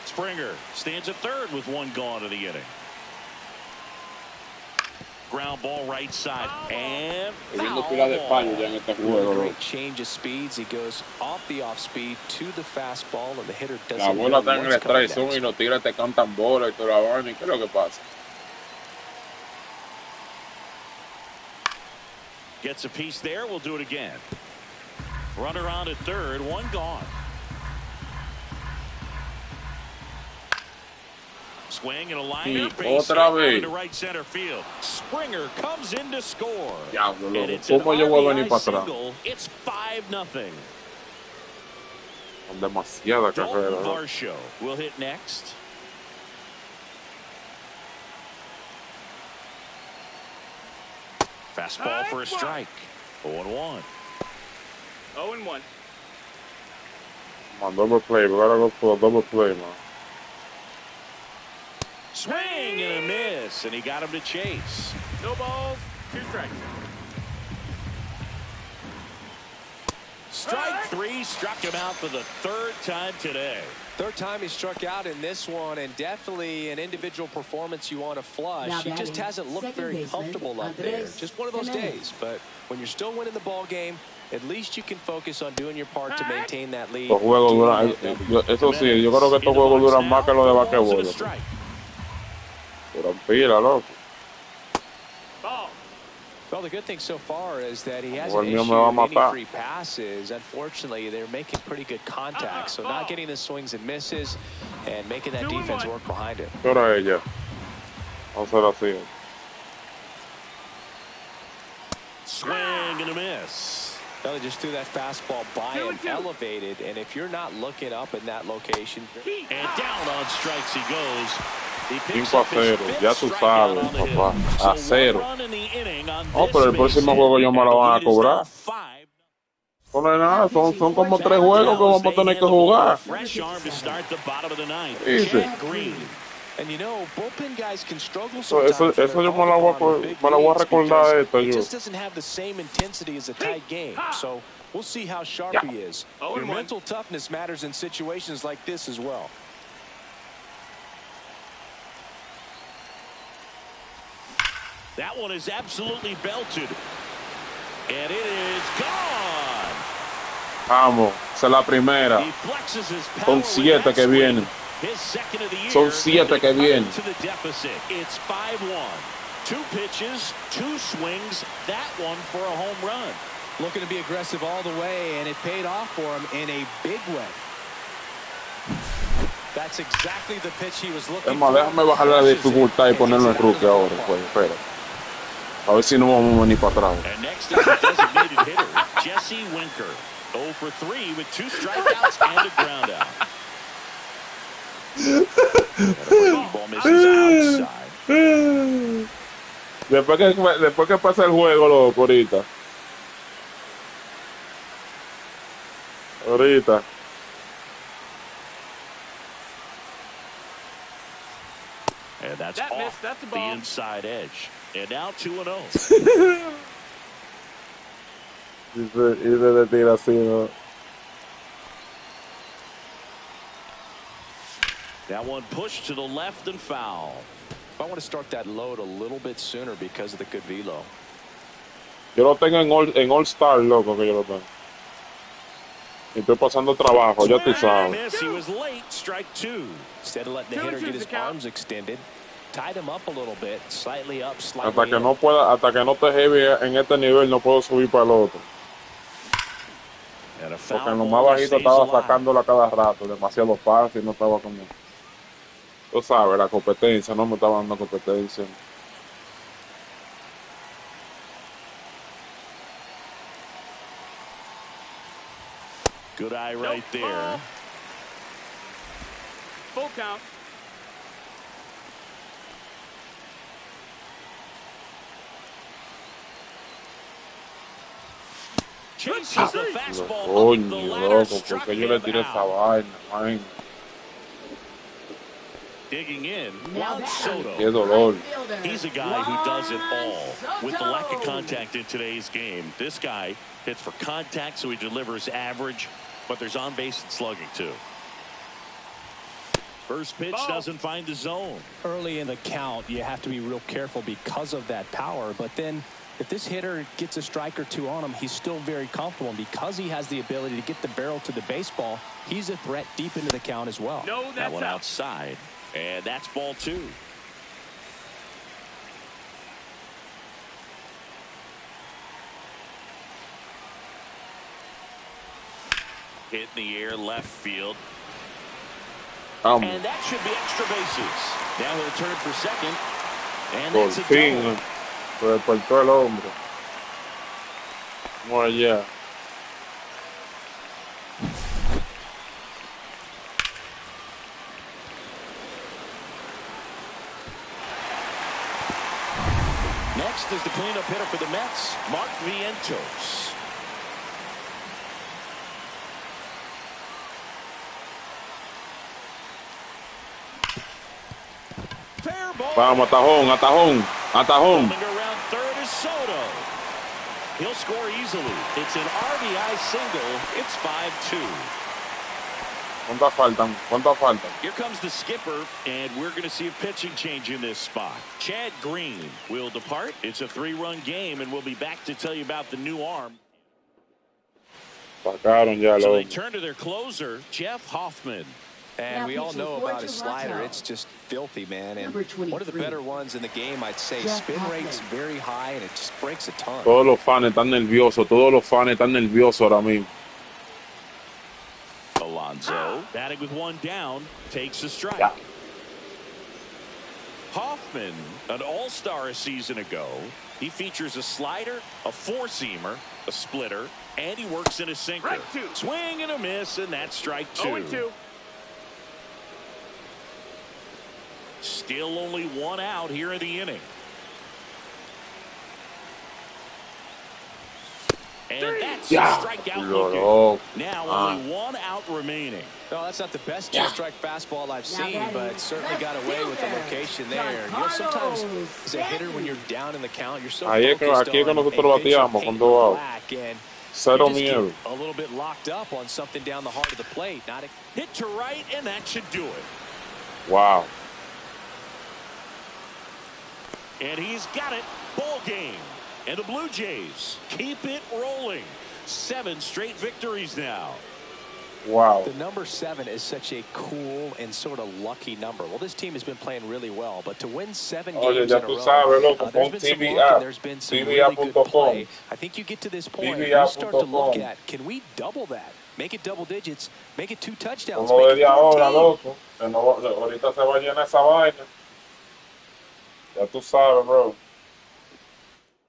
Springer stands at third with one gone in the inning. Ground ball right side. And Viendo foul pila de ball. fallo ya en este juego, loco. Great change of speeds. He goes off the off speed to the fastball, and the hitter La doesn't bola know está en el what's coming strike zone next. y los tigres te cantan bola y toda la vaina. ¿Y qué es lo que pasa? Gets a piece there. We'll do it again. Runner on at third. One gone. Swing and a liner. Sí, Base otra hit vez. into right center field. Springer comes in to score. Diablo, And loco. it's an ¿Cómo yo voy a venir RBI para atrás? single. It's 5-0. Con demasiada carrera, Dalton loco. Varsho will hit next. Fastball for a strike. 0-1. 0-1. Man, double play. We gotta go for a double play, man. Swing and a miss, and he got him to chase. No balls. 2 strikes. Strike three, struck him out for the third time today. Third time he struck out in this one, and definitely an individual performance you want to flush. Now He just batting, hasn't looked second very baseman, comfortable up there. Andres Just one of those Jimenez. days. But when you're still winning the ball game, at least you can focus on doing your part to maintain that lead. Los juegos duran. Eso sí, yo creo que estos juegos duran más que los de basquetbol. Loco. Duran pila, loco. Ball. Well, the good thing so far is that he hasn't Well, mío issued me va a any matar. free passes. Unfortunately, they're making pretty good contact, so not getting the swings and misses and making that defense work behind it. ¿Qué hora es ya? 11:00. Swing and a miss. Well, they just threw that fastball by him, elevated, and if you're not looking up in that location. And down on strikes he goes. He picks up 5-0. his fifth Ya tú strikeout sabes, on the papá. hill. A So cero. one run in the inning on No, this pero el base próximo hit, juego ellos me and lo the van a lead is now cobrar. 5. No, no es nada, son como 3 Back juegos now que as vamos a they tener hand que the ball to a jugar. fresh arm to start the bottom of the ninth. Dice. Chad Green. And you know, bullpen guys can struggle Eso sometimes. yo me la voy a recordar esto It yo. just doesn't have the same intensity as a tight game. So we'll see how sharp Yeah. he is. Oh, Your and one. mental toughness matters in situations like this as well. That one is absolutely belted. And it is gone. Vamos, esa es la primera. He flexes his power Son with 7 that que swing. vienen. His second of the year. Son 7 que and they cut vienen. it to the deficit. It's 5-1. 2 pitches, 2 swings. That one for a home run. Looking to be aggressive all the way, and it paid off for him in a big way. That's exactly the pitch he was looking Es más, for. déjame bajar la dificultad y ponerlo en rookie ahora. Pues, espera. A ver si no vamos a venir para atrás. And next is the designated hitter, Jesse Winker. 0 for 3 with 2 strikeouts and a ground out. And a breaking ball misses outside. Después que pasa el juego, loco, ahorita. And that's That off missed. That's a the ball. inside edge. And now 2-0. Dice de tira así, ¿no? That one pushed to the left and foul. I want to start that load a little bit sooner because of the good velo. Yo lo tengo en All Star, loco, que yo lo tengo. Y estoy pasando trabajo, ya tú Swing and a sabes. miss. He was late. Strike two. Instead of letting the hitter get his arms extended, tied him up a little bit, slightly up, Hasta slightly que in. no pueda, hasta que no te heavy en este nivel, no puedo subir para el otro. And a Porque foul en lo más ball. He bajito stays estaba alive. sacándola cada rato, demasiado fácil, no estaba como, tú sabes, la competencia, no me estaba dando competencia. Good eye right there. Full count. Chases the fastball up Coño, the ladder. loco, Struck porque yo le him tiré esa out. vaina. Digging in, Now Juan batting, Soto. Qué dolor. right fielder, He's a guy who does it all. Juan With the lack of Soto. contact in today's game, this guy hits for contact, so he delivers average, but there's on base and slugging too. First pitch doesn't find the zone. Early in the count, you have to be real careful because of that power. But then if this hitter gets a strike or two on him, he's still very comfortable. And because he has the ability to get the barrel to the baseball, he's a threat deep into the count as well. No, That that's one out. outside, and that's ball two. Hit in the air left field. And that should be extra bases. Now he'll turn for second. And Por that's a fin, double. se despertó el hombre. Vamos allá. Next is the cleanup hitter for the Mets, Mark Vientos. Fair ball. Vamos, atajón, atajón, atajón. Coming around third is Soto. He'll score easily. It's an RBI single. It's 5-2. ¿Cuántas faltan? ¿Cuántas faltan? Here comes the skipper, and we're going to see a pitching change in this spot. Chad Green will depart. It's a 3-run game, and we'll be back to tell you about the new arm. Sacaron ya So lo. they turn to their closer, Jeff Hoffman. And Now we all pitching know for about his slider. Toronto. It's just filthy, man. And Number 23. one of the better ones in the game, I'd say. Jeff Spin Hoffman. rate's very high, and it just breaks a ton. Todos los fans están nerviosos, todos los fans están nerviosos ahora mismo. Alonso, batting with one down, takes a strike. Yeah. Hoffman, an all-star a season ago. He features a slider, a four-seamer, a splitter, and he works in a sinker. Strike two. Swing and a miss, and that's strike two. 0-2. Still only one out here in the inning. And that's a strikeout looking. Loco. Now only one out remaining. No, that's not the best two-strike fastball I've seen, but it certainly got away with the location there. You know, sometimes as a hitter, when you're down in the count, you're so Ahí es focused que on nosotros a pitch batíamos of con paint 2 outs. black, and Cero you just miedo. get a little bit locked up on something down the heart of the plate. Not Hit to right, and that should do it. Wow. And he's got it. Ball game. And the Blue Jays keep it rolling. 7 straight victories now. Wow. The number 7 is such a cool and sort of lucky number. Well, this team has been playing really well, but to win 7 Oye, games ya in a tú row, sabes, loco, there's pon been some TV luck app, and there's been some really good TV.com. play. I think you get to this point, TV you start to look app.com. at, can we double that? Make it double digits, make it 2 touchdowns, Como make it desde ahora, 14. loco. Que no, ahorita se va a llenar esa vaina. Ya tú sabes, bro.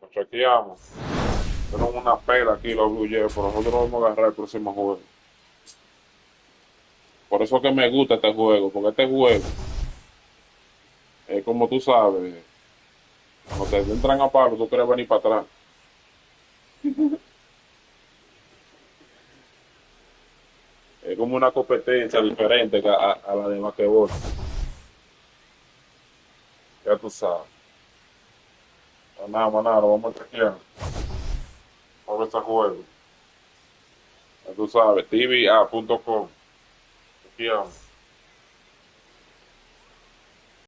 Nos chequeamos. Tenemos una pela aquí, los Blue Jays, pero nosotros vamos a agarrar el próximo juego. Por eso que me gusta este juego, porque este juego es como tú sabes, cuando te entran a palo, tú quieres venir para atrás. Es como una competencia diferente a la de basquetbol. Ya tú sabes. Nada, lo vamos a chequear. Vamos a ver este juego. Ya tú sabes, tva.com. Chequeamos.